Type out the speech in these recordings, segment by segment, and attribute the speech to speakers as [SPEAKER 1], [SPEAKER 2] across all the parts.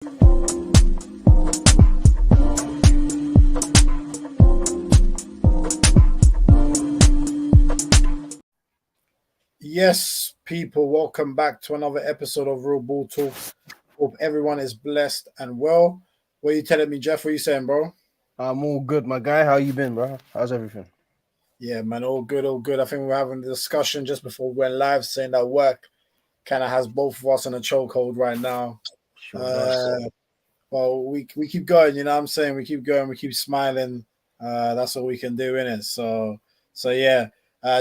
[SPEAKER 1] Yes, people, welcome back to another episode of Real Ball Talk. Hope everyone is blessed and well. What are you telling me, Jeff? What are you saying, bro?
[SPEAKER 2] I'm all good, my guy. How you been, bro? How's everything?
[SPEAKER 1] Yeah, man, all good, all good. I think we were having a discussion just before we went live saying that work kind of has both of us in a chokehold right now.
[SPEAKER 2] Sure
[SPEAKER 1] Well, we keep going, you know what I'm saying? We keep going, we keep smiling. That's all we can do, innit? So yeah.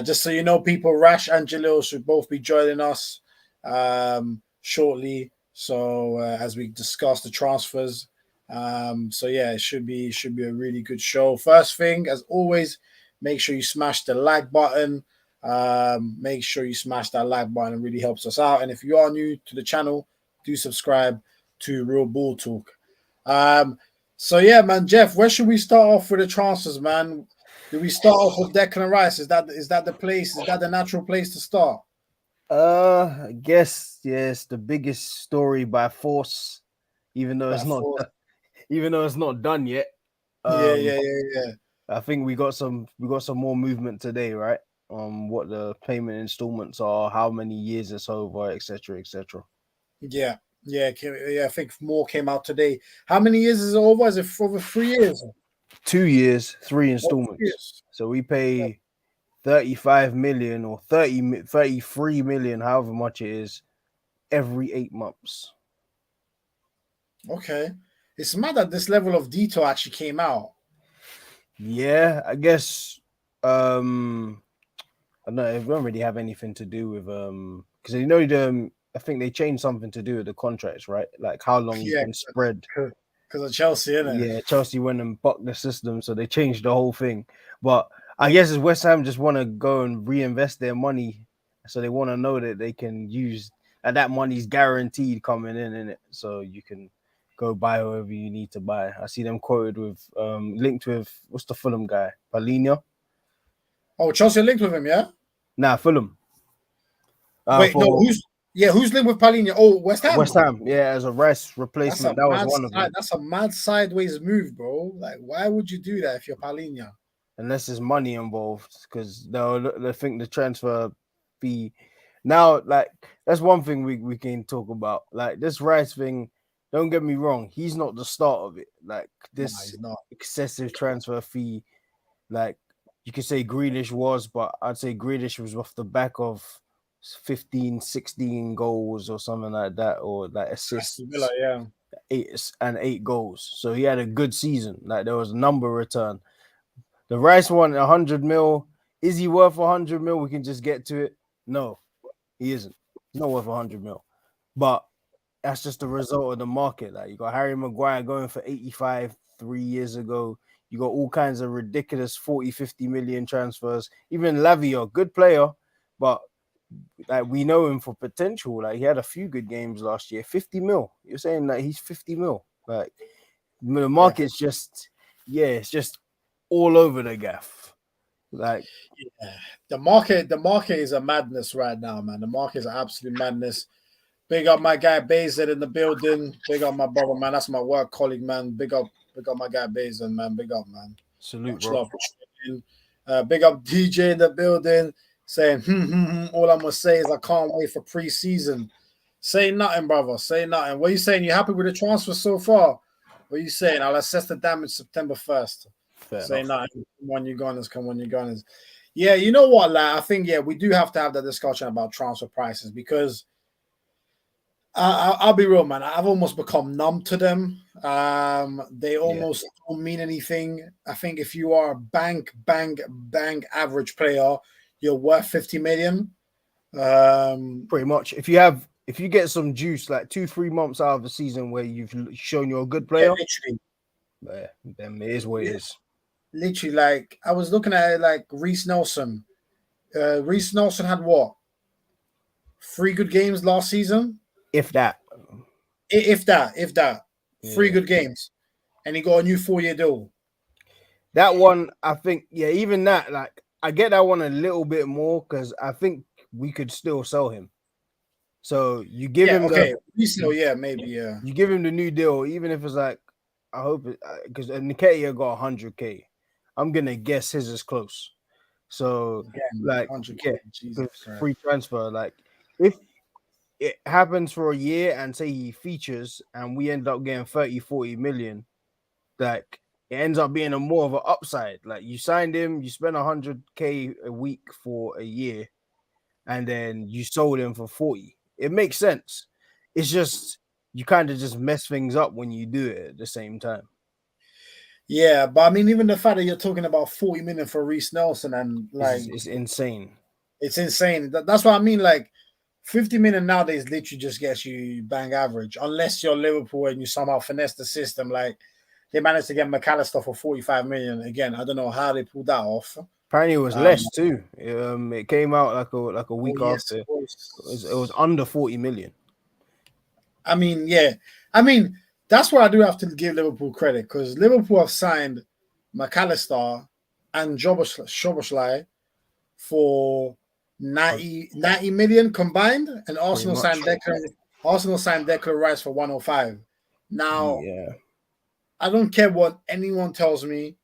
[SPEAKER 1] Just so you know, people, Rash and Jalil should both be joining us shortly. So as we discuss the transfers, so yeah, it should be a really good show. First thing, as always, make sure you smash the like button. Make sure you smash that like button; it really helps us out. And if you are new to the channel, do subscribe to Real Ball Talk. So yeah, man, Jeff, where should we start off with the transfers, man? Do we start off with Declan Rice? Is that the place? Is that the natural place to start?
[SPEAKER 2] I guess yes, the biggest story by force, even though it's not done yet.
[SPEAKER 1] Yeah.
[SPEAKER 2] I think we got some more movement today, right? What the payment installments are, how many years it's over, etc., etc.
[SPEAKER 1] Yeah. I think more came out today. How many years is it over? Is it over 3 years?
[SPEAKER 2] 2 years, 3 installments.
[SPEAKER 1] Years.
[SPEAKER 2] So we pay 35 million or 33 million, however much it is, every 8 months.
[SPEAKER 1] Okay. It's mad that this level of detail actually came out.
[SPEAKER 2] Yeah, I guess I don't know, it won't really have anything to do with because you know I think they changed something to do with the contracts, right? Like how long you can spread.
[SPEAKER 1] Because of Chelsea, innit?
[SPEAKER 2] Yeah, Chelsea went and bucked the system, so they changed the whole thing. But I guess as West Ham just want to go and reinvest their money, so they want to know that they can use and that money's guaranteed coming in it, so you can go buy whoever you need to buy. I see them quoted with linked with what's the Fulham guy, Paulinho.
[SPEAKER 1] Oh, Chelsea linked with him, yeah?
[SPEAKER 2] Nah, Fulham.
[SPEAKER 1] Wait, no, who's linked with Paulinho? Oh, West Ham.
[SPEAKER 2] West Ham, yeah, as a Rice replacement. That was one of them.
[SPEAKER 1] That's a mad sideways move, bro. Like, why would you do that if you're Paulinho?
[SPEAKER 2] Unless there's money involved, because they'll think the transfer fee. Now, like that's one thing we can talk about. Like this Rice thing, don't get me wrong, he's not the start of it. Like this excessive transfer fee, like you could say Grealish was, but I'd say Grealish was off the back of 15, 16 goals or something like that, or like assists.
[SPEAKER 1] Yeah.
[SPEAKER 2] 8 goals. So he had a good season. Like there was a number return. The Rice one, 100 mil. Is he worth 100 mil? We can just get to it. No, he isn't. He's not worth 100 mil. But that's just the result of the market. Like you got Harry Maguire going for 85 3 years ago. You got all kinds of ridiculous 40, 50 million transfers. Even Lavia, good player, but like we know him for potential. Like he had a few good games last year. 50 mil. You're saying that he's 50 mil. Like the market's just, it's just all over the gaff. Like
[SPEAKER 1] the market is a madness right now, man. The market is an absolute madness. Big up my guy Bazen in the building. Big up my brother, man. That's my work colleague, man. Big up my guy Bazen, man. Big up, man.
[SPEAKER 2] Salute, bro.
[SPEAKER 1] Big up DJ in the building saying, all I'm gonna say is I can't wait for preseason. Say nothing, brother. Say nothing. What are you saying? You happy with the transfer so far? What are you saying? I'll assess the damage September 1st. Say nothing. Come on, you Gunners. Yeah, you know what, lad? I think, we do have to have that discussion about transfer prices because I'll be real, man. I've almost become numb to them. They almost don't mean anything. I think if you are a bang average player, you're worth 50 million.
[SPEAKER 2] Pretty much. If you get some juice, like 2-3 months out of the season where you've shown you're a good player, then it is what it is.
[SPEAKER 1] Literally, like I was looking at it, like Reece Nelson. Reece Nelson had what? 3 good games last season?
[SPEAKER 2] If that.
[SPEAKER 1] 3 good games. And he got a new 4-year deal.
[SPEAKER 2] That one, I think, even that, like, I get that one a little bit more because I think we could still sell him. So you give him
[SPEAKER 1] okay. Maybe,
[SPEAKER 2] you give him the new deal, even if it's like, I hope it, because Nketiah got 100K. I'm gonna guess his is close. So
[SPEAKER 1] again,
[SPEAKER 2] like,
[SPEAKER 1] 100K.
[SPEAKER 2] yeah,
[SPEAKER 1] Jesus Christ.
[SPEAKER 2] free transfer. Like if it happens for a year and say he features and we end up getting 30, 40 million, like it ends up being a more of an upside. Like you signed him, you spent 100K a week for a year, and then you sold him for 40. It makes sense. It's just you kind of just mess things up when you do it at the same time.
[SPEAKER 1] Yeah, but I mean, even the fact that you're talking about 40 million for Reece Nelson and like
[SPEAKER 2] It's insane.
[SPEAKER 1] it's insane. That's what I mean. Like 50 million nowadays literally just gets you bang average, unless you're Liverpool and you somehow finesse the system. Like they managed to get McAllister for 45 million. Again, I don't know how they pulled that off.
[SPEAKER 2] Apparently, it was less too. It came out like a week
[SPEAKER 1] yes,
[SPEAKER 2] after. It was under 40 million.
[SPEAKER 1] I mean, yeah. I mean, that's why I do have to give Liverpool credit because Liverpool have signed McAllister and Szoboszlai for 90 million combined, and Arsenal signed Declan Rice for 105. Now,
[SPEAKER 2] yeah,
[SPEAKER 1] I don't care what anyone tells me.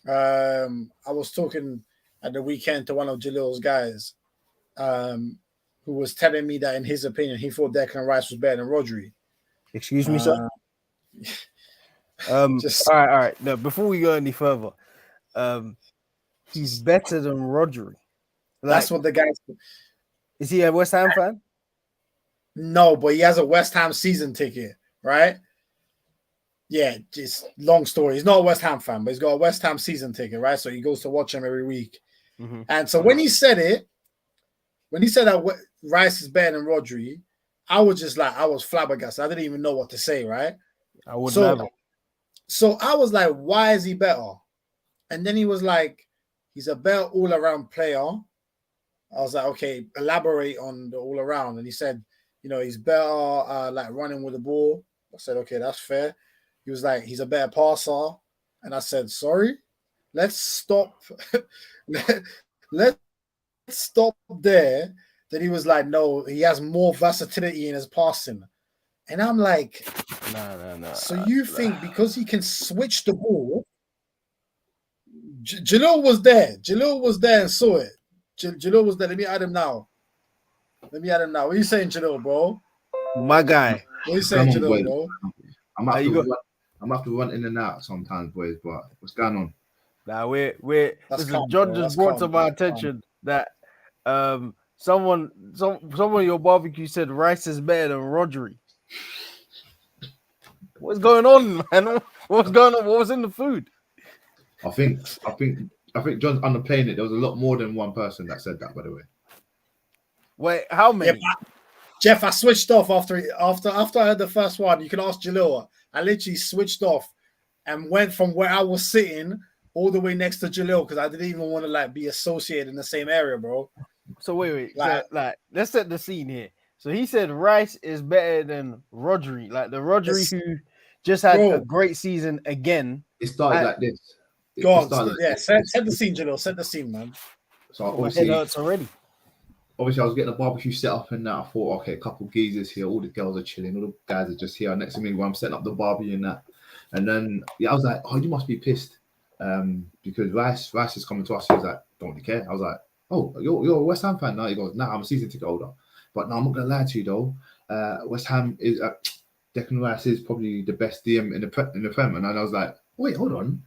[SPEAKER 1] I was talking at the weekend to one of Jalil's guys, who was telling me that in his opinion, he thought Declan Rice was better than Rodri.
[SPEAKER 2] Excuse me, sir.
[SPEAKER 1] Just
[SPEAKER 2] all right. No, before we go any further, he's better than Rodri.
[SPEAKER 1] That's what the guys.
[SPEAKER 2] Is he a West Ham fan?
[SPEAKER 1] No, but he has a West Ham season ticket, right? Yeah, just long story. He's not a West Ham fan, but he's got a West Ham season ticket, right? So he goes to watch him every week.
[SPEAKER 2] Mm-hmm.
[SPEAKER 1] And so when he said that Rice is better than Rodri, I was flabbergasted. I didn't even know what to say, right?
[SPEAKER 2] I would never.
[SPEAKER 1] So I was like, why is he better? And then he was like, he's a better all-around player. I was like, okay, elaborate on the all-around. And he said, he's better like running with the ball. I said, okay, that's fair. He was like, he's a better passer. And I said, sorry, let's stop. Let's stop there. Then he was like, no, he has more versatility in his passing. And I'm like,
[SPEAKER 2] no.
[SPEAKER 1] So you think because he can switch the ball, Jalil was there. Jalil was there and saw it. Jalil was there. Let me add him now. What are you saying, Jalil, bro?
[SPEAKER 2] My guy.
[SPEAKER 1] What are you saying, Jalil, bro?
[SPEAKER 3] I'm have to run in and out sometimes, boys. But what's going on?
[SPEAKER 2] Now John just brought to my attention that someone in your barbecue said Rice is better than Rodri. What's going on, man? What's going on? What was in the food?
[SPEAKER 3] I think John's underplaying it. There was a lot more than one person that said that, by the way.
[SPEAKER 2] Wait, how many?
[SPEAKER 1] Yeah, Jeff, I switched off after I heard the first one. You can ask Jalil. I literally switched off and went from where I was sitting all the way next to Jalil because I didn't even want to be associated in the same area, bro.
[SPEAKER 2] So wait. So, let's set the scene here. So he said Rice is better than Rodri, like the Rodri who just had a great season again.
[SPEAKER 3] It started like this.
[SPEAKER 1] Go on, set the scene, Jalil. Set the scene, man.
[SPEAKER 3] So obviously,
[SPEAKER 2] my head hurts already.
[SPEAKER 3] Obviously, I was getting a barbecue set up and that. I thought, okay, a couple of geezers here, all the girls are chilling, all the guys are just here next to me when I'm setting up the barbecue and that. And then I was like, oh, you must be pissed because Rice is coming to us. He was like, don't really care. I was like, oh, you're a West Ham fan now? He goes, nah, I'm a season ticket holder. But no, I'm not gonna lie to you though. West Ham is Declan Rice is probably the best DM in the Prem, and I was like, wait, hold on.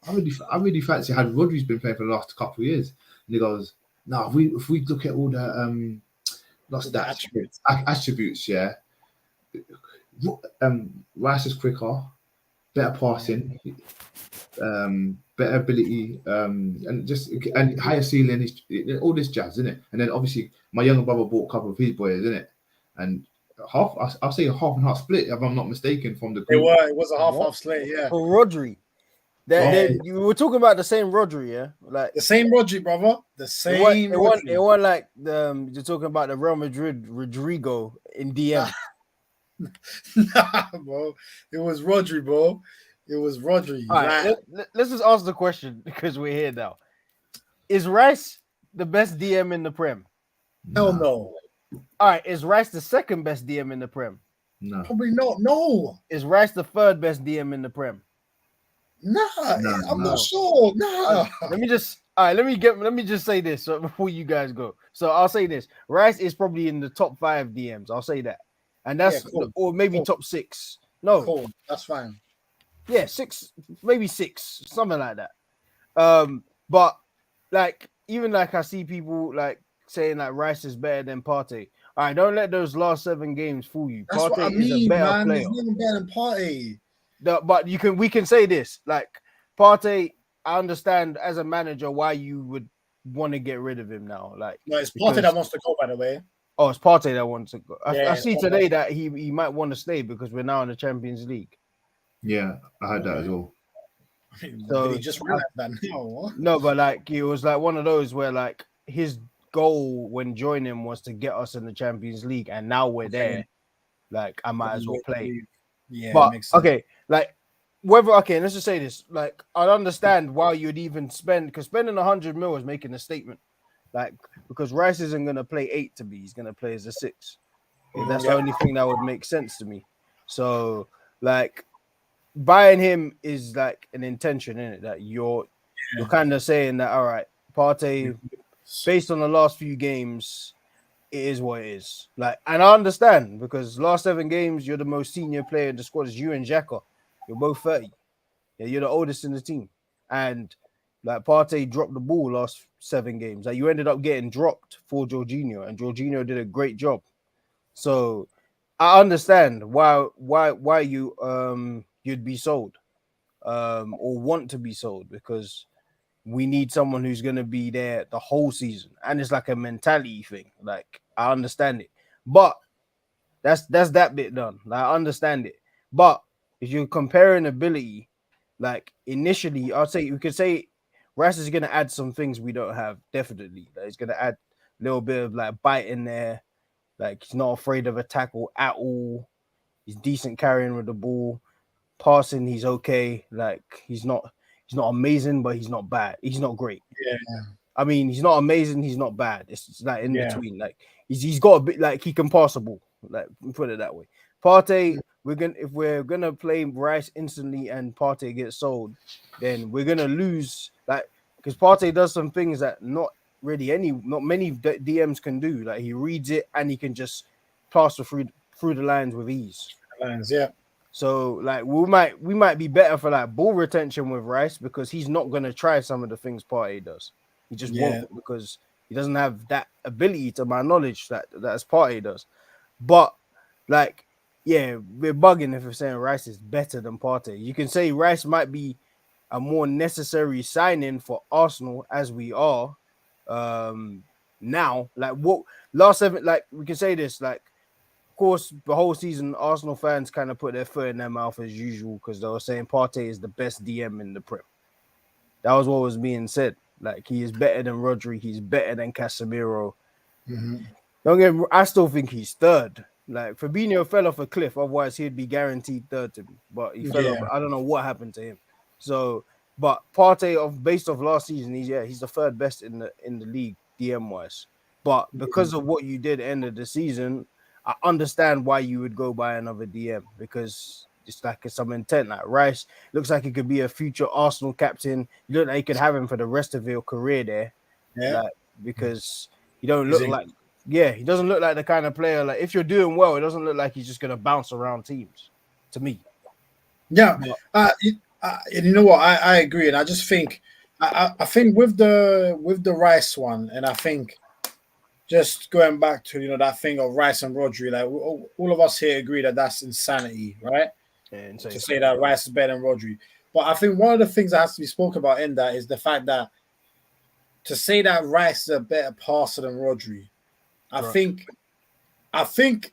[SPEAKER 3] I really fancy how Rodri's been playing for the last couple of years. And he goes, no, if we look at all the attributes, yeah. Rice is quicker, better passing, better ability, and higher ceiling, all this jazz, isn't it? And then obviously my younger brother bought a couple of his boys, isn't it? And I'll say a half and half split, if I'm not mistaken, from the group.
[SPEAKER 1] It was a half split, yeah.
[SPEAKER 2] For Rodri. You were talking about the same Rodri, yeah? Like
[SPEAKER 1] the same Rodri, brother. The same. It
[SPEAKER 2] wasn't like you're talking about the Real Madrid Rodrigo in DM.
[SPEAKER 1] Nah, bro. It was Rodri, bro. It was Rodri.
[SPEAKER 2] All right, let's just ask the question because we're here now. Is Rice the best DM in the Prem?
[SPEAKER 1] Hell no.
[SPEAKER 2] All right, is Rice the second best DM in the Prem?
[SPEAKER 3] No.
[SPEAKER 1] Probably not. No.
[SPEAKER 2] Is Rice the third best DM in the Prem?
[SPEAKER 1] Nah.
[SPEAKER 3] No,
[SPEAKER 1] I'm
[SPEAKER 3] no.
[SPEAKER 1] not sure. Nah.
[SPEAKER 2] Let me just say this before you guys go. So I'll say this: Rice is probably in the top 5 DMs. I'll say that, and that's
[SPEAKER 1] Cool.
[SPEAKER 2] or maybe
[SPEAKER 1] Cool.
[SPEAKER 2] top 6. No,
[SPEAKER 1] Cool. That's fine.
[SPEAKER 2] yeah, 6, maybe 6, something like that. But like even like I see people like saying like Rice is better than Partey. All right, don't let those last 7 games fool you.
[SPEAKER 1] That's what I
[SPEAKER 2] Partey is a
[SPEAKER 1] mean,
[SPEAKER 2] better
[SPEAKER 1] man.
[SPEAKER 2] player.
[SPEAKER 1] He's not even better than Partey.
[SPEAKER 2] But we can say this like Partey. I understand as a manager why you would want to get rid of him now. Like,
[SPEAKER 1] No, it's
[SPEAKER 2] because,
[SPEAKER 1] Partey that wants to go, by the way.
[SPEAKER 2] oh, it's Partey that wants to go. I
[SPEAKER 1] Yeah,
[SPEAKER 2] see
[SPEAKER 1] it's
[SPEAKER 2] today
[SPEAKER 1] Partey.
[SPEAKER 2] that he might want to stay because we're now in the Champions League.
[SPEAKER 3] Yeah, I heard that as well.
[SPEAKER 2] So
[SPEAKER 1] Did he just realize that now?
[SPEAKER 2] no, but like it was like one of those where like his goal when joining was to get us in the Champions League, and now we're there. Like I might as well play.
[SPEAKER 1] Yeah,
[SPEAKER 2] But
[SPEAKER 1] makes sense.
[SPEAKER 2] okay, like let's just say this. Like I'd understand why you'd even spend because spending 100 mil is making a statement. Like because Rice isn't gonna play 8 to be, he's gonna play as a 6. That's the only thing that would make sense to me. So like buying him is like an intention in it that you're kind of saying that all right, Partey, based on the last few games, it is what it is. Like, and I understand because last 7 games, you're the most senior player in the squad. Is you and Xhaka. You're both 30. Yeah, you're the oldest in the team. And like Partey dropped the ball last 7 games. Like you ended up getting dropped for Jorginho, and Jorginho did a great job. So I understand why you you'd be sold or want to be sold because we need someone who's going to be there the whole season, and it's like a mentality thing. Like I understand it, but that's that bit done. Like, I understand it, but if you're comparing ability, like initially, I'd say we could say Rice is going to add some things we don't have. Definitely, like, he's going to add a little bit of like bite in there. Like he's not afraid of a tackle at all. He's decent carrying with the ball. Passing, he's okay. Like he's not amazing, but he's not bad. He's not great.
[SPEAKER 1] Yeah.
[SPEAKER 2] I mean, he's not amazing. He's not bad. It's like in between. Like he's got a bit like he can pass the ball. Like put it that way. Partey, if we're gonna play Rice instantly and Partey gets sold, then we're gonna lose. Like because Partey does some things that not many DMs can do. Like he reads it and he can just pass through the lines with ease.
[SPEAKER 1] Yeah.
[SPEAKER 2] So like we might be better for like ball retention with Rice because he's not gonna try some of the things Partey does. He just won't because he doesn't have that ability, to my knowledge, that as Partey does. But like, yeah, we're bugging if we're saying Rice is better than Partey. You can say Rice might be a more necessary signing for Arsenal as we are now. Like what last 7, like we can say this, like of course the whole season Arsenal fans kind of put their foot in their mouth as usual because they were saying Partey is the best DM in the Prem. That was what was being said. Like he is better than Rodri, he's better than Casemiro. I still think he's third. Like Fabinho fell off a cliff, otherwise he'd be guaranteed third to me. But he fell off. I don't know what happened to him. So, but Partey based off last season, he's the third best in the league DM wise. But because of what you did at the end of the season, I understand why you would go buy another DM because it's like it's some intent. Like Rice looks like he could be a future Arsenal captain. You look like you could have him for the rest of your career there. Like, because he don't look like he doesn't look like the kind of player like if you're doing well, it doesn't look like he's just gonna bounce around teams to me.
[SPEAKER 1] Yeah. And you know what? I agree, and I just think I think with the Rice one, and I think just going back to that thing of Rice and Rodri, like all of us here agree that that's insanity, right? To say that Rice is better than Rodri. But I think one of the things that has to be spoken about in that is the fact that to say that Rice is a better passer than Rodri, I think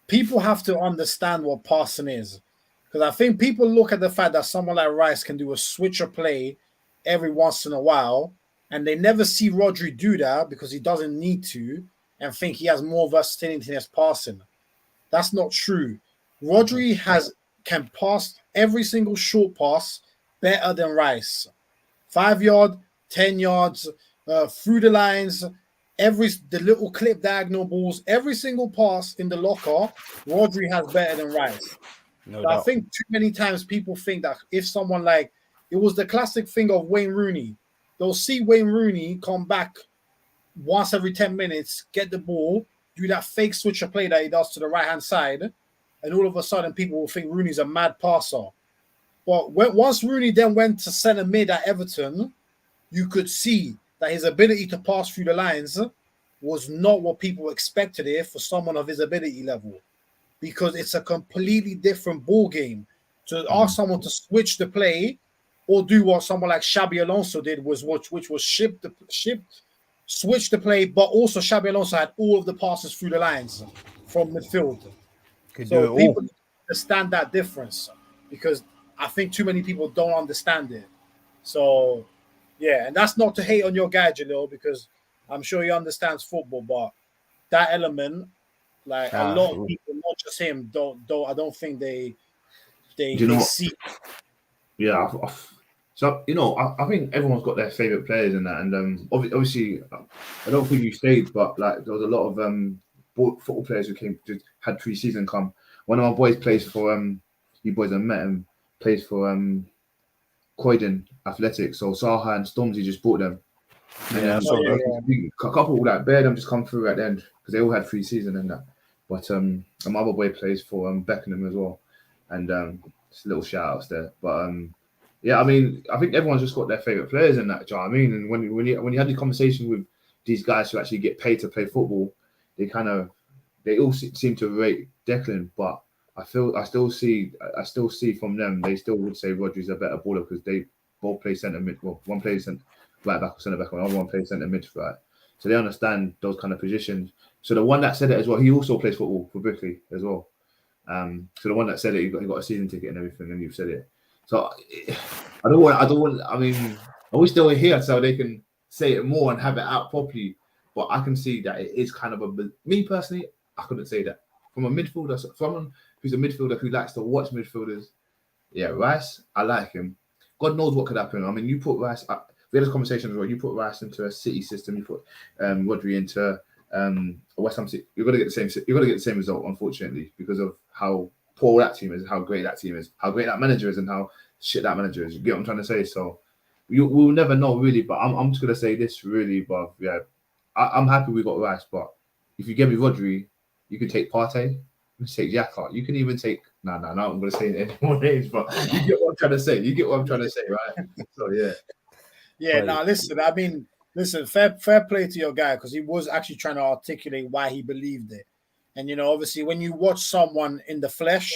[SPEAKER 1] people have to understand what passing is. Because I think people look at the fact that someone like Rice can do a switcher play every once in a while, and they never see Rodri do that because he doesn't need to, and think he has more versatility in his passing. That's not true. Rodri can pass every single short pass better than Rice. 5 yard, 10 yards, through the lines. the little clip diagonal balls, every single pass in the locker, Rodri has better than Rice.
[SPEAKER 2] No
[SPEAKER 1] But I
[SPEAKER 2] doubt.
[SPEAKER 1] think too many times people think that if someone like it was the classic thing of Wayne Rooney, they'll see Wayne Rooney come back once every 10 minutes, get the ball, do that fake switcher play that he does to the right hand side, and all of a sudden people will think Rooney's a mad passer. But once Rooney then went to centre mid at Everton, you could see that his ability to pass through the lines was not what people expected it for someone of his ability level, because it's a completely different ball game. To ask someone to switch the play or do what someone like Xabi Alonso did which was switch the play, but also Xabi Alonso had all of the passes through the lines from midfield.
[SPEAKER 2] Could do
[SPEAKER 1] So
[SPEAKER 2] it
[SPEAKER 1] people
[SPEAKER 2] all.
[SPEAKER 1] understand that difference, because I think too many people don't understand it. So, yeah, and that's not to hate on your guy, Jalil, because I'm sure he understands football, but that element, like a lot of people, not just him, I don't think they see.
[SPEAKER 3] Yeah, so I think everyone's got their favorite players in that, and obviously, I don't think you stayed, but like there was a lot of football players who had pre-season come. One of my boys plays for you boys have met him, plays for Croydon Athletics. So Saha and Stormzy just bought them.
[SPEAKER 2] Yeah,
[SPEAKER 3] A couple like Bear them just come through at the end because they all had pre-season and that. But my other boy plays for Beckenham as well, and just little shout outs there. But yeah, I mean, I think everyone's just got their favorite players in that. Do you know what I mean? And when you have the conversation with these guys who actually get paid to play football, they all seem to rate Declan, but I still see from them they still would say Rodri's a better baller because they both play centre mid. Well, one plays right back or centre back, and the other one plays centre mid, right? So they understand those kind of positions. So the one that said it as well, he also plays football for Brickley as well. So the one that said it, he got a season ticket and everything, and you've said it. So I don't want. I mean, are we still here so they can say it more and have it out properly? But I can see that it is kind of me personally. I couldn't say that from a midfielder, someone who's a midfielder who likes to watch midfielders. Yeah, Rice, I like him. God knows what could happen. I mean, you put Rice. We had this conversation as well. You put Rice into a City system. You put Rodri into West Ham City. You're gonna get the same. You're gonna get the same result, unfortunately, because of how poor that team is, how great that team is, how great that manager is, and how shit that manager is. You get what I'm trying to say? So we'll never know really. But I'm just gonna say this really. But yeah, I'm happy we got Rice. But if you give me Rodri, you can take Partey. You can take Xhaka. You can even take. No, I'm gonna say any more names. But you get what I'm trying to say. You get what I'm trying to say, right? So yeah.
[SPEAKER 1] Yeah, now listen. I mean, listen. Fair play to your guy because he was actually trying to articulate why he believed it. And obviously, when you watch someone in the flesh,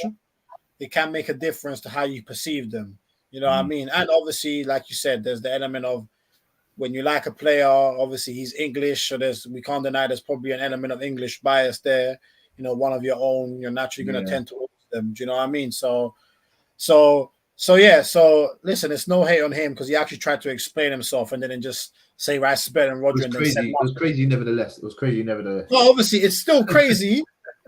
[SPEAKER 1] it can make a difference to how you perceive them. You know what I mean? And obviously, like you said, there's the element of when you like a player. Obviously, he's English, so we can't deny there's probably an element of English bias there. One of your own. You're naturally going to tend towards them. Do you know what I mean? So yeah. So listen, it's no hate on him because he actually tried to explain himself and then just say Rice is better than Rodri.
[SPEAKER 3] It was crazy, nevertheless.
[SPEAKER 1] Well, obviously, it's still crazy.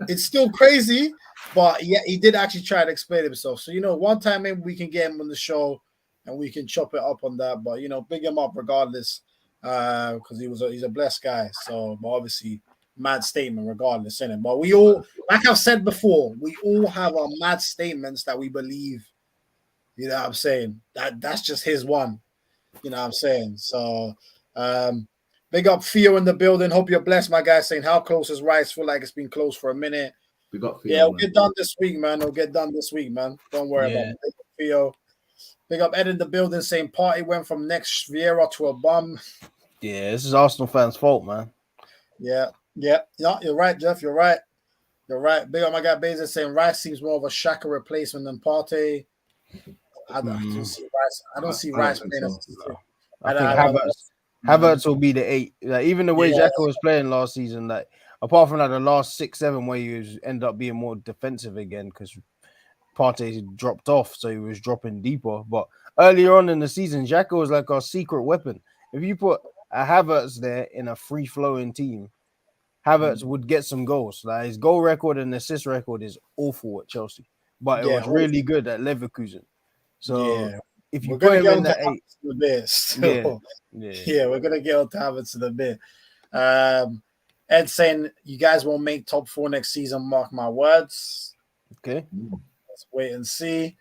[SPEAKER 1] It's still crazy, but yeah, he did actually try to explain himself. So one time maybe we can get him on the show and we can chop it up on that. But big him up regardless, because he's a blessed guy. So, but obviously, mad statement regardless, innit? But we all, like I've said before, we all have our mad statements that we believe. You know what I'm saying? That's just his one. You know what I'm saying? So big up Theo in the building. Hope you're blessed, my guy, saying how close is Rice? Feel like it's been close for a minute.
[SPEAKER 3] We got Theo,
[SPEAKER 1] it'll get done this week, man. Don't worry about it. Big up Theo. Big up Ed in the building saying Party went from next Vieira to a bum.
[SPEAKER 2] Yeah, this is Arsenal fans' fault, man.
[SPEAKER 1] Yeah, you're right, Jeff. You're right. Big up my guy Bezos saying Rice seems more of a Shaka replacement than Partey. I don't see Rice playing.
[SPEAKER 2] I think Havertz will be the 8. Like even the way Xhaka was playing last season, like apart from the last 6-7 where he ended up being more defensive again because Partey dropped off, so he was dropping deeper. But earlier on in the season, Xhaka was like our secret weapon. If you put a Havertz there in a free-flowing team, Havertz would get some goals. Like his goal record and assist record is awful at Chelsea, but it was really good at Leverkusen. So if you put him in that 8,
[SPEAKER 1] we're gonna get on to Havertz in a bit. Ed saying you guys won't make top 4 next season. Mark my words.
[SPEAKER 2] Okay.
[SPEAKER 1] Let's wait and see.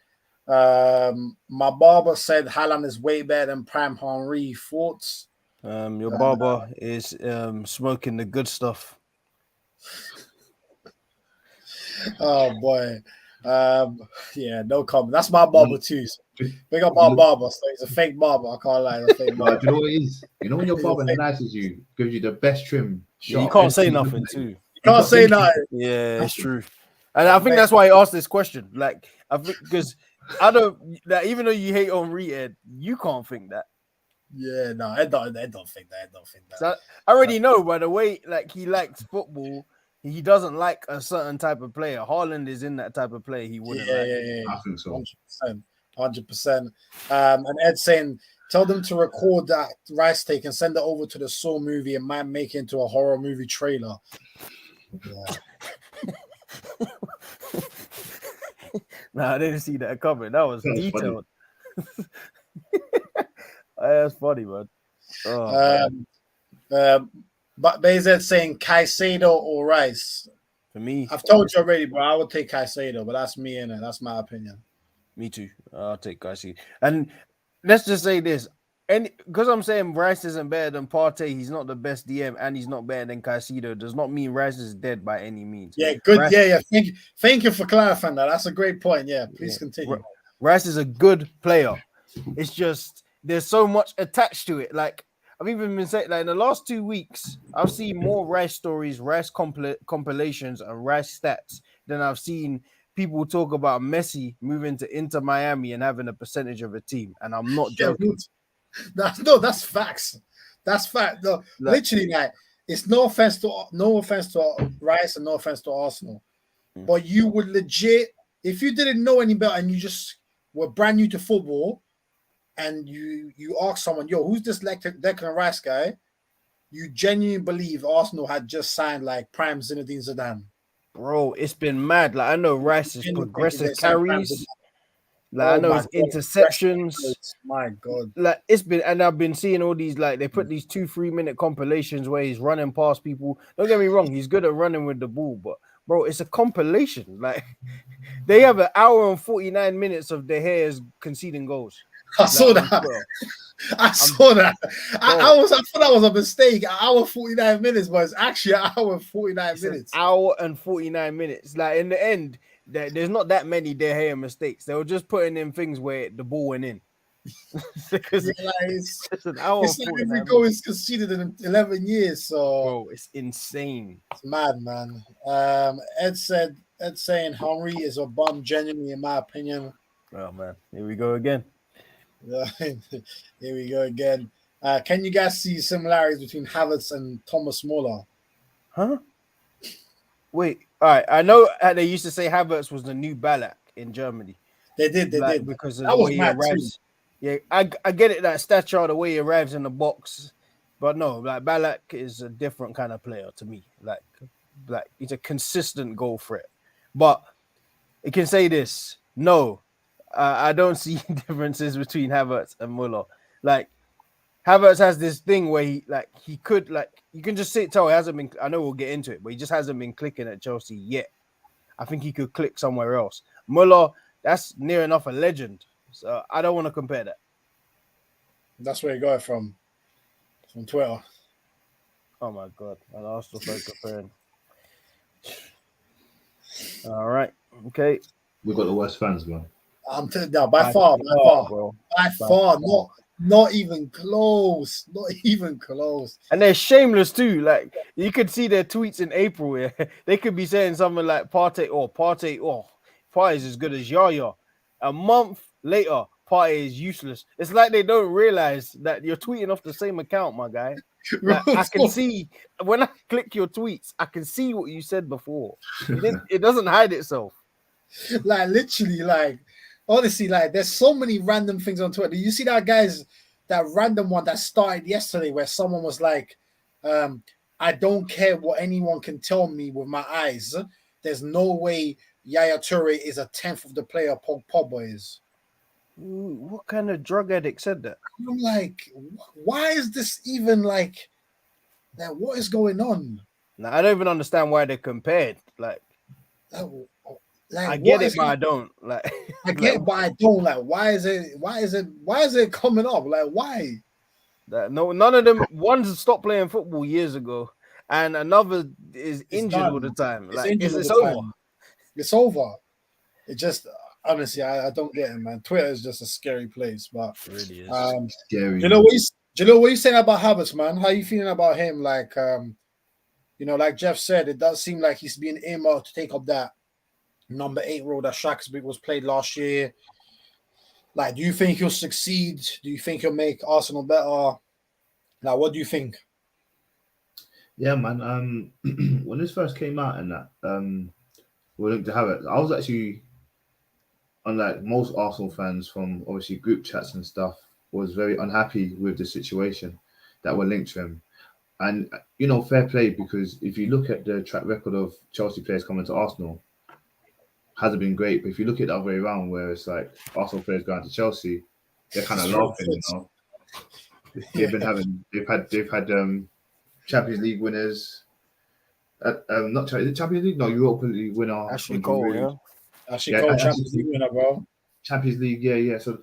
[SPEAKER 1] My barber said Haaland is way better than Prime Henry. Thoughts?
[SPEAKER 2] Your barber is smoking the good stuff.
[SPEAKER 1] Oh boy. Yeah, no comment. That's my barber too. So big up my barber. So he's a fake barber. I can't lie. He's a fake barber.
[SPEAKER 3] Do you know what it is? You know when your barber nices you, gives you the best trim.
[SPEAKER 2] You can't say nothing too.
[SPEAKER 1] You can't say nothing.
[SPEAKER 2] Yeah, it's true. And I think that's why he asked this question. Like, I think because I don't like, even though you hate Henri, Ed, you can't think that.
[SPEAKER 1] Yeah, no, I don't think that. I don't think that.
[SPEAKER 2] So I already know by the way, like he likes football. He doesn't like a certain type of player. Haaland is in that type of player. He wouldn't.
[SPEAKER 1] Yeah.
[SPEAKER 3] I think so.
[SPEAKER 1] 100%. And Ed saying, tell them to record that Rice take and send it over to the Saw movie and might make it into a horror movie trailer. Yeah.
[SPEAKER 2] No, I didn't see that coming. That was detailed. That's funny, man.
[SPEAKER 1] But BZ saying Caicedo or Rice.
[SPEAKER 2] For me,
[SPEAKER 1] I've told you already, bro. I would take Caicedo, but that's me, innit? That's my opinion.
[SPEAKER 2] Me too. I'll take Caicedo. And let's just say this. And because I'm saying Rice isn't better than Partey, he's not the best DM, and he's not better than Caicedo, does not mean Rice is dead by any means.
[SPEAKER 1] Yeah, good.
[SPEAKER 2] Rice,
[SPEAKER 1] yeah. Thank you for clarifying that. That's a great point. Yeah, please continue.
[SPEAKER 2] Rice is a good player. It's just there's so much attached to it. Like I've even been saying, like in the last 2 weeks, I've seen more Rice stories, Rice compilations, and Rice stats than I've seen people talk about Messi moving to Inter Miami and having a percentage of a team. And I'm not joking.
[SPEAKER 1] That's facts. That's fact. No, literally, like it's no offense to Rice and no offense to Arsenal, but you would legit, if you didn't know any better and you just were brand new to football, and you ask someone, yo, who's this Declan Rice guy? You genuinely believe Arsenal had just signed like prime Zinedine Zidane.
[SPEAKER 2] Bro, it's been mad. Like I know Rice is progressive carries. Like I know his interceptions.
[SPEAKER 1] My God.
[SPEAKER 2] Like it's been, and I've been seeing all these, like they put these 2-3 minute compilations where he's running past people. Don't get me wrong, he's good at running with the ball, but bro, it's a compilation. Like they have an hour and 49 minutes of De Gea's conceding goals.
[SPEAKER 1] I saw that. I thought that was a mistake. An hour 49 minutes, but it's actually an hour and 49 minutes.
[SPEAKER 2] An hour and 49 minutes. Like in the end, there's not that many De Gea mistakes. They were just putting in things where the ball went in. Because
[SPEAKER 1] it's an hour. It's like every goal is conceded in 11 years. So
[SPEAKER 2] bro, it's insane.
[SPEAKER 1] It's mad, man. Ed saying Henry is a bum, genuinely, in my opinion.
[SPEAKER 2] Oh man, here we go again.
[SPEAKER 1] Here we go again. Can you guys see similarities between Havertz and Thomas Muller?
[SPEAKER 2] Huh? Wait, all right. I know they used to say Havertz was the new Ballack in Germany.
[SPEAKER 1] They did
[SPEAKER 2] because of the way he arrives. Yeah, I get it, that stature, the way he arrives in the box, but no, like Ballack is a different kind of player to me. Like he's a consistent goal threat. But it can say this: no. I don't see differences between Havertz and Muller. Like Havertz has this thing where he could you can just tell he hasn't been. I know we'll get into it, but he just hasn't been clicking at Chelsea yet. I think he could click somewhere else. Muller, that's near enough a legend. So I don't want to compare that.
[SPEAKER 1] That's where you got it from Twitter.
[SPEAKER 2] Oh my God, an Arsenal fan comparing. All right, okay.
[SPEAKER 3] We've got the worst fans, man.
[SPEAKER 1] I'm telling you, by far, not even close,
[SPEAKER 2] And they're shameless too. Like you could see their tweets in April. Yeah, they could be saying something like Partey is as good as Yaya. A month later, Partey is useless. It's like they don't realize that you're tweeting off the same account, my guy. Like, I can see when I click your tweets, I can see what you said before. It doesn't hide itself.
[SPEAKER 1] Like literally, like. Honestly, like there's so many random things on Twitter. You see that random one that started yesterday where someone was like, I don't care what anyone can tell me with my eyes. There's no way Yaya Toure is a 10th of the player Pogba is.
[SPEAKER 2] Ooh, what kind of drug addict said that?
[SPEAKER 1] I'm like, why is this even like Like, what is going on?
[SPEAKER 2] Now, I don't even understand why they're compared. Like I
[SPEAKER 1] what
[SPEAKER 2] get it,
[SPEAKER 1] is
[SPEAKER 2] but I don't. Like
[SPEAKER 1] I get it, but I don't. Like, why is it coming up? Like, why?
[SPEAKER 2] no, none of them. One's stopped playing football years ago, and another is
[SPEAKER 1] It's
[SPEAKER 2] injured all
[SPEAKER 1] done.
[SPEAKER 2] the time.
[SPEAKER 1] It's
[SPEAKER 2] Like
[SPEAKER 1] injured all
[SPEAKER 2] it's
[SPEAKER 1] the
[SPEAKER 2] over.
[SPEAKER 1] time. It's over. It just honestly, I don't get it, man. Twitter is just a scary place. But
[SPEAKER 2] It really is.
[SPEAKER 3] Scary.
[SPEAKER 1] do you know what you saying about Havertz, man? How you feeling about him? Like, like Jeff said, it does seem like he's being earmarked to take up that number 8 role that Shaq's was played last year. Like, do you think he'll succeed? Do you think he'll make Arsenal better? Like, what do you think?
[SPEAKER 3] Yeah, man. When this first came out and that, we were linked to have it. I was actually, unlike most Arsenal fans from obviously group chats and stuff, was very unhappy with the situation that were linked to him. And fair play, because if you look at the track record of Chelsea players coming to Arsenal, hasn't been great. But if you look at the other way around, where it's like Arsenal players going to Chelsea, they're kind of laughing. They've had Champions League winners. Not Champions League, no, Europa League winner.
[SPEAKER 2] Ashley Cole, yeah.
[SPEAKER 1] Ashley Cole, Champions League winner, bro.
[SPEAKER 3] Champions League, yeah. So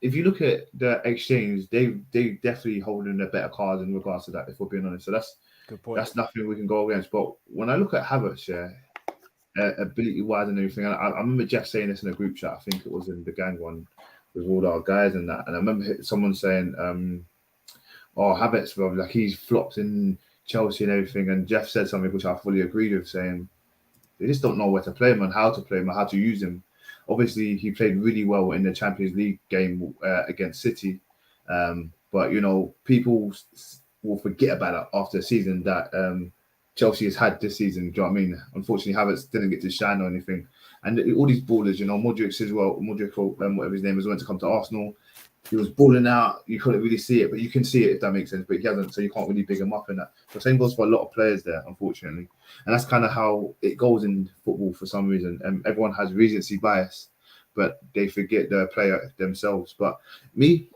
[SPEAKER 3] if you look at the exchange, they definitely holding a better cards in regards to that, if we're being honest. So that's good point. That's nothing we can go against. But when I look at Havertz, ability wise and everything, and I remember Jeff saying this in a group chat. I think it was in the gang one with all our guys and that. And I remember someone saying, Havertz, bro, like he's flopped in Chelsea and everything. And Jeff said something which I fully agreed with, saying they just don't know where to play him and how to play him and how to use him. Obviously, he played really well in the Champions League game against City. But, people will forget about it after a season that Chelsea has had this season. Do you know what I mean? Unfortunately, Havertz didn't get to shine or anything. And all these ballers, Modric as well, whatever his name is, went to come to Arsenal. He was balling out. You couldn't really see it, but you can see it if that makes sense. But he hasn't, so you can't really big him up in that. The same goes for a lot of players there, unfortunately. And that's kind of how it goes in football for some reason. And everyone has recency bias, but they forget the player themselves. But me,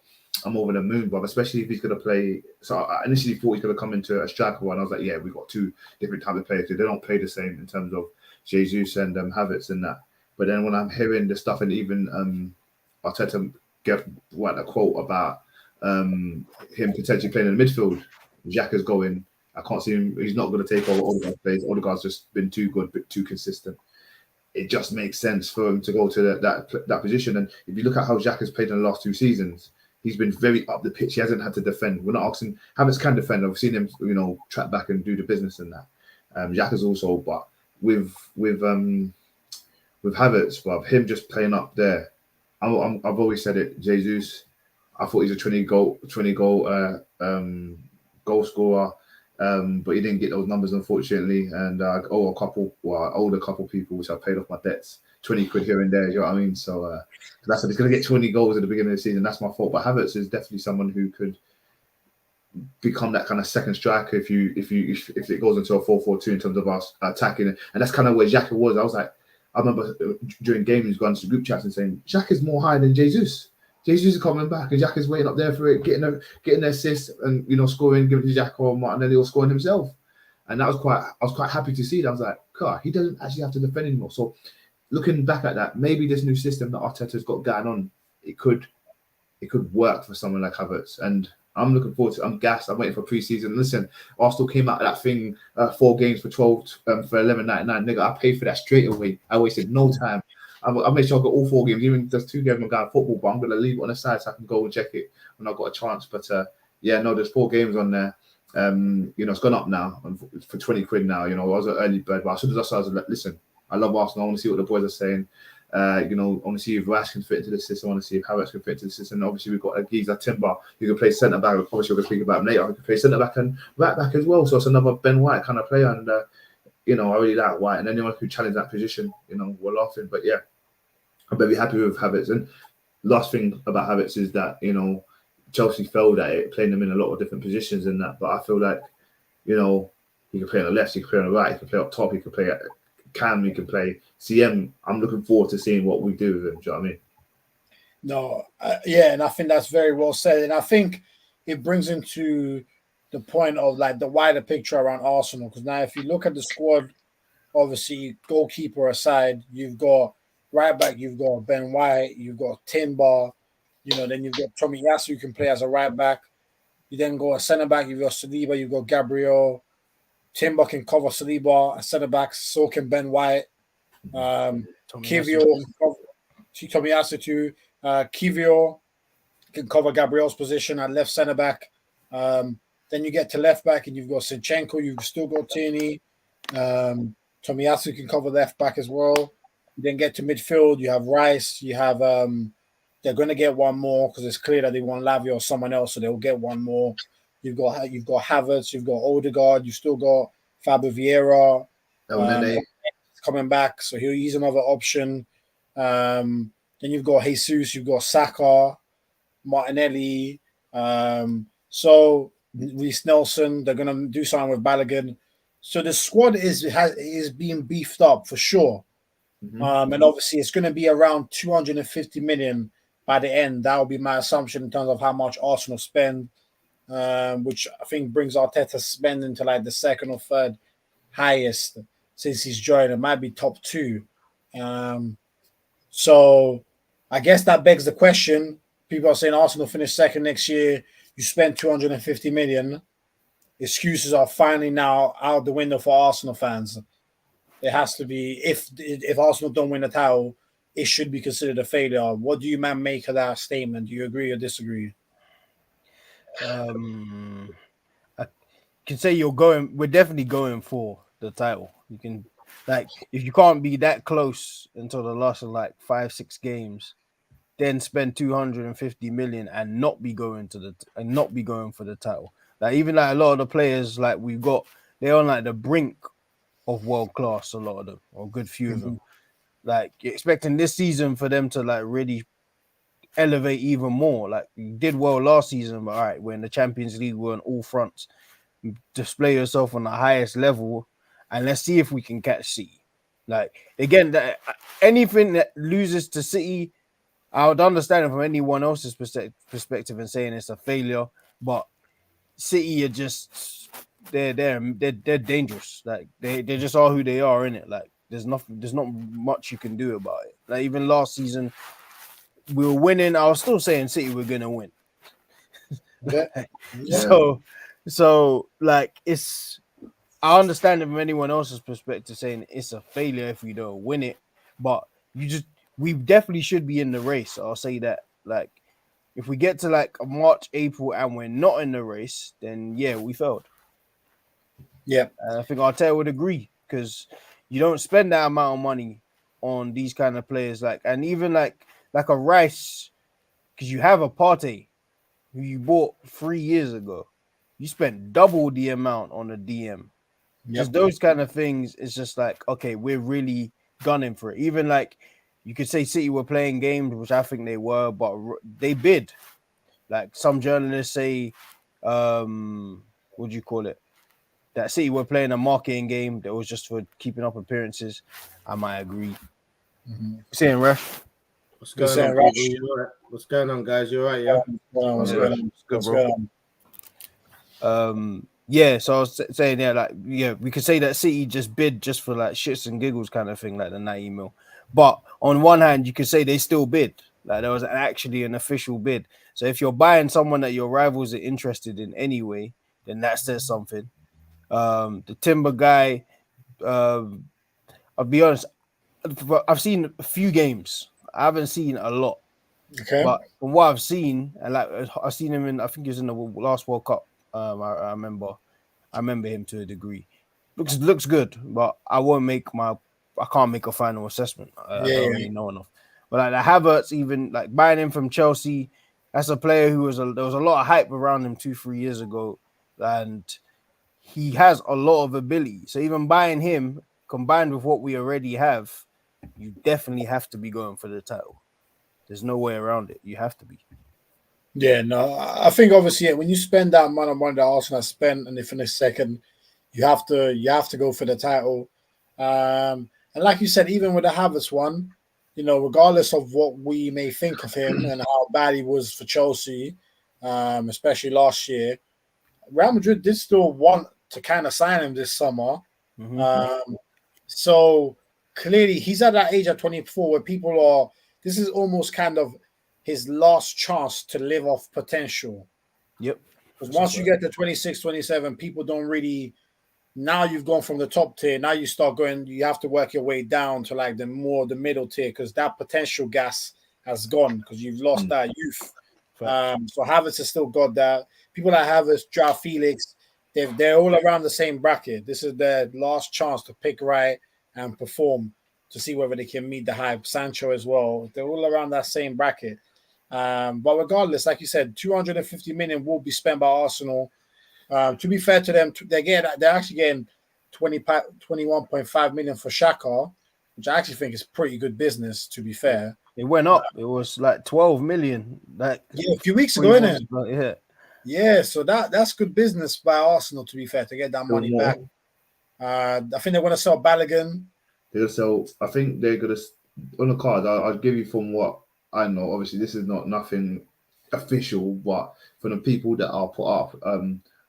[SPEAKER 3] I'm over the moon, but especially if he's going to play. So I initially thought he's going to come into a striker one. I was like, yeah, we've got two different types of players. They don't play the same in terms of Jesus and Havertz and that. But then when I'm hearing the stuff and even Arteta get a quote about him potentially playing in the midfield, Xhaka's going. I can't see him. He's not going to take over Odegaard's place. Odegaard's just been too good, but too consistent. It just makes sense for him to go to that position. And if you look at how Xhaka's played in the last 2 seasons, he's been very up the pitch. He hasn't had to defend. We're not asking. Havertz can defend. I've seen him, track back and do the business in that. Xhaka's also, but with Havertz, but him just playing up there. I've always said it. Jesus, I thought he's a 20 goal goal scorer, but he didn't get those numbers unfortunately. And I owe a couple people which I paid off my debts. 20 quid here and there, you know what I mean? So that's he's going to get 20 goals at the beginning of the season. That's my fault. But Havertz is definitely someone who could become that kind of second striker if it goes into a 4-4-2 in terms of us attacking. And that's kind of where Xhaka was. I was like, I remember during games going to group chats and saying Xhaka's more high than Jesus. Jesus is coming back and Xhaka's waiting up there for it, getting the assist and scoring, giving to Xhaka or Martinelli or scoring himself. And I was quite happy to see that. I was like, God, he doesn't actually have to defend anymore. So looking back at that, maybe this new system that Arteta's got going on, it could work for someone like Havertz. And I'm looking forward to it. I'm gassed. I'm waiting for pre-season. Listen, Arsenal came out of that thing, 4 games for 12 for 11.99. Nigga, I paid for that straight away. I wasted no time. I made sure I got all 4 games. Even there's 2 games I'm going football, but I'm going to leave it on the side so I can go and check it when I've got a chance. But there's 4 games on there. It's gone up now for 20 quid now. I was an early bird, but I was like, listen, I love Arsenal. I want to see what the boys are saying. I want to see if Rash can fit into the system. I want to see if Havertz can fit into the system. And obviously, we've got a geezer Timber who can play centre back. Obviously, we're going to speak about him later. He can play centre back and right back as well. So it's another Ben White kind of player. And I really like White. And anyone who challenge that position, we're laughing. But yeah, I'm very happy with Havertz. And last thing about Havertz is that Chelsea failed at it, playing them in a lot of different positions and that. But I feel like he can play on the left, he can play on the right, he can play up top, he can play Cam, he can play CM. I'm looking forward to seeing what we do with him. Do you know what I mean?
[SPEAKER 1] No, and I think that's very well said. And I think it brings into the point of like the wider picture around Arsenal. Because now, if you look at the squad, obviously goalkeeper aside, you've got right back, you've got Ben White, you've got Timber, then you've got Tommy Yasu who can play as a right back. You then go a centre back, you've got Saliba, you've got Gabriel. Timber can cover Saliba, a centre back, so can Ben White. Kivio can cover Tommy Yasu too. Kivio can cover Gabriel's position at left centre back. Then you get to left back and you've got Sinchenko, you've still got Tierney. Tomiyasu can cover left back as well. You then get to midfield, you have Rice, you have they're going to get one more because it's clear that they want Lavia or someone else, so they'll get one more. You've got Havertz, you've got Odegaard, you've still got Fabio Vieira coming back, so he's another option. Then you've got Jesus, you've got Saka, Martinelli, so Reece Nelson. They're going to do something with Balogun. So the squad is being beefed up for sure. Mm-hmm. And obviously it's going to be around 250 million by the end. That will be my assumption in terms of how much Arsenal spend, which I think brings Arteta's spending to like the second or third highest since he's joined. It might be top two. So I guess that begs the question. People are saying Arsenal finish second next year. You spend 250 million. Excuses are finally now out the window for Arsenal fans. It has to be, if Arsenal don't win the title, it should be considered a failure. What do you, man, make of that statement? Do you agree or disagree?
[SPEAKER 2] I can say we're definitely going for the title. You can, like, if you can't be that close until the last of like 5-6 games, then spend 250 million and not be going for the title. Like, even like a lot of the players like we've got, they're on like the brink of world class, a lot of them, or a good few of them. Like, you're expecting this season for them to like really elevate even more. Like, you did well last season, but all right, we're in the Champions League, we're on all fronts. Display yourself on the highest level, and let's see if we can catch City. Like, again, anything that loses to City, I would understand it from anyone else's perspective and saying it's a failure, but City are just they're dangerous. Like, they just are who they are, in it. Like, there's not much you can do about it. Like, even last season we were winning, I was still saying City were gonna win. Yeah. So like, I understand it from anyone else's perspective saying it's a failure if we don't win it, but we definitely should be in the race. I'll say that. Like, if we get to like March, April, and we're not in the race, then yeah, we failed.
[SPEAKER 1] Yeah,
[SPEAKER 2] and I think Arteta would agree, because you don't spend that amount of money on these kind of players. Like, and even like a Rice, because you have a Partey who you bought 3 years ago. You spent double the amount on a DM. Just those kind of things. It's just like, okay, we're really gunning for it. Even like, you could say City were playing games, which I think they were, but they bid. Like, some journalists say, what do you call it? That City were playing a marketing game that was just for keeping up appearances. I might agree. Saying Rush.
[SPEAKER 4] What's going on, Rush? Right? What's going on, guys? You all right? Yeah.
[SPEAKER 1] What's going on?
[SPEAKER 2] Yeah, so I was saying, we could say that City just bid just for like shits and giggles kind of thing, like the 90 mil. But on one hand, you could say they still bid. Like, there was actually an official bid. So if you're buying someone that your rivals are interested in anyway, then that says something. The Timber guy, I'll be honest, I've seen a few games. I haven't seen a lot.
[SPEAKER 1] Okay.
[SPEAKER 2] But from what I've seen, and like I've seen him I think he was in the last World Cup. I remember him to a degree. Looks good, but I can't make a final assessment. I don't really know enough. But like the Havertz, even like buying him from Chelsea, that's a player there was a lot of hype around him 2-3 years ago, and he has a lot of ability. So even buying him, combined with what we already have, you definitely have to be going for the title. There's no way around it. You have to be.
[SPEAKER 1] Yeah, no, I think obviously when you spend that amount of money that Arsenal has spent and they finish second, you have to go for the title. And like you said, even with the Havertz one, regardless of what we may think of him and how bad he was for Chelsea, especially last year, Real Madrid did still want to kind of sign him this summer.
[SPEAKER 2] Mhm.
[SPEAKER 1] So clearly he's at that age at 24 where people are, this is almost kind of his last chance to live off potential.
[SPEAKER 2] Yep.
[SPEAKER 1] Because once you get to 26, 27, people don't really, now you've gone from the top tier. Now you start going, you have to work your way down to like the middle tier because that potential gas has gone because you've lost that youth. So Havertz has still got that. People like Havertz, Joao Felix, they're all around the same bracket. This is their last chance to pick right and perform to see whether they can meet the hype. Sancho as well. They're all around that same bracket. But regardless, like you said, 250 million will be spent by Arsenal. To be fair to them, they're actually getting 21.5 million for Xhaka, which I actually think is pretty good business, to be fair.
[SPEAKER 2] It went up. It was like 12 million. Like
[SPEAKER 1] a few weeks ago, innit?
[SPEAKER 2] Yeah.
[SPEAKER 1] Yeah, so that's good business by Arsenal, to be fair, to get that money back. I think they want to sell Balogun.
[SPEAKER 3] They're gonna sell. I think they're gonna on the card. I'll give you from what I know. Obviously, this is not nothing official, but from the people that are put up,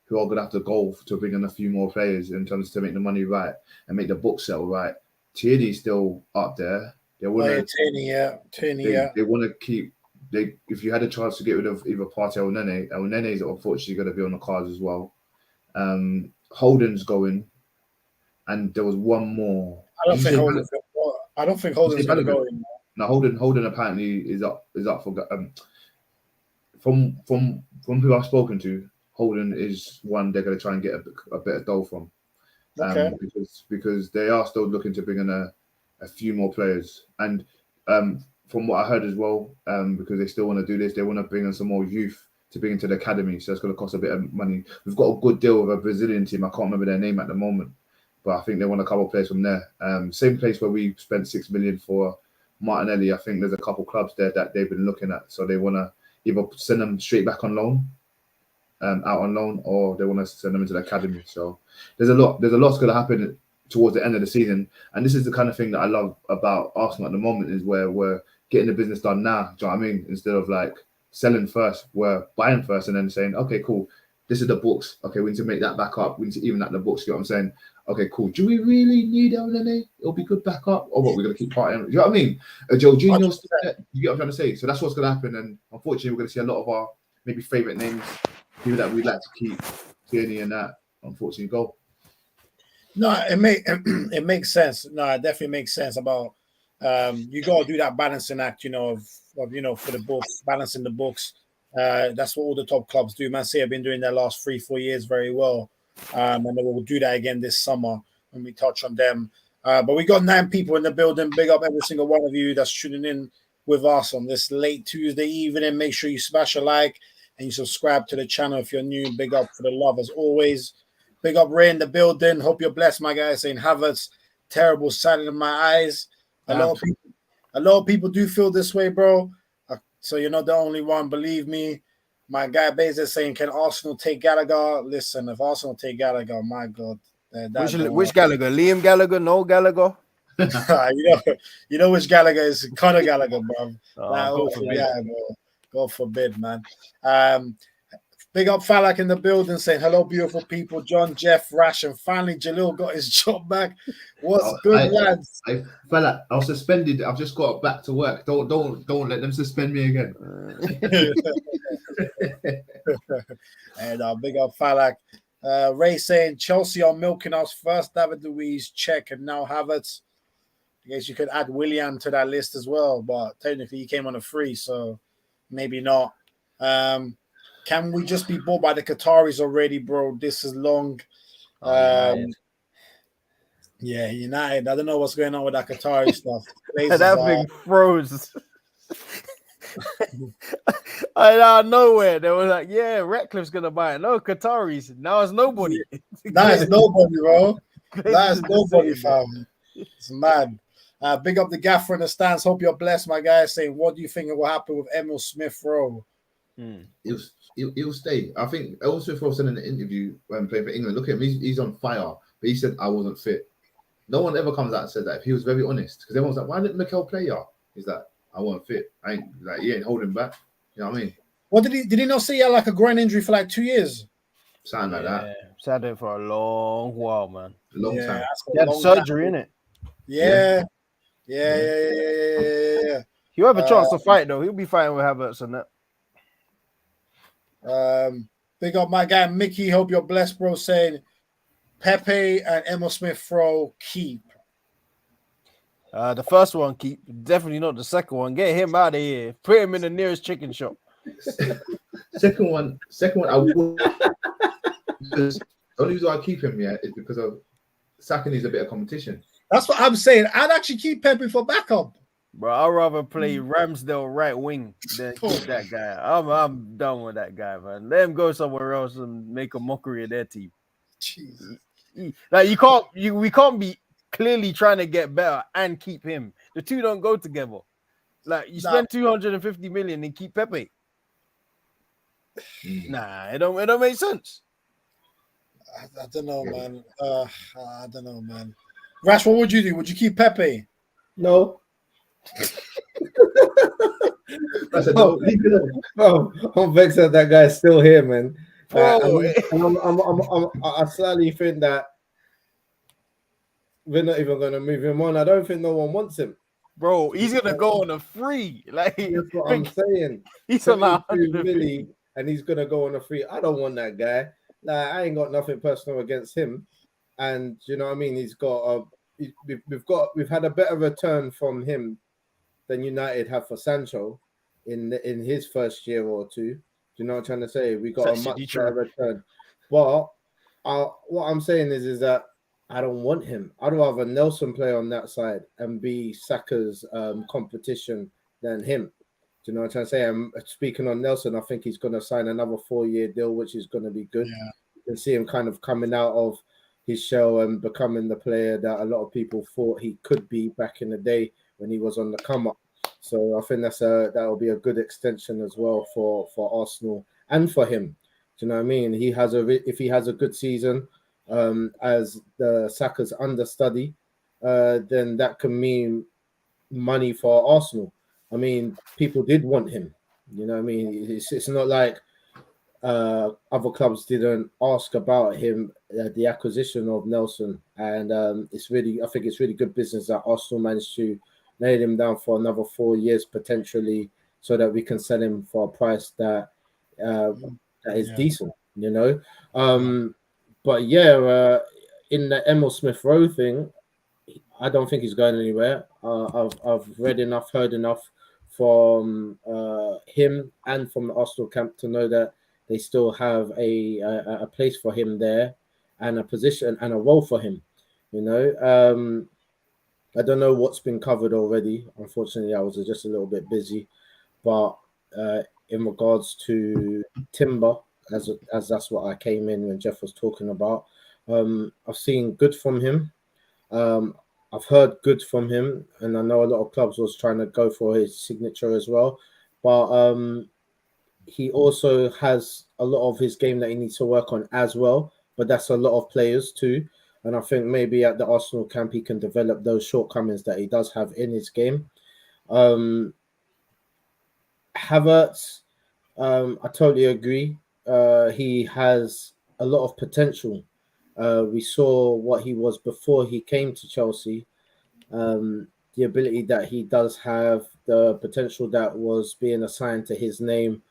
[SPEAKER 3] who are gonna have to go to bring in a few more players in terms to make the money right and make the book sell right. Tierney's still up there. They want
[SPEAKER 1] Tierney.
[SPEAKER 3] They want to keep. If you had a chance to get rid of either Partey or Nene, Nene is unfortunately going to be on the cards as well. Holden's going, and there was one more.
[SPEAKER 1] I don't think Holden's going to go in.
[SPEAKER 3] No, Holden apparently is up for. From who I've spoken to, Holden is one they're going to try and get a bit of dough from. Because they are still looking to bring in a few more players, and from what I heard as well, because they still want to do this, they want to bring in some more youth to bring into the academy, so it's going to cost a bit of money. We've got a good deal with a Brazilian team. I can't remember their name at the moment, but I think they want a couple of players from there. Same place where we spent 6 million for Martinelli. I think there's a couple of clubs there that they've been looking at, so they want to either send them straight back on loan, out on loan, or they want to send them into the academy. So there's a lot's going to happen towards the end of the season, and this is the kind of thing that I love about Arsenal at the moment, is where we're getting the business done now. Do you know what I mean? Instead of like selling first, we're buying first and then saying, okay, cool, this is the books. Okay, we need to make that back up. We need to even out the books. You know what I'm saying? Okay, cool. Do we really need LNA? It'll be good backup, or what? We're gonna keep partying. Do you know what I mean? Jorginho, you get what I'm trying to say. So that's what's gonna happen, and unfortunately, we're gonna see a lot of our maybe favorite names, people that we'd like to keep, Tierney and that. Unfortunately, go.
[SPEAKER 1] No, it makes sense. No, it definitely makes sense about you gotta do that balancing act, of for the books, balancing the books. That's what all the top clubs do. Man City have been doing their last 3-4 years very well. And they will do that again this summer when we touch on them. But we got 9 people in the building. Big up every single one of you that's tuning in with us on this late Tuesday evening. Make sure you smash a like and you subscribe to the channel if you're new. Big up for the love as always. Big up Ray in the building. Hope you're blessed, my guy. Saying Havertz, terrible sight in my eyes. A lot of people do feel this way, bro. So you're not the only one. Believe me. My guy Bezos saying, can Arsenal take Gallagher? Listen, if Arsenal take Gallagher, my God.
[SPEAKER 2] Which Gallagher? Liam Gallagher? No Gallagher?
[SPEAKER 1] you know which Gallagher is? Conor Gallagher, bro. God forbid, man. Big up Falak in the building saying, hello, beautiful people. John, Jeff, Rash, and finally Jalil got his job back. What's good, lads?
[SPEAKER 3] Falak, I was suspended. I've just got back to work. Don't let them suspend me again.
[SPEAKER 1] And big up Falak. Ray saying Chelsea are milking us first. David Luiz, check, and now Havertz. I guess you could add Willian to that list as well, but technically he came on a free, so maybe not. Can we just be bought by the Qataris already, bro? This is long. Yeah, United. I don't know what's going on with that Qatari stuff.
[SPEAKER 2] That thing froze. Out of nowhere, they were like, yeah, Ratcliffe's going to buy it. No, Qataris. Now it's nobody.
[SPEAKER 1] Now it's nobody, bro. Now it's nobody, fam. It's mad. Big up the gaffer in the stands. Hope you're blessed, my guy. Saying, what do you think will happen with Emil Smith Rowe?
[SPEAKER 3] He'll stay. I think Emil Smith Rowe said in the interview when playing for England, look at him, he's on fire. But he said, I wasn't fit. No one ever comes out and said that. He was very honest. Because everyone's like, why didn't Mikel play you? He's like, I wasn't fit. He ain't holding back. You know what I mean?
[SPEAKER 1] What did he not say he had like a groin injury for like 2 years?
[SPEAKER 3] Something like that.
[SPEAKER 2] Sat there for a long while, man.
[SPEAKER 3] Long
[SPEAKER 1] Yeah,
[SPEAKER 3] time.
[SPEAKER 1] that's
[SPEAKER 2] He
[SPEAKER 1] a
[SPEAKER 2] had
[SPEAKER 1] long
[SPEAKER 2] surgery,
[SPEAKER 1] time.
[SPEAKER 2] innit?
[SPEAKER 1] Yeah.
[SPEAKER 2] He'll have a chance to fight, though. He'll be fighting with Havertz and that.
[SPEAKER 1] Big up my guy Mickey. Hope you're blessed, bro. Saying Pepe and Emil Smith Rowe keep.
[SPEAKER 2] The first one keep, definitely not the second one. Get him out of here. Put him in the nearest chicken shop.
[SPEAKER 3] Second one, I will. The only reason I keep him is because of Saka needs a bit of competition.
[SPEAKER 1] That's what I'm saying. I'd actually keep Pepe for backup.
[SPEAKER 2] Bro, I'd rather play Ramsdale right wing than keep that guy. I'm done with that guy, man. Let him go somewhere else and make a mockery of their team.
[SPEAKER 1] Jesus.
[SPEAKER 2] Like we can't be clearly trying to get better and keep him. The two don't go together. Like you spend 250 million and keep Pepe. Nah, it don't make sense.
[SPEAKER 1] I don't know, man. I don't know, man. Rash, what would you do? Would you keep Pepe?
[SPEAKER 4] No.
[SPEAKER 3] That's a no.
[SPEAKER 4] Bro, I'm vexed that that guy's still here, man.
[SPEAKER 2] Bro,
[SPEAKER 4] I slightly think that we're not even going to move him on. I don't think no one wants him.
[SPEAKER 2] Bro, he's gonna go on a free. Like
[SPEAKER 4] that's what I'm saying.
[SPEAKER 2] He's on
[SPEAKER 4] 100 million and he's gonna go on a free. I don't want that guy. Like I ain't got nothing personal against him, and you know what I mean. He's got we've had a better return from him than United have for Sancho in his first year or two. Do you know what I'm trying to say? We got a much better return. But what I'm saying is that I don't want him. I'd rather Nelson play on that side and be Saka's competition than him. Do you know what I'm trying to say? I'm speaking on Nelson. I think he's going to sign another 4-year deal, which is going to be good.
[SPEAKER 1] Yeah.
[SPEAKER 4] You can see him kind of coming out of his shell and becoming the player that a lot of people thought he could be back in the day when he was on the come up. So I think that'll be a good extension as well for Arsenal and for him. Do you know what I mean? If he has a good season as the Saka's understudy, then that can mean money for Arsenal. I mean, people did want him. You know what I mean? It's not like other clubs didn't ask about him, the acquisition of Nelson, and I think it's really good business that Arsenal managed to nail him down for another 4 years potentially, so that we can sell him for a price that is decent. You know, but yeah, in the Emil Smith Rowe thing, I don't think he's going anywhere. I've read enough, heard enough from him and from the Arsenal camp to know that they still have a place for him there and a position and a role for him. You know, I don't know what's been covered already. Unfortunately, I was just a little bit busy. But in regards to Timber, as that's what I came in when Jeff was talking about, I've seen good from him. I've heard good from him, and I know a lot of clubs was trying to go for his signature as well. But he also has a lot of his game that he needs to work on as well. But that's a lot of players too. And I think maybe at the Arsenal camp, he can develop those shortcomings that he does have in his game. Havertz, I totally agree. He has a lot of potential. We saw what he was before he came to Chelsea. The ability that he does have, the potential that was being assigned to his name.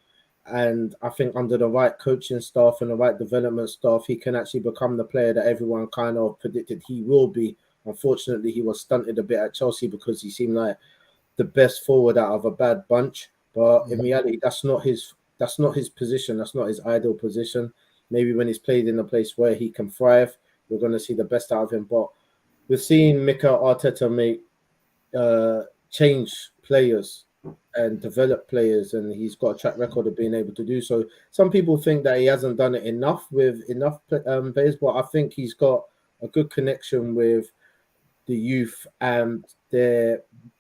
[SPEAKER 4] And I think under the right coaching staff and the right development staff, he can actually become the player that everyone kind of predicted he will be. Unfortunately, he was stunted a bit at Chelsea because he seemed like the best forward out of a bad bunch. But in reality, that's not his position. That's not his ideal position. Maybe when he's played in a place where he can thrive, we're going to see the best out of him. But we're seeing Mikel Arteta make change players and develop players, and he's got a track record of being able to do so. Some people think that he hasn't done it enough with enough players, but I think he's got a good connection with the youth and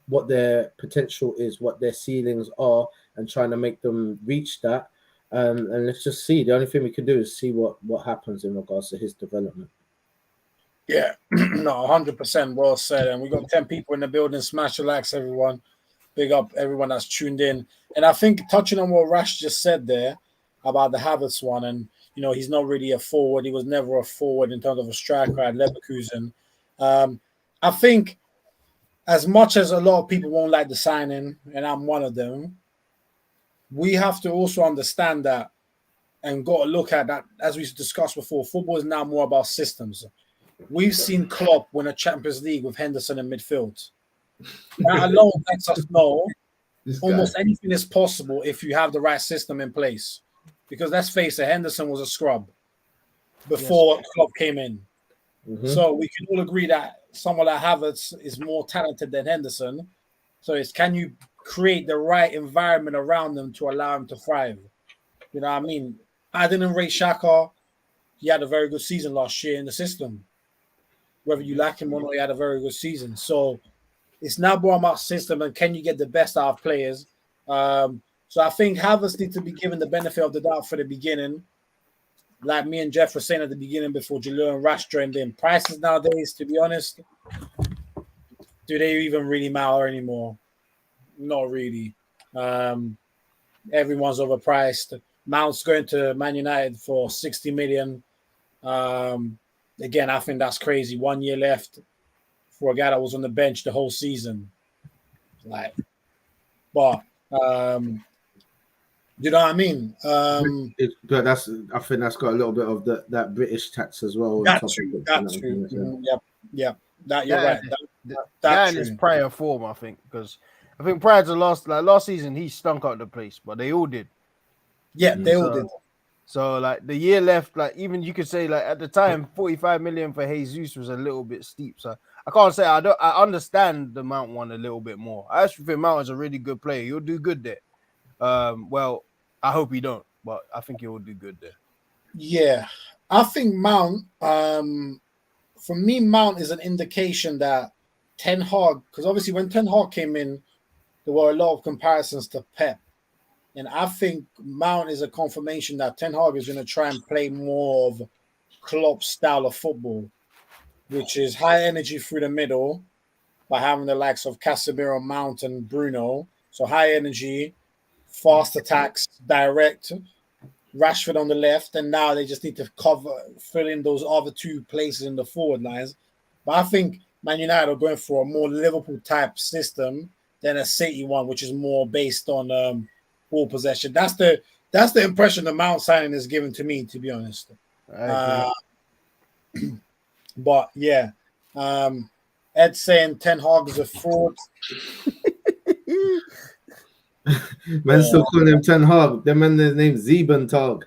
[SPEAKER 4] what their potential is, what their ceilings are, and trying to make them reach that. And let's just see. The only thing we can do is see what happens in regards to his development.
[SPEAKER 1] Yeah, no, 100% well said. And we got 10 people in the building. Smash the likes, everyone. Big up everyone that's tuned in. And I think touching on what Rash just said there about the Havertz one, and he's not really a forward. He was never a forward in terms of a striker at Leverkusen. I think as much as a lot of people won't like the signing, and I'm one of them, we have to also understand that and got to look at that, as we discussed before, football is now more about systems. We've seen Klopp win a Champions League with Henderson in midfield. That alone lets us know almost anything is possible if you have the right system in place. Because let's face it, Henderson was a scrub before Klopp came in. Mm-hmm. So we can all agree that someone like Havertz is more talented than Henderson. So it's, can you create the right environment around them to allow him to thrive? You know what I mean? I didn't rate Xhaka. He had a very good season last year in the system. Whether you like him or not, he had a very good season. So it's now more about system and can you get the best out of players. So I think Havertz needs to be given the benefit of the doubt for the beginning. Like me and Jeff were saying at the beginning before Jalou and Rash joined in. Prices nowadays, to be honest, do they even really matter anymore? Not really. Everyone's overpriced. Mount's going to Man United for 60 million. Again, I think that's crazy. 1 year left for a guy that was on the bench the whole season. But you know what I mean?
[SPEAKER 5] But I think that's got a little bit of that British tax as well.
[SPEAKER 1] That's true. Yep. That you're right.
[SPEAKER 2] That in his prior form, I think, because I think prior to last season, he stunk out the place, but they all did.
[SPEAKER 1] Yeah, they all did.
[SPEAKER 2] So like the year left, like even you could say like at the time, 45 million for Jesus was a little bit steep. So I can't say I understand the Mount one a little bit more. I actually think Mount is a really good player. He'll do good there. Well, I hope he don't, but I think he will do good there.
[SPEAKER 1] Yeah, I think Mount. For me, Mount is an indication that Ten Hag, because obviously when Ten Hag came in, there were a lot of comparisons to Pep. And I think Mount is a confirmation that Ten Hag is going to try and play more of Klopp's style of football, which is high energy through the middle by having the likes of Casemiro, Mount, and Bruno. So high energy, fast attacks, direct, Rashford on the left, and now they just need to fill in those other two places in the forward lines. But I think Man United are going for a more Liverpool-type system than a City one, which is more based on ball possession. That's the impression the Mount signing is given to me, to be honest. But yeah, Ed saying Ten Hag is a fraud.
[SPEAKER 5] Man, still calling him Ten Hag. Them man, their name Zeben Hag.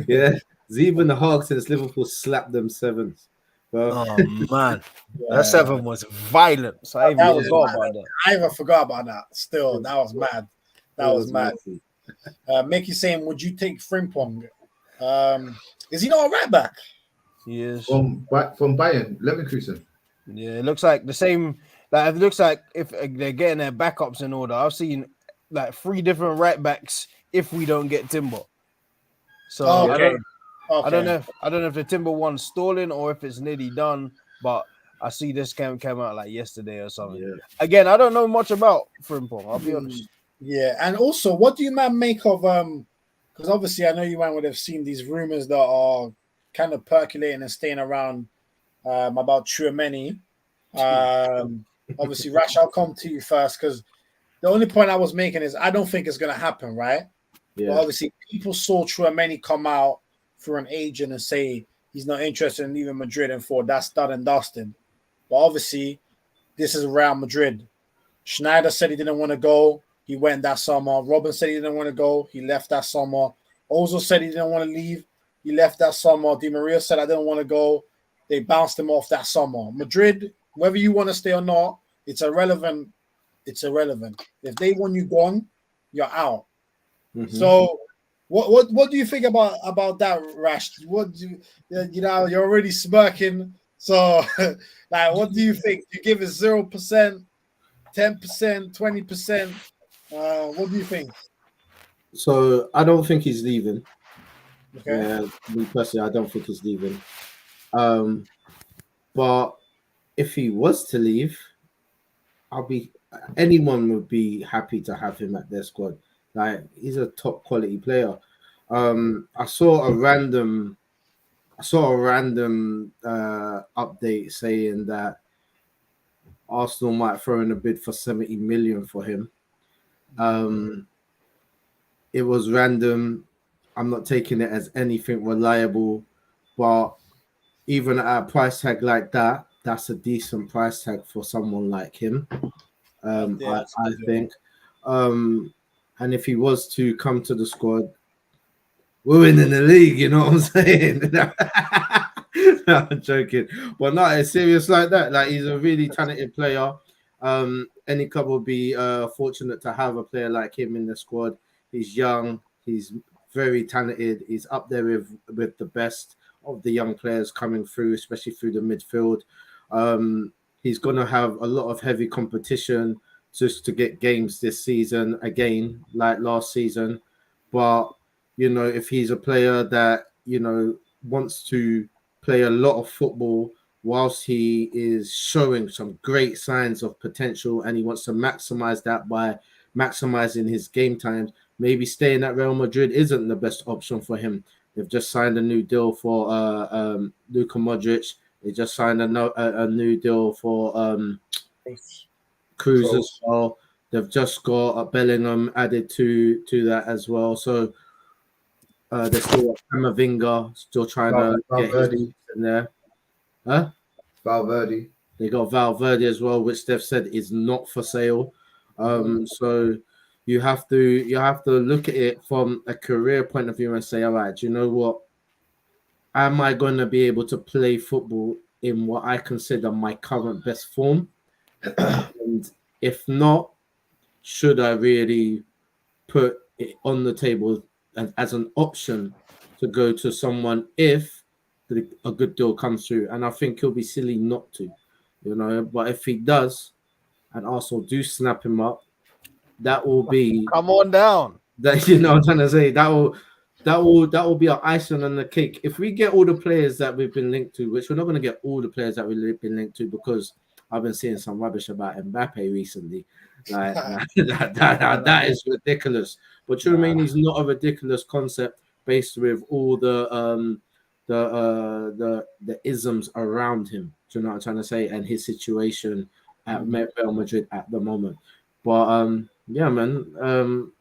[SPEAKER 5] Yeah, Zeben Hag since Liverpool slapped them sevens.
[SPEAKER 2] Well, oh man, that 7 was violent. So I even forgot about that.
[SPEAKER 1] I even forgot about that. Still, that was mad. That was mad. Mickey saying, "Would you take Frimpong? Is he not a right back?"
[SPEAKER 2] He is
[SPEAKER 3] from Bayern Leverkusen.
[SPEAKER 2] Yeah, it looks like the same. Like it looks like if they're getting their backups in order. I've seen like 3 different right backs if we don't get Timber. So I don't know if the Timber one's stalling or if it's nearly done, but I see this came out like yesterday or something. Yeah. Again, I don't know much about Frimpong, I'll be honest.
[SPEAKER 1] Yeah, and also, what do you man make of because obviously I know you man would have seen these rumors that are kind of percolating and staying around about Tchouaméni. Obviously, Rash, I'll come to you first because the only point I was making is I don't think it's going to happen, right? Yeah. But obviously, people saw Tchouaméni come out through an agent and say he's not interested in leaving Madrid and for that's done and dusted. But obviously, this is Real Madrid. Schneider said he didn't want to go. He went that summer. Robin said he didn't want to go. He left that summer. Ozil said he didn't want to leave. He left that summer. Di Maria said I didn't want to go. They bounced him off that summer. Madrid, whether you want to stay or not, it's irrelevant. It's irrelevant. If they want you gone, you're out. Mm-hmm. So what do you think about that, Rash? What do you're already smirking. So like what do you think? Do you give it 0%, 10%, 20%? What do you think?
[SPEAKER 5] So I don't think he's leaving.
[SPEAKER 1] Okay.
[SPEAKER 5] Me personally, I don't think he's leaving. But if he was to leave, anyone would be happy to have him at their squad. Like he's a top quality player. I saw a random update saying that Arsenal might throw in a bid for 70 million for him. It was random. I'm not taking it as anything reliable, but even at a price tag like that, that's a decent price tag for someone like him. I think. And if he was to come to the squad, we're winning the league, you know what I'm saying? No, I'm joking. But no, it's serious like that. Like, he's a really talented player. Any club will be fortunate to have a player like him in the squad. He's young, he's very talented, he's up there with the best of the young players coming through, especially through the midfield. He's going to have a lot of heavy competition just to get games this season, again, like last season. But, you know, if he's a player that, you know, wants to play a lot of football whilst he is showing some great signs of potential, and he wants to maximize that by maximizing his game times, maybe staying at Real Madrid isn't the best option for him. They've just signed a new deal for Luka Modric. They just signed a new deal for Cruz as well. They've just got Bellingham added to that as well. So they're still Camavinga, still trying to get his in there. Huh?
[SPEAKER 3] Valverde.
[SPEAKER 5] They got Valverde as well, which they've said is not for sale. So you have to look at it from a career point of view and say, all right, you know what? Am I going to be able to play football in what I consider my current best form? And if not, should I really put it on the table as an option to go to someone if a good deal comes through? And I think he'll be silly not to, you know. But if he does, and Arsenal do snap him up, that will be
[SPEAKER 2] come on down.
[SPEAKER 5] That, you know what I'm trying to say, that will be our icing on the cake. If we get all the players that we've been linked to, which we're not going to get all the players that we've been linked to, because I've been seeing some rubbish about Mbappe recently. Like that is ridiculous. But Tchouaméni is not a ridiculous concept based with all the isms around him. Do you know what I'm trying to say? And his situation at Real Madrid at the moment. But yeah, man.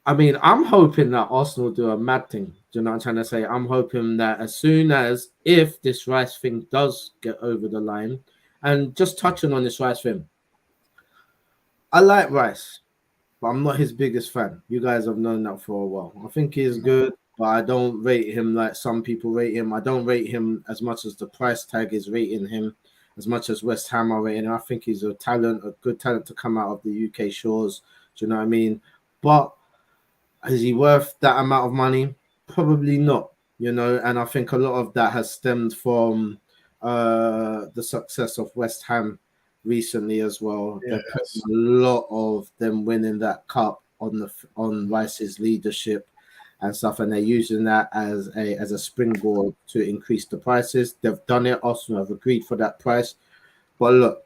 [SPEAKER 5] I mean, I'm hoping that Arsenal do a mad thing. Do you know what I'm trying to say? I'm hoping that as soon as, if this Rice thing does get over the line, and just touching on this Rice thing, I like Rice, but I'm not his biggest fan. You guys have known that for a while. I think he's good, but I don't rate him like some people rate him. I don't rate him as much as the price tag is rating him, as much as West Ham are rating him. I think he's a good talent to come out of the UK shores. Do you know what I mean? But is he worth that amount of money? Probably not, you know. And I think a lot of that has stemmed from the success of West Ham recently as well. Yes. A lot of them winning that cup on Rice's leadership and stuff, and they're using that as a springboard to increase the prices. They've done it. Arsenal have agreed for that price. But look,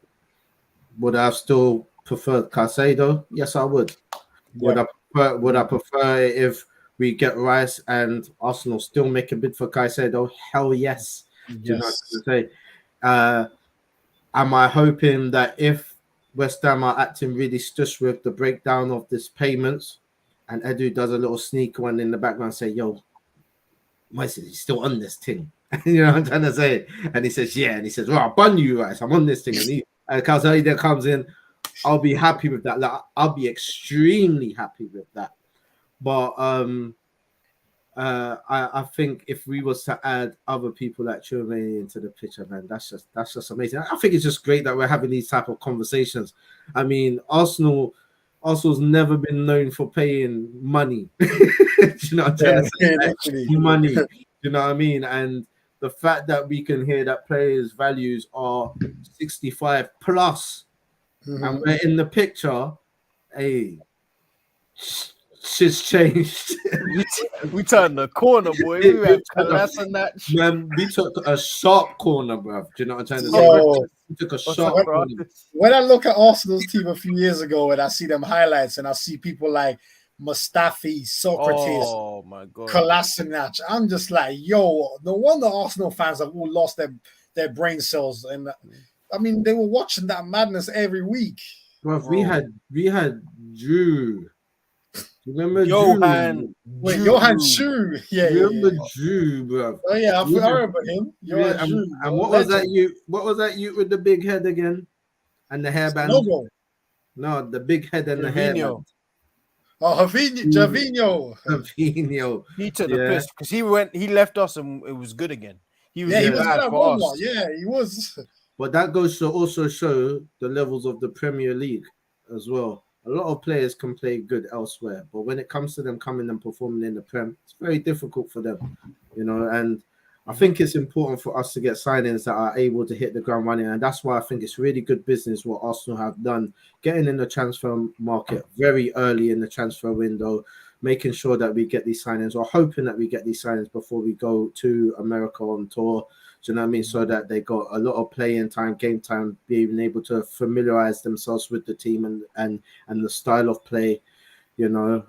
[SPEAKER 5] would I have still preferred Caicedo? Yes, I would. Yeah. Would I prefer if we get Rice and Arsenal still make a bid for Caicedo? Hell yes. Do you know what I'm saying? Am I hoping that if West Ham are acting really stush with the breakdown of this payments, and Edu does a little sneak one in the background, say, yo, why is he still on this thing? You know what I'm trying to say? And he says, yeah. And he says, well, I'll bun you, Rice. I'm on this thing. And Caicedo comes in. I'll be happy with that. Like, I'll be extremely happy with that. But I think if we was to add other people like Tchouaméni into the picture, man, that's just amazing. I think it's just great that we're having these type of conversations. I mean, Arsenal's never been known for paying money. Do you know what I'm trying to say? Money. Do you know what I mean? And the fact that we can hear that players' values are 65 plus. And we're in the picture, hey, shit's changed.
[SPEAKER 2] we turned the corner, boy. We went class and that.
[SPEAKER 5] Man, we took a sharp corner, bro. Do you know what I'm trying to say? We took a sharp corner.
[SPEAKER 1] When I look at Arsenal's team a few years ago and I see them highlights and I see people like Mustafi, Socrates,
[SPEAKER 2] Oh my god.
[SPEAKER 1] Kolasinac. I'm just like, yo, no wonder Arsenal fans have all lost their brain cells. And I mean, they were watching that madness every week.
[SPEAKER 5] Bro, we had Drew. Remember
[SPEAKER 2] Johan.
[SPEAKER 5] Drew?
[SPEAKER 1] Wait, Johan Schuh. Yeah.
[SPEAKER 5] Remember Drew, bro?
[SPEAKER 1] Oh yeah, I remember him.
[SPEAKER 5] Yeah,
[SPEAKER 1] Johan Schuh.
[SPEAKER 5] and what was that you? What was that you with the big head again? And the hairband?
[SPEAKER 1] Logo.
[SPEAKER 5] No, the big head and the hairband.
[SPEAKER 1] Oh, Javinho.
[SPEAKER 5] Javinho.
[SPEAKER 2] He took the piss because he left us and it was good again. He was
[SPEAKER 1] good
[SPEAKER 2] bad
[SPEAKER 1] at
[SPEAKER 2] for
[SPEAKER 1] Roma.
[SPEAKER 2] us.
[SPEAKER 1] Yeah, he was.
[SPEAKER 5] But that goes to also show the levels of the Premier League as well. A lot of players can play good elsewhere, but when it comes to them coming and performing in the Prem, it's very difficult for them, you know. And I think it's important for us to get signings that are able to hit the ground running, and that's why I think it's really good business what Arsenal have done, getting in the transfer market very early in the transfer window, making sure that we get these signings, or hoping that we get these signings before we go to America on tour. Do you know what I mean? So that they got a lot of playing time, game time, being able to familiarize themselves with the team and the style of play. You know,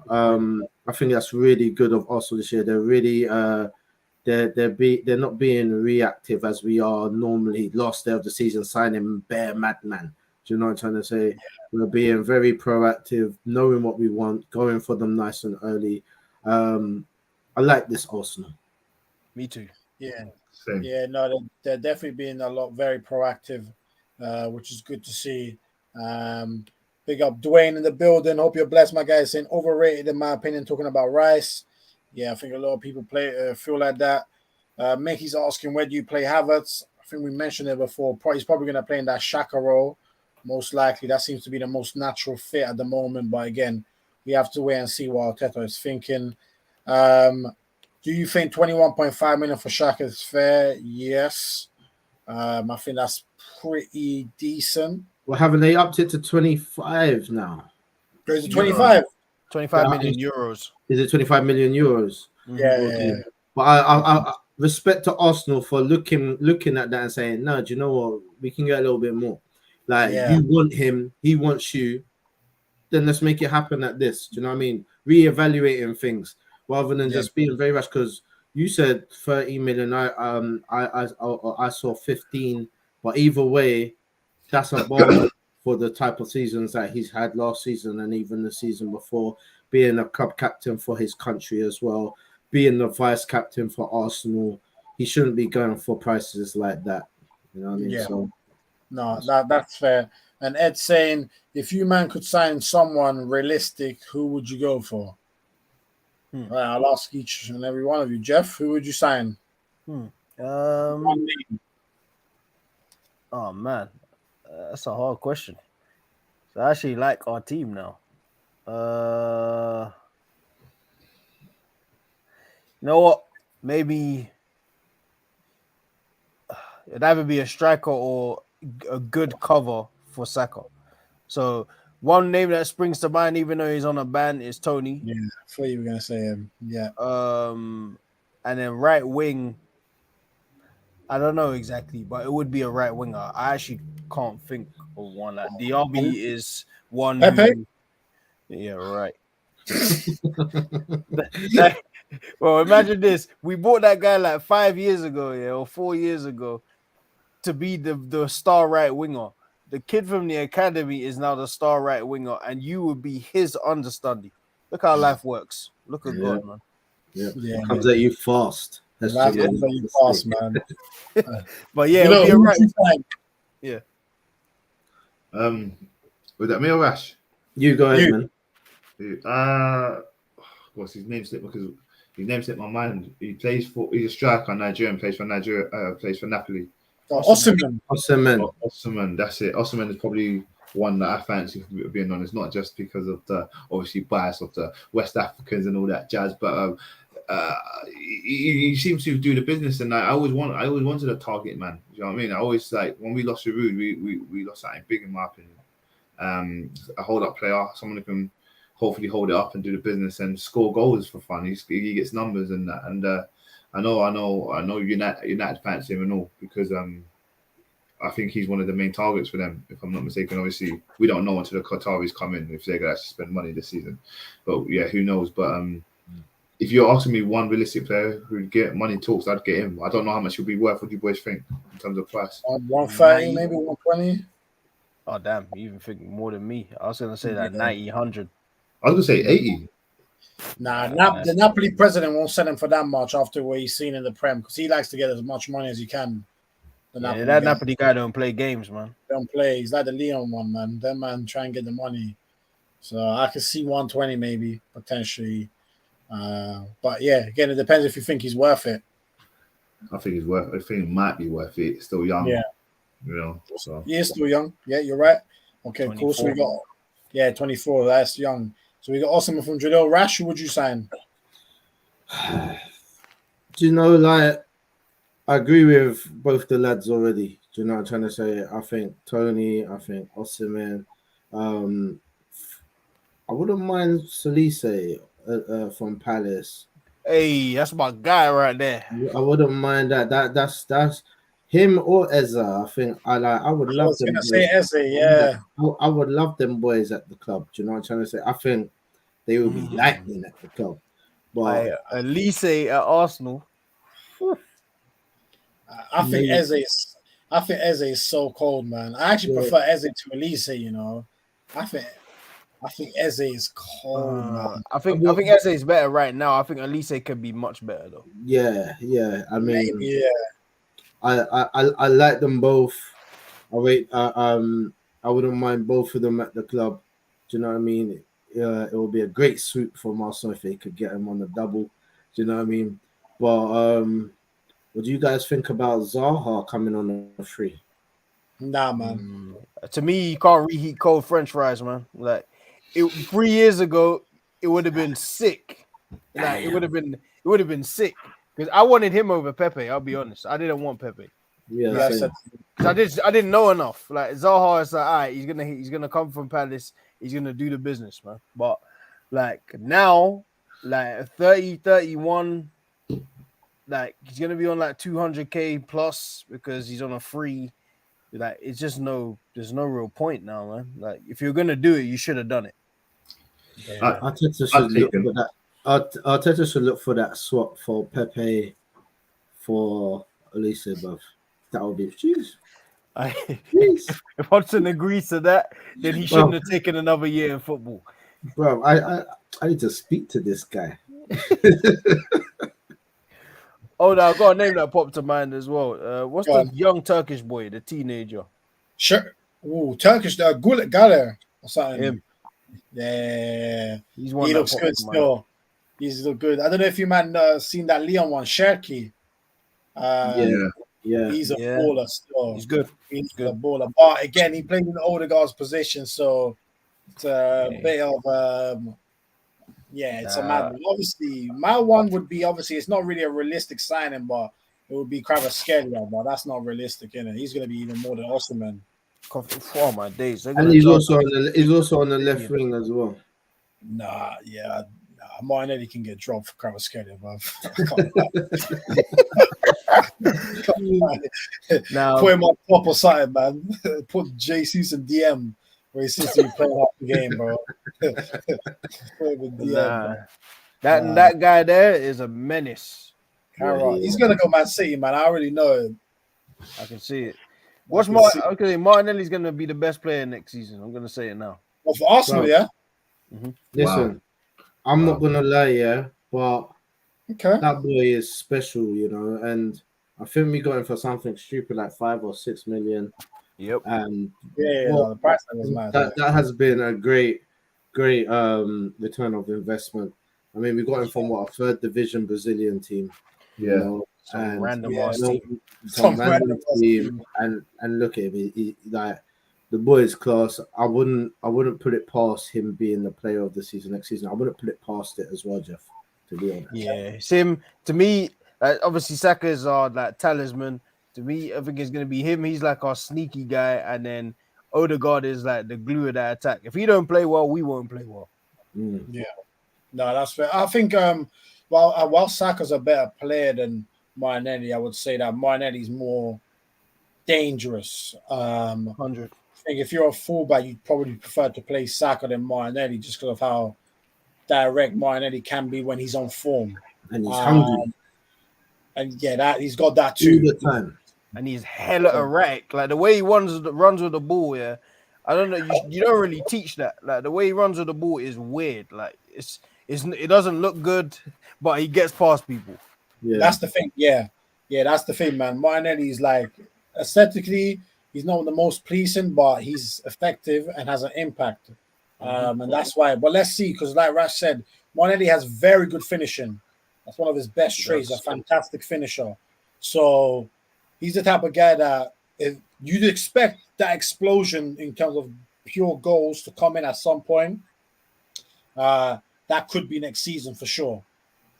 [SPEAKER 5] I think that's really good of Arsenal this year. They're really they're not being reactive as we are normally. Last day of the season, signing bare madman. Do you know what I'm trying to say? We're being very proactive, knowing what we want, going for them nice and early. I like this Arsenal.
[SPEAKER 2] Me too.
[SPEAKER 1] Yeah.
[SPEAKER 3] Same.
[SPEAKER 1] Yeah, no, they're definitely being very proactive, which is good to see. Big up Dwayne in the building. Hope you're blessed, my guy. Saying overrated in my opinion, talking about Rice. Yeah, I think a lot of people feel like that. Mickey's asking, where do you play Havertz? I think we mentioned it before. He's probably going to play in that Xhaka role, most likely. That seems to be the most natural fit at the moment. But again, we have to wait and see what Arteta is thinking. Do you think 21.5 million for Xhaka is fair? Yes. I think that's pretty decent.
[SPEAKER 5] Well, haven't they upped it to 25 now?
[SPEAKER 1] Goes to 25.
[SPEAKER 2] 25 million euros.
[SPEAKER 5] Is it 25 million euros?
[SPEAKER 1] Yeah.
[SPEAKER 5] But I respect to Arsenal for looking at that and saying, no, do you know what? We can get a little bit more. Like, you want him, he wants you. Then let's make it happen at this. Do you know what I mean? Reevaluating things rather than just being very rash. Because you said 30 million. I saw 15. But either way, that's a bar for the type of seasons that he's had last season and even the season before. Being a club captain for his country as well, being the vice captain for Arsenal, he shouldn't be going for prices like that. You know what I mean?
[SPEAKER 1] Yeah.
[SPEAKER 5] So,
[SPEAKER 1] no, that's fair. And Ed saying, if you man could sign someone realistic, who would you go for? Right, I'll ask each and every one of you. Jeff, who would you sign?
[SPEAKER 2] Oh man, that's a hard question. So I actually like our team now. You know what? Maybe it'd either be a striker or a good cover for Saka. So one name that springs to mind, even though he's on a ban, is Tony.
[SPEAKER 1] Yeah, I thought you were gonna say him. Yeah.
[SPEAKER 2] And then right wing, I don't know exactly, but it would be a right winger. I actually can't think of one. Like the RB is one. Yeah, right. Well, imagine this. We bought that guy like 5 years ago, or 4 years ago, to be the star right winger. The kid from the academy is now the star right winger, and you would be his understudy. Look how life works. Look at God, man.
[SPEAKER 5] Yeah, comes at you fast.
[SPEAKER 1] That's comes at you fast, man.
[SPEAKER 2] But yeah, it'll be a right. Yeah.
[SPEAKER 3] Was that me or Rash?
[SPEAKER 5] You go ahead, man.
[SPEAKER 3] Of course, his name slipped my mind. He's a striker, Nigerian, plays for Napoli. Osimhen, that's it. Osimhen is probably one that I fancy, being honest, not just because of the obviously bias of the West Africans and all that jazz, but he seems to do the business, and I always wanted a target man. You know what I mean? I always like when we lost Giroud, we lost something big in my opinion. A hold up player, someone who can hopefully hold it up and do the business and score goals for fun. He gets numbers and that, and I know United fancy him and all because I think he's one of the main targets for them, if I'm not mistaken. Obviously, we don't know until the Qataris come in if they're going to spend money this season. But yeah, who knows? But if you're asking me one realistic player who'd get money talks, I'd get him. I don't know how much he'll be worth. What do you boys think in terms of price?
[SPEAKER 1] 130, maybe 120.
[SPEAKER 2] Oh damn, you even think more than me. I was gonna say that 90, 100.
[SPEAKER 3] I was gonna say 80.
[SPEAKER 1] The Napoli president won't sell him for that much after what he's seen in the Prem, because he likes to get as much money as he can.
[SPEAKER 2] That Napoli guy don't play games, man.
[SPEAKER 1] Don't play. He's like the Leon one, man. That man try and get the money. So I could see 120 maybe potentially. But yeah, again, it depends if you think he's worth it.
[SPEAKER 3] I think he's worth. I think he might be worth it. He's still young.
[SPEAKER 1] Yeah.
[SPEAKER 3] You know. So
[SPEAKER 1] he is still young. Yeah, you're right. Okay, 24. Cool. So we got 24. That's young. So we got Osman from Jalil. Rash, who would you sign?
[SPEAKER 5] Do you know, like, I agree with both the lads already. Do you know what I'm trying to say? I think Tony, I think Osimhen. I wouldn't mind Solise from Palace.
[SPEAKER 2] Hey, that's my guy right there.
[SPEAKER 5] I wouldn't mind that. That's him or Eza. I think I would love them.
[SPEAKER 1] I was gonna say Eze, yeah.
[SPEAKER 5] I would love them boys at the club. Do you know what I'm trying to say? I think they would be lightning at the club. But
[SPEAKER 2] Elise at Arsenal.
[SPEAKER 1] I think Eze is so cold, man. I actually prefer Eze to Elise, you know. I think Eze is cold, man.
[SPEAKER 2] I think Eze is better right now. I think Elise could be much better though.
[SPEAKER 5] Yeah. I mean, I like them both. I wouldn't mind both of them at the club. Do you know what I mean? It would be a great swoop for Arsenal if they could get him on the double. Do you know what I mean? But what do you guys think about Zaha coming on a free?
[SPEAKER 1] Nah, man.
[SPEAKER 2] To me, you can't reheat cold French fries, man. Like 3 years ago, it would have been sick. Like it would have been sick because I wanted him over Pepe. I'll be honest. I didn't want Pepe.
[SPEAKER 5] Yeah,
[SPEAKER 2] I didn't know enough. Like Zaha is like, all right, he's gonna come from Palace. He's gonna do the business, man. But like now, like 30, 31, like he's gonna be on like 200K plus because he's on a free. Like it's just there's no real point now, man. Like if you're gonna do it, you should have done it.
[SPEAKER 5] Yeah. Arteta should look for that swap for Pepe for Elise, bruv. That would be jeez.
[SPEAKER 2] If Hudson agrees to that, then he shouldn't have taken another year in football.
[SPEAKER 5] Bro, I need to speak to this guy.
[SPEAKER 2] Oh, no, I've got a name that popped to mind as well. What's the young Turkish boy, the teenager?
[SPEAKER 1] Sure. Ooh, Turkish, Galer or something.
[SPEAKER 2] Him.
[SPEAKER 1] Yeah.
[SPEAKER 2] He
[SPEAKER 1] looks good still. He's look good. I don't know if you man seen that Leon one, Sherky.
[SPEAKER 5] Yeah.
[SPEAKER 1] He's a baller still.
[SPEAKER 2] He's good.
[SPEAKER 1] He's a baller. But again, he played in the older guys' position, so it's a bit of it's a mad one. Obviously, my one would be it's not really a realistic signing, but it would be Kvaratskhelia, but that's not realistic, innit? He's gonna be even more than Osimhen.
[SPEAKER 2] Oh my days.
[SPEAKER 5] And he's also on the left wing as well.
[SPEAKER 1] Martinelli can get dropped for Kvaratskhelia, but
[SPEAKER 2] now
[SPEAKER 1] put him on top or something, man. Put JC some DM where he seems to be playing half the game, bro.
[SPEAKER 2] That guy there is a menace.
[SPEAKER 1] He's gonna go Man City, man. I already know him.
[SPEAKER 2] I can see it. Martinelli's gonna be the best player next season. I'm gonna say it now.
[SPEAKER 1] Well, for Arsenal, yeah.
[SPEAKER 2] Mm-hmm.
[SPEAKER 5] Listen, I'm not gonna lie, but that boy is special, you know, and I think we got him for something stupid like 5 or 6 million.
[SPEAKER 2] Yep.
[SPEAKER 5] And
[SPEAKER 1] the price was mad.
[SPEAKER 5] That has been a great return of investment. I mean, we got him from a third division Brazilian team.
[SPEAKER 3] Yeah.
[SPEAKER 5] You know,
[SPEAKER 2] Some random
[SPEAKER 5] team. And look at him. He like the boy is class. I wouldn't put it past him being the player of the season next season. I wouldn't put it past it as well, Jeff. To be honest.
[SPEAKER 2] Yeah, Sim. To me, obviously Saka is our like talisman. To me, I think it's gonna be him. He's like our sneaky guy, and then Odegaard is like the glue of that attack. If he don't play well, we won't play well.
[SPEAKER 1] Yeah, no, that's fair. I think while Saka's a better player than Martinelli, I would say that Martinelli's more dangerous.
[SPEAKER 2] 100.
[SPEAKER 1] I think if you're a fullback, you'd probably prefer to play Saka than Martinelli just because of how direct Martinelli can be when he's on form.
[SPEAKER 5] And he's hungry
[SPEAKER 1] And yeah, that he's got that
[SPEAKER 5] all
[SPEAKER 1] too.
[SPEAKER 5] the time.
[SPEAKER 2] And he's hella erratic. Like the way he runs with the ball, yeah. I don't know. You don't really teach that. Like the way he runs with the ball is weird. Like it doesn't look good, but he gets past people.
[SPEAKER 5] Yeah,
[SPEAKER 1] That's the thing. Yeah, that's the thing, man. Martinelli is like aesthetically, he's not the most pleasing, but he's effective and has an impact. And that's why. But let's see, because like Rash said, Martinelli has very good finishing. That's one of his best traits. A fantastic finisher. So he's the type of guy that if you'd expect that explosion in terms of pure goals to come in at some point. That could be next season for sure.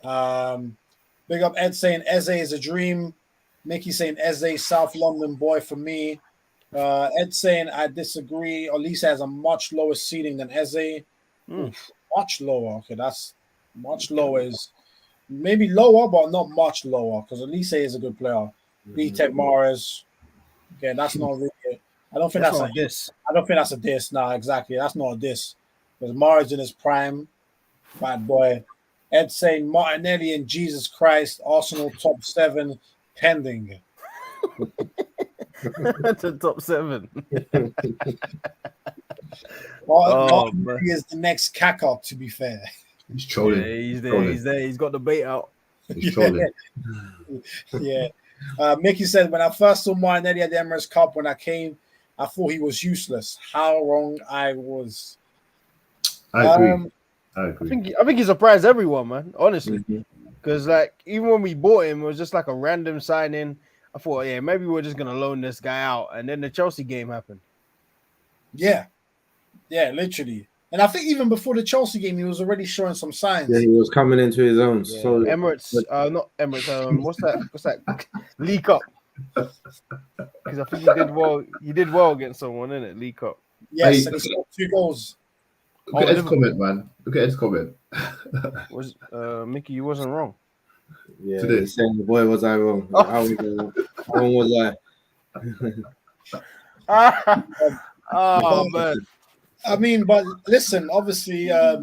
[SPEAKER 1] Big up Ed saying Eze is a dream. Mickey saying Eze, South London boy for me. Ed saying I disagree. Elise has a much lower ceiling than Eze. Much lower. Okay, that's much lower. Is maybe lower, but not much lower because Elise is a good player. B-Tech Mahrez. Okay, that's not really. I don't think that's a
[SPEAKER 2] diss.
[SPEAKER 1] I don't think that's a diss. Nah, exactly. That's not a diss. Because Mahrez in his prime, bad boy. Ed saying Martinelli and Jesus Christ, Arsenal top 7 pending.
[SPEAKER 2] The top 7.
[SPEAKER 1] Martinelli is the next Kaka, to be fair.
[SPEAKER 3] He's trolling.
[SPEAKER 2] Yeah, he's there.
[SPEAKER 3] Trolling.
[SPEAKER 2] He's there. He's got the bait out.
[SPEAKER 3] He's trolling.
[SPEAKER 1] Yeah. Mickey said, when I first saw Martinelli at the Emirates Cup, when I came, I thought he was useless. How wrong I was.
[SPEAKER 3] I agree. I agree.
[SPEAKER 2] I think he surprised everyone, man. Honestly, because like even when we bought him, it was just like a random signing. I thought, yeah, maybe we're just gonna loan this guy out, and then the Chelsea game happened.
[SPEAKER 1] Yeah, literally. And I think even before the Chelsea game, he was already showing some signs.
[SPEAKER 5] Yeah, he was coming into his own.
[SPEAKER 2] Yeah.
[SPEAKER 5] So
[SPEAKER 2] Emirates, not Emirates. What's that? League Cup. Because I think he did well. He did well against someone, innit? League Cup.
[SPEAKER 1] Yes, and he scored 2 goals.
[SPEAKER 3] Look at his comment, man. Look at his comment.
[SPEAKER 2] Was Mickey? You wasn't wrong.
[SPEAKER 5] yeah,
[SPEAKER 3] Today.
[SPEAKER 5] he's saying, boy, was I wrong? How wrong was I?
[SPEAKER 2] Oh man.
[SPEAKER 1] I mean, but listen, obviously,
[SPEAKER 3] That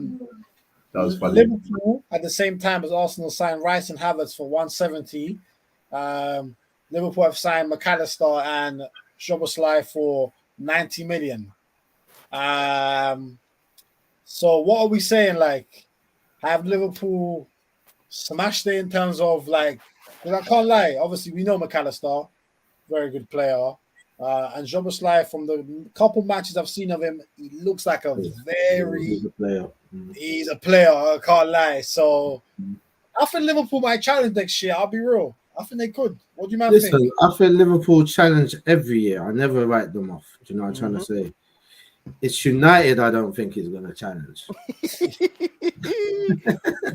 [SPEAKER 3] was funny.
[SPEAKER 1] Liverpool at the same time as Arsenal signed Rice and Havertz for 170. Liverpool have signed McAllister and Szoboszlai for 90 million. So what are we saying? Like, have Liverpool smashed it in terms of like? Because I can't lie. Obviously, we know McAllister, very good player. And Szoboszlai, from the couple matches I've seen of him, he looks like
[SPEAKER 5] He's a player.
[SPEAKER 1] He's a player, I can't lie. So I think Liverpool might challenge next year. I'll be real. I think they could. What do you man think?
[SPEAKER 5] Listen, I feel Liverpool challenge every year. I never write them off. Do you know what I'm trying to say? It's United I don't think is going to challenge.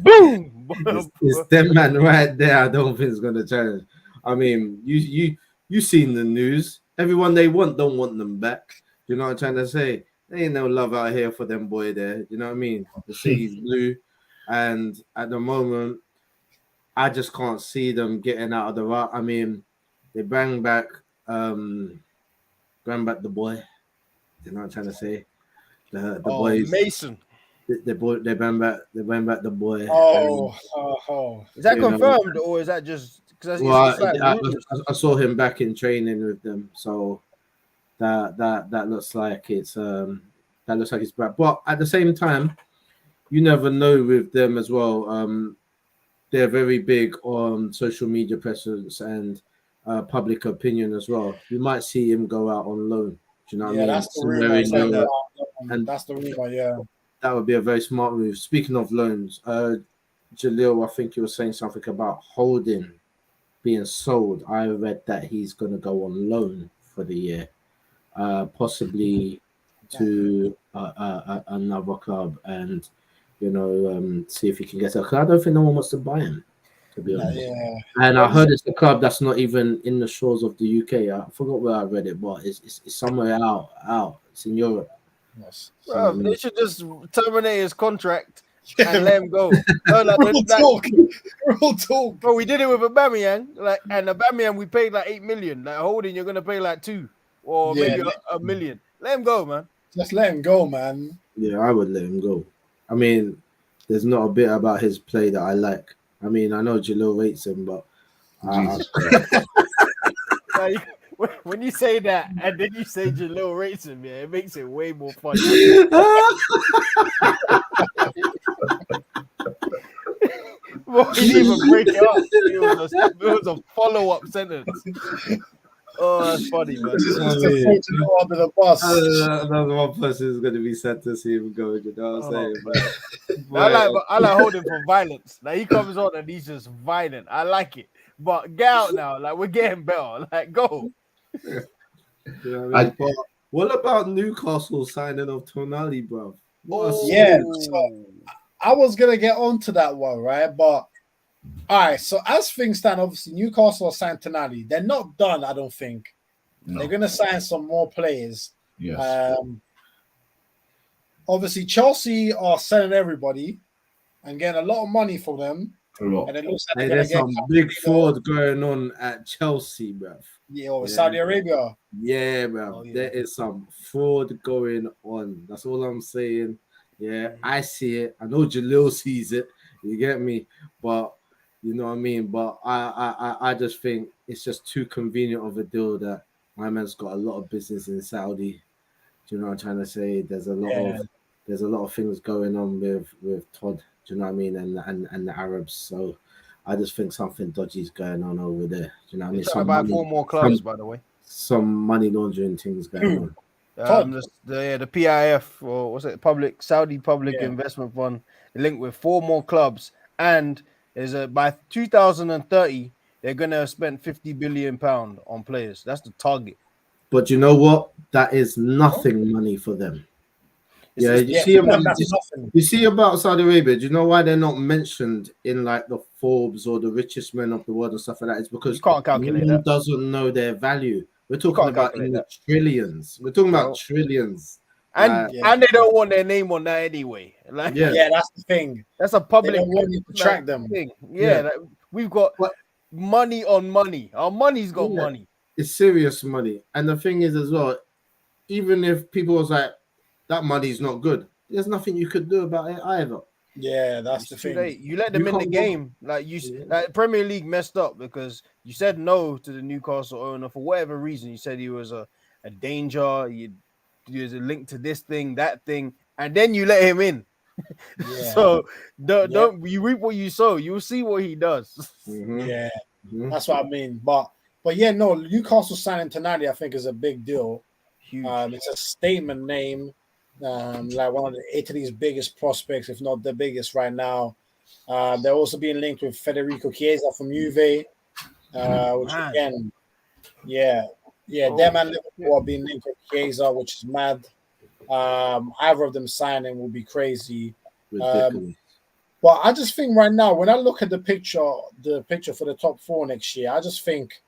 [SPEAKER 2] Boom!
[SPEAKER 5] It's them man right there I don't think is going to challenge. I mean, you seen the news. Everyone they want don't want them back. You know what I'm trying to say? There ain't no love out here for them boy there. You know what I mean? The city's blue. And at the moment, I just can't see them getting out of the rut. I mean, they bring back the boy. You know what I'm trying to say? The boys,
[SPEAKER 2] Mason.
[SPEAKER 5] they bring back the boy.
[SPEAKER 2] Is that confirmed or is that just because
[SPEAKER 5] I saw him back in training with them, so that looks like it's bad. But at the same time, you never know with them as well. They're very big on social media presence and public opinion as well. You might see him go out on loan. Do you know what I mean?
[SPEAKER 1] That's the rumor. And that's the rumor, yeah.
[SPEAKER 5] That would be a very smart move. Speaking of loans, Jalil, I think you were saying something about Holding being sold. I read that he's going to go on loan for the year, possibly to another club, and see if he can get a club. I don't think no one wants to buy him, to be honest.
[SPEAKER 1] Yeah.
[SPEAKER 5] And I heard it's a club that's not even in the shores of the UK. I forgot where I read it, but it's somewhere out. It's in Europe.
[SPEAKER 1] Yes.
[SPEAKER 2] Bro, they should just terminate his contract and let him go. No, like,
[SPEAKER 1] real talk.
[SPEAKER 2] Bro, we did it with Aubameyang. Like, and Aubameyang, we paid like 8 million. Like, Holding, you're gonna pay like 2 or maybe a million. Let him go, man.
[SPEAKER 1] Just let him go, man.
[SPEAKER 5] Yeah, I would let him go. I mean, there's not a bit about his play that I like. I mean, I know Jalil rates him, but
[SPEAKER 2] Like, when you say that and then you say Jalil rates him, yeah, it makes it way more funny. Well, he didn't even break it up. It was a follow-up sentence. Oh, that's funny, man.
[SPEAKER 1] Under the bus.
[SPEAKER 5] Another one person is going to be sent to see him go. You know what I'm saying? But,
[SPEAKER 2] I like Holding for violence. Like, he comes on and he's just violent. I like it. But get out now. Like, we're getting better. Like, go.
[SPEAKER 5] You know what I mean? But what about Newcastle signing of Tonali, bro?
[SPEAKER 1] So I was gonna get onto that one, right? But all right, so as things stand, obviously Newcastle are signed Tonali. They're not done, I don't think.
[SPEAKER 3] No.
[SPEAKER 1] They're gonna sign some more players.
[SPEAKER 3] Yes.
[SPEAKER 1] Obviously Chelsea are selling everybody and getting a lot of money for them.
[SPEAKER 3] A lot.
[SPEAKER 1] And it looks like
[SPEAKER 5] Hey,
[SPEAKER 1] they're
[SPEAKER 5] there's
[SPEAKER 1] gonna
[SPEAKER 5] some
[SPEAKER 1] get
[SPEAKER 5] big fraud going on at Chelsea, bro.
[SPEAKER 1] or Saudi Arabia.
[SPEAKER 5] Yeah, bro.
[SPEAKER 1] Oh, yeah.
[SPEAKER 5] There is some fraud going on. That's all I'm saying. Yeah, I see it. I know Jalil sees it. You get me? But you know what I mean? But I just think it's just too convenient of a deal that my man's got a lot of business in Saudi. Do you know what I'm trying to say? There's a lot of things going on with Todd. Do you know what I mean? And the Arabs. So I just think something dodgy is going on over there. Do you know what I mean?
[SPEAKER 2] Talking about 4 more clubs, by the way.
[SPEAKER 5] Some money laundering things going on.
[SPEAKER 2] The PIF, or what's it? Saudi Public Investment Fund, linked with 4 more clubs, and by 2030 they're gonna spend £50 billion on players. That's the target.
[SPEAKER 5] But you know what? That is nothing money for them. You see about Saudi Arabia. Do you know why they're not mentioned in like the Forbes or the richest men of the world and stuff like that? It's because
[SPEAKER 2] you can't calculate that.
[SPEAKER 5] Doesn't know their value. We're talking about in the trillions. We're talking about trillions.
[SPEAKER 2] And they don't want their name on that anyway. Like,
[SPEAKER 1] that's the thing.
[SPEAKER 2] That's a public.
[SPEAKER 1] They don't want you to track them.
[SPEAKER 2] Thing. Like, we've got money on money. Our money's got money.
[SPEAKER 5] It's serious money. And the thing is as well, even if people was like, that money's not good, there's nothing you could do about it either.
[SPEAKER 1] Yeah, that's the thing.
[SPEAKER 2] You let them in the game. Like like Premier League messed up because you said no to the Newcastle owner for whatever reason. You said he was a danger. He was a link to this thing, that thing, and then you let him in. So don't you reap what you sow. You'll see what he does.
[SPEAKER 1] That's what I mean. But yeah, no, Newcastle signing Tonali, I think, is a big deal.
[SPEAKER 2] Huge.
[SPEAKER 1] It's a statement name. Like one of Italy's biggest prospects, if not the biggest right now. They're also being linked with Federico Chiesa from Juve, which again, them and Liverpool are being linked with Chiesa, which is mad. Either of them signing will be crazy.
[SPEAKER 5] Ridiculous.
[SPEAKER 1] But I just think right now, when I look at the picture for the top 4 next year, I just think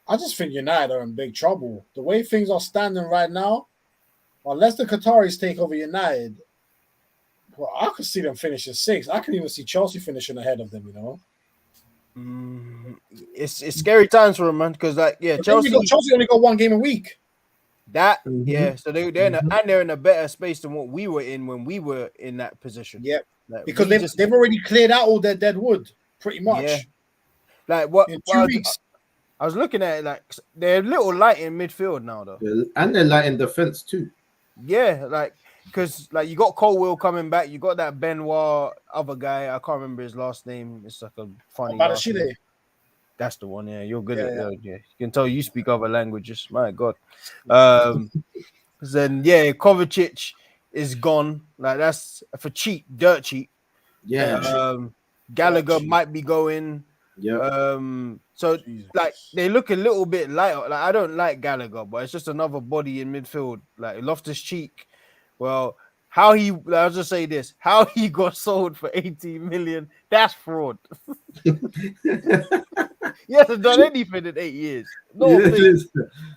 [SPEAKER 1] United are in big trouble. The way things are standing right now, unless the Qataris take over United, well, I could see them finishing 6th. I could even see Chelsea finishing ahead of them, you know.
[SPEAKER 2] It's scary times for them, man, because Chelsea
[SPEAKER 1] only got 1 game a week.
[SPEAKER 2] So they're in a better space than what we were in when we were in that position.
[SPEAKER 1] Yep. Because they've already cleared out all their dead wood, pretty much.
[SPEAKER 2] Yeah. Like what
[SPEAKER 1] in 2 weeks.
[SPEAKER 2] I was looking at it, like they're a little light in midfield now, though.
[SPEAKER 5] And they're light in defense too.
[SPEAKER 2] Yeah, because you got Colwill coming back, you got that Benoit other guy. I can't remember his last name. It's like a funny. That's the one. Yeah, you're good at that. Yeah, you can tell you speak other languages. My God. Then Kovacic is gone. Like that's for cheap, dirt cheap.
[SPEAKER 5] Yeah.
[SPEAKER 2] Gallagher might be going.
[SPEAKER 5] Yeah.
[SPEAKER 2] So they look a little bit lighter. Like I don't like Gallagher, but it's just another body in midfield. Like Loftus-Cheek. Well, I'll just say this: how he got sold for 18 million, that's fraud. He hasn't done anything in 8 years.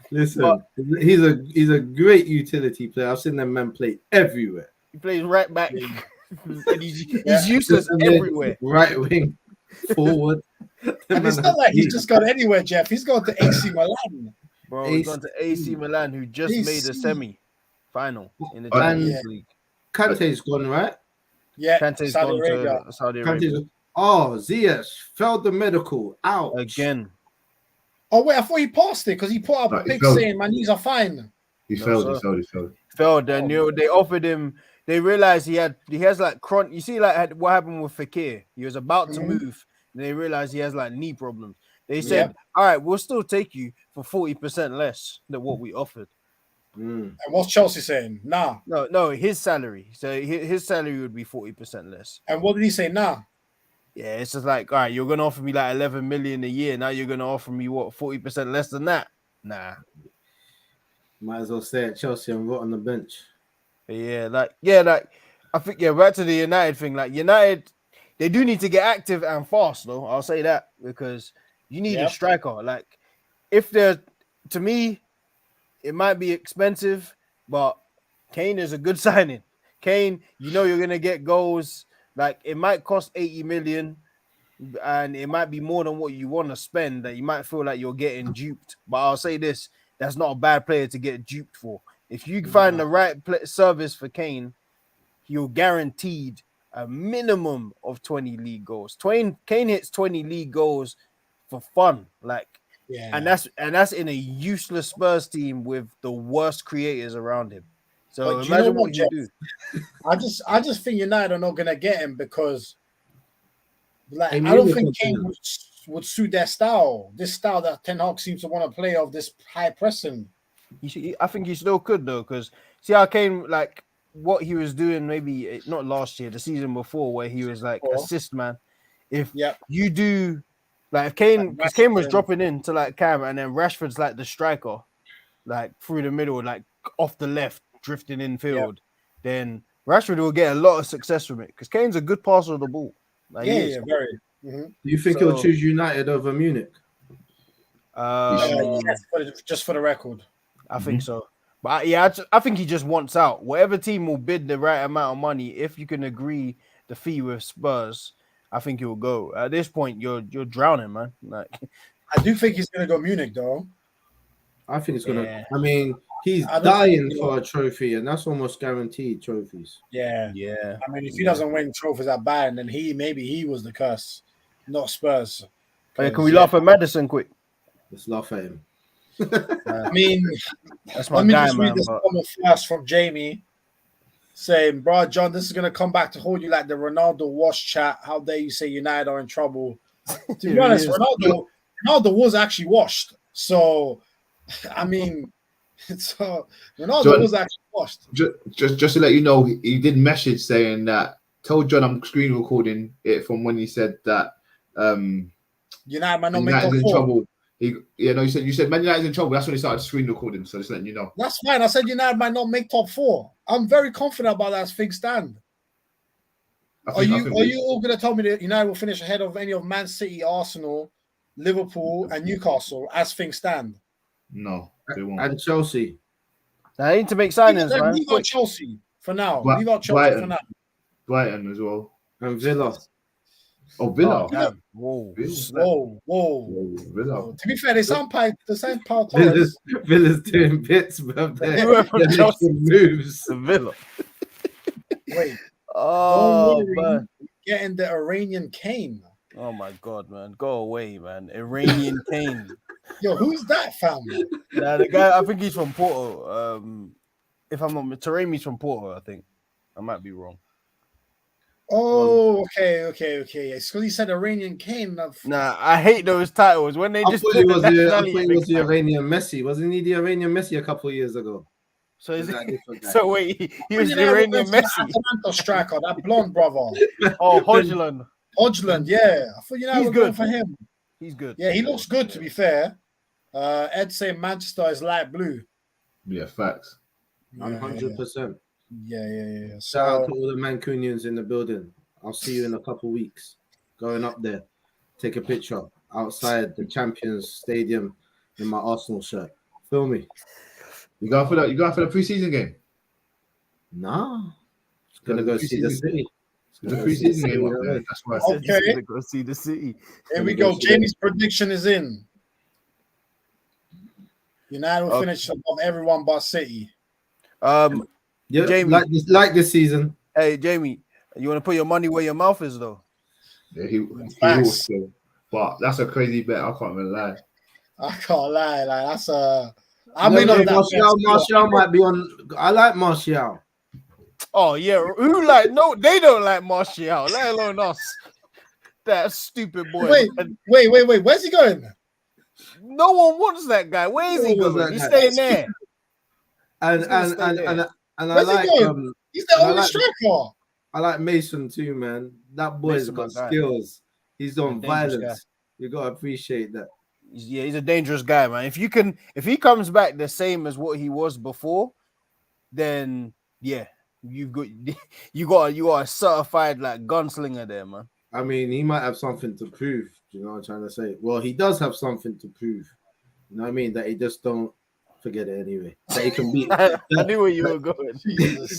[SPEAKER 5] Listen, he's a great utility player. I've seen that man play everywhere.
[SPEAKER 2] He plays right back. and he's useless everywhere.
[SPEAKER 5] Right wing, forward.
[SPEAKER 1] And it's not like he's just gone anywhere, Jeff. He's gone to AC Milan.
[SPEAKER 2] Bro, he's gone to AC Milan, who just made a semi-final in the Champions League.
[SPEAKER 5] Kante's gone, right?
[SPEAKER 1] Yeah,
[SPEAKER 2] Kante's
[SPEAKER 1] Saudi
[SPEAKER 2] gone
[SPEAKER 1] Arabia.
[SPEAKER 2] to Saudi Arabia.
[SPEAKER 5] Ziyech failed the medical. Ouch.
[SPEAKER 2] Again.
[SPEAKER 1] Oh, wait, I thought he passed it because he put up a big saying, my knees are fine.
[SPEAKER 3] He
[SPEAKER 2] No,
[SPEAKER 3] failed.
[SPEAKER 2] Failed, and they offered him. They realized he has like you see, like what happened with Fekir. He was about to move, and they realized he has like knee problems. They said, "All right, we'll still take you for 40% less than what we offered."
[SPEAKER 1] And what's Chelsea saying? Nah.
[SPEAKER 2] No, his salary. So his salary would be 40% less.
[SPEAKER 1] And what did he say? Nah.
[SPEAKER 2] Yeah, it's just like, all right, you're gonna offer me like 11 million a year. Now you're gonna offer me what 40% less than that? Nah.
[SPEAKER 5] Might as well stay at Chelsea and rot on the bench.
[SPEAKER 2] Like I think back to the United thing. Like United, they do need to get active and fast, though. I'll say that because you need a striker. Like to me, it might be expensive, but Kane is a good signing. Kane, you're gonna get goals. Like it might cost 80 million, and it might be more than what you want to spend. That you might feel like you're getting duped. But I'll say this: that's not a bad player to get duped for. If you find the right service for Kane, you're guaranteed a minimum of 20 league goals. Kane hits 20 league goals for fun, and that's in a useless Spurs team with the worst creators around him. So
[SPEAKER 1] but
[SPEAKER 2] imagine what you do.
[SPEAKER 1] I just think United are not gonna get him because, I don't think Kane would suit their style. This style that Ten Hag seems to want to play of this high pressing.
[SPEAKER 2] I think he still could though, because see how Kane what he was doing maybe not last year, the season before, where he was like assist man. If you do if Kane, because Kane was dropping into Cam, and then Rashford's like the striker, through the middle, off the left, drifting in field, then Rashford will get a lot of success from it because Kane's a good passer of the ball.
[SPEAKER 1] Very.
[SPEAKER 5] Do you think he'll choose United over Munich?
[SPEAKER 1] Just for the record.
[SPEAKER 2] I think so. But I think he just wants out. Whatever team will bid the right amount of money, if you can agree the fee with Spurs, I think he'll go. At this point, you're drowning, man.
[SPEAKER 1] I do think he's gonna go Munich, though.
[SPEAKER 5] I think it's gonna. Yeah. I mean, he's dying for a trophy, and that's almost guaranteed trophies.
[SPEAKER 1] Yeah. I mean, if he doesn't win trophies at Bayern, then maybe he was the curse, not Spurs.
[SPEAKER 2] Hey, can we laugh at Madison quick?
[SPEAKER 5] Let's laugh at him.
[SPEAKER 1] I mean,
[SPEAKER 2] that's my guy,
[SPEAKER 1] just read this comment first from Jamie saying, "Bro, John, this is gonna come back to hold you like the Ronaldo wash chat. How dare you say United are in trouble?" To be honest, Ronaldo was actually washed. So, I mean, Ronaldo was actually washed.
[SPEAKER 3] Just to let you know, he did message saying that. Told John I'm screen recording it from when he said that
[SPEAKER 1] United might not make top
[SPEAKER 3] in
[SPEAKER 1] four.
[SPEAKER 3] trouble. You said Man United's in trouble. That's when he started screen recording. So just letting you know.
[SPEAKER 1] That's fine. I said United might not make top four. I'm very confident about that as things stand. Are you all going to tell me that United will finish ahead of any of Man City, Arsenal, Liverpool, and Newcastle as things stand?
[SPEAKER 3] No, they won't.
[SPEAKER 5] And Chelsea.
[SPEAKER 2] I need to make signings, man.
[SPEAKER 1] Leave out Chelsea for now. Leave out Chelsea for now.
[SPEAKER 3] Brighton as well.
[SPEAKER 5] And Villa.
[SPEAKER 3] Oh, Villa.
[SPEAKER 2] Whoa.
[SPEAKER 3] Villa.
[SPEAKER 1] To be fair, they sound power.
[SPEAKER 5] Villa's doing bits, but they're moves.
[SPEAKER 2] Villa.
[SPEAKER 1] Wait.
[SPEAKER 2] Oh, man.
[SPEAKER 1] Getting the Iranian Kane.
[SPEAKER 2] Oh my God, man. Go away, man. Iranian Kane.
[SPEAKER 1] Yo, who's that, fam?
[SPEAKER 2] Nah, the guy, I think he's from Porto. If I'm not, Taremi's from Porto, I think. I might be wrong.
[SPEAKER 1] Oh, okay. It's because he said Iranian Kane.
[SPEAKER 2] Nah, I hate those titles when they just.
[SPEAKER 5] I thought he was the Iranian Messi. Wasn't he the Iranian Messi a couple of years ago?
[SPEAKER 2] So is it? So wait, he was the Iranian Messi.
[SPEAKER 1] That striker, that blonde brother.
[SPEAKER 2] Oh, Hodgland,
[SPEAKER 1] yeah. I thought United were going for him.
[SPEAKER 2] He's good.
[SPEAKER 1] Yeah, he looks good. To be fair, Ed saying Manchester is light blue.
[SPEAKER 3] Yeah, facts.
[SPEAKER 5] 100%.
[SPEAKER 1] Yeah.
[SPEAKER 5] Shout out to all the Mancunians in the building. I'll see you in a couple of weeks. Going up there, take a picture outside the Champions Stadium in my Arsenal shirt. Feel me?
[SPEAKER 3] You going for the preseason game?
[SPEAKER 5] Nah. Gonna go see the City.
[SPEAKER 3] There's a pre-season game up there. That's why.
[SPEAKER 2] He said he's
[SPEAKER 1] Okay.
[SPEAKER 2] gonna go see the City.
[SPEAKER 1] Here we go. Jamie's prediction is in. United will finish above everyone but City.
[SPEAKER 5] Yeah,
[SPEAKER 2] Jamie.
[SPEAKER 5] like this season.
[SPEAKER 2] Hey, Jamie, you want to put your money where your mouth is, though?
[SPEAKER 3] Yeah, he will still. But that's a crazy bet. I can't even lie.
[SPEAKER 1] I can't lie. Like that's
[SPEAKER 5] Martial might be on. I like Martial.
[SPEAKER 2] Oh yeah, who they don't like Martial, let alone us. That stupid boy.
[SPEAKER 1] Wait. Where's he going?
[SPEAKER 2] No one wants that guy. Where is he going? He's staying there.
[SPEAKER 5] And I
[SPEAKER 1] Where's
[SPEAKER 5] like
[SPEAKER 1] he going? He's the only striker.
[SPEAKER 5] I like Mason too, man. That boy's got skills. He's on violence. You gotta appreciate that.
[SPEAKER 2] He's a dangerous guy, man. If he comes back the same as what he was before, then yeah, you got a certified like gunslinger there, man.
[SPEAKER 5] I mean, he might have something to prove. You know what I'm trying to say? Well, he does have something to prove. You know what I mean? That he just don't forget it anyway. That he can beat.
[SPEAKER 2] I knew where you were going.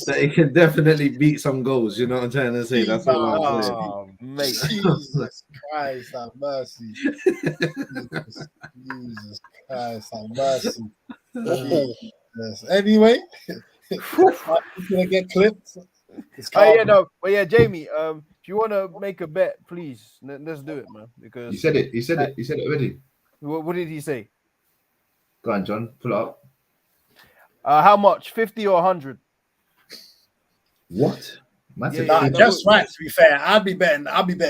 [SPEAKER 5] That he can definitely beat some goals. You know what I'm trying to say? That's all I'm saying.
[SPEAKER 2] Oh, mate.
[SPEAKER 1] Jesus Christ, have mercy. Jesus Christ, have mercy. Jesus. Anyway, I'm gonna get clipped.
[SPEAKER 2] But yeah, Jamie. If you want to make a bet, please let's do it, man. Because
[SPEAKER 3] You said it already.
[SPEAKER 2] What did he say?
[SPEAKER 3] Go on, John. Pull it up.
[SPEAKER 2] How much? 50 or 100?
[SPEAKER 3] What?
[SPEAKER 1] Just right. To be fair, I'll be betting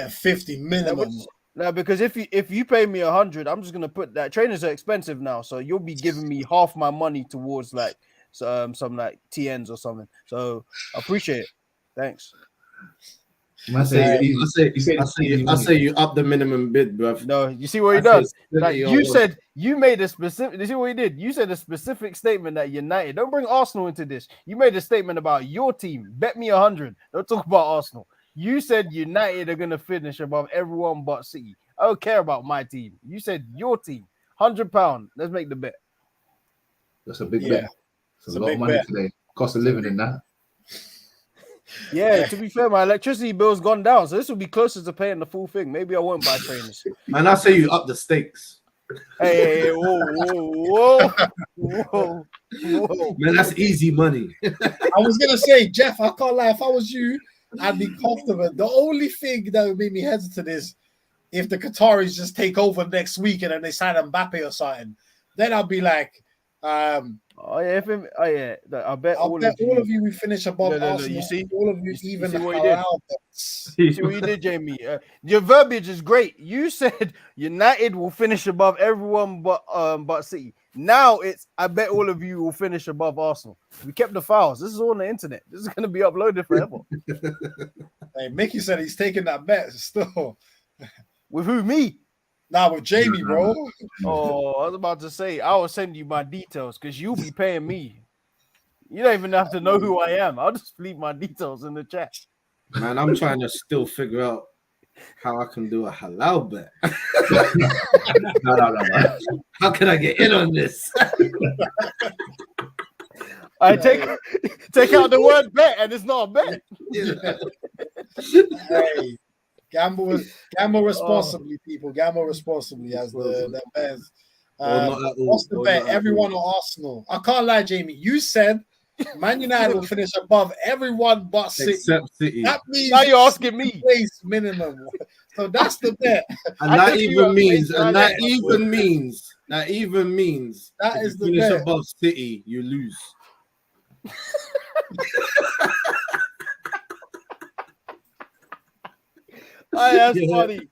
[SPEAKER 1] 50 minimum.
[SPEAKER 2] No, because if you pay me 100, I'm just gonna put that. Trainers are expensive now, so you'll be giving me half my money towards like some like TNs or something. So I appreciate it. Thanks.
[SPEAKER 5] I say you up the minimum bid, bro.
[SPEAKER 2] No, you see what he does? Like you said, you made a specific. You see what he did? You said a specific statement that United. Don't bring Arsenal into this. You made a statement about your team. Bet me 100. Don't talk about Arsenal. You said United are gonna finish above everyone but City. I don't care about my team. You said your team. £100. Let's make the bet.
[SPEAKER 3] That's a big bet. It's a lot of money today. Cost of living in that.
[SPEAKER 2] Yeah, to be fair, my electricity bill's gone down, so this will be closer to paying the full thing. Maybe I won't buy trainers.
[SPEAKER 5] Man, I say you up the stakes.
[SPEAKER 2] Hey, whoa.
[SPEAKER 5] Man, that's easy money.
[SPEAKER 1] I was gonna say, Jeff, I can't lie. If I was you, I'd be comfortable. The only thing that would make me hesitant is if the Qataris just take over next week and then they sign Mbappe or something. Then I'll be like, I bet all of you we finish above Arsenal.
[SPEAKER 2] You see,
[SPEAKER 1] all of you
[SPEAKER 2] you
[SPEAKER 1] even
[SPEAKER 2] see what you see what you did, Jamie. Your verbiage is great. You said United will finish above everyone but City. Now it's I bet all of you will finish above Arsenal. We kept the files. This is all on the internet. This is going to be uploaded forever.
[SPEAKER 1] Hey, Mickey said he's taking that bet still.
[SPEAKER 2] With who? Me?
[SPEAKER 1] Nah, with Jamie, bro.
[SPEAKER 2] Oh, I was about to say, I will send you my details because you'll be paying me. You don't even have to know who I am. I'll just leave my details in the chat.
[SPEAKER 5] Man, I'm trying to still figure out how I can do a halal bet. No. How can I get in on this?
[SPEAKER 2] I take out the word bet and it's not a bet.
[SPEAKER 1] Hey. Gamble responsibly, people. Gamble responsibly as the best. What's the bet? Everyone or Arsenal? I can't lie, Jamie. You said Man United will finish above everyone but City.
[SPEAKER 5] Except City.
[SPEAKER 1] That means
[SPEAKER 2] now you're asking me.
[SPEAKER 1] Place minimum. So that's the bet.
[SPEAKER 5] And that even means that
[SPEAKER 1] is the
[SPEAKER 5] finish
[SPEAKER 1] bet.
[SPEAKER 5] above City, you lose.
[SPEAKER 2] That's funny.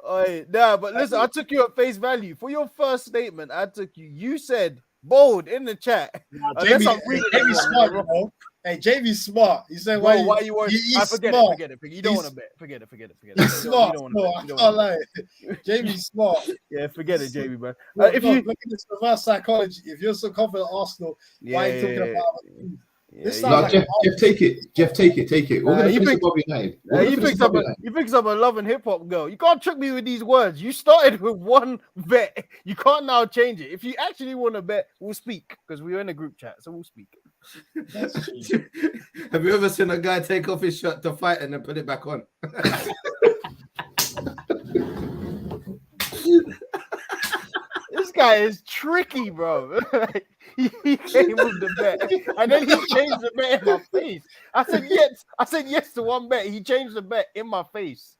[SPEAKER 2] But listen, I took you at face value. For your first statement, I took you. You said bold in the chat.
[SPEAKER 1] Jamie's smart, bro. Hey, JV's smart. You said why you want?
[SPEAKER 2] Forget it. You don't want to bet. Forget it.
[SPEAKER 1] He's smart. I can't lie. JV's smart.
[SPEAKER 2] Yeah, forget it, JV, man.
[SPEAKER 1] If you look at this reverse psychology, if you're so confident Arsenal, why are you talking about?
[SPEAKER 3] Jeff, take it. We're gonna finish above United.
[SPEAKER 2] He picks up a love and hip hop girl. You can't trick me with these words. You started with one bet. You can't now change it. If you actually want to bet, we'll speak because we're in a group chat, so we'll speak.
[SPEAKER 1] That's cheap.
[SPEAKER 5] Have you ever seen a guy take off his shirt to fight and then put it back on?
[SPEAKER 2] This guy is tricky, bro. he came with the bet, and then he changed the bet in my face. I said yes. I said yes to one bet. He changed the bet in my face.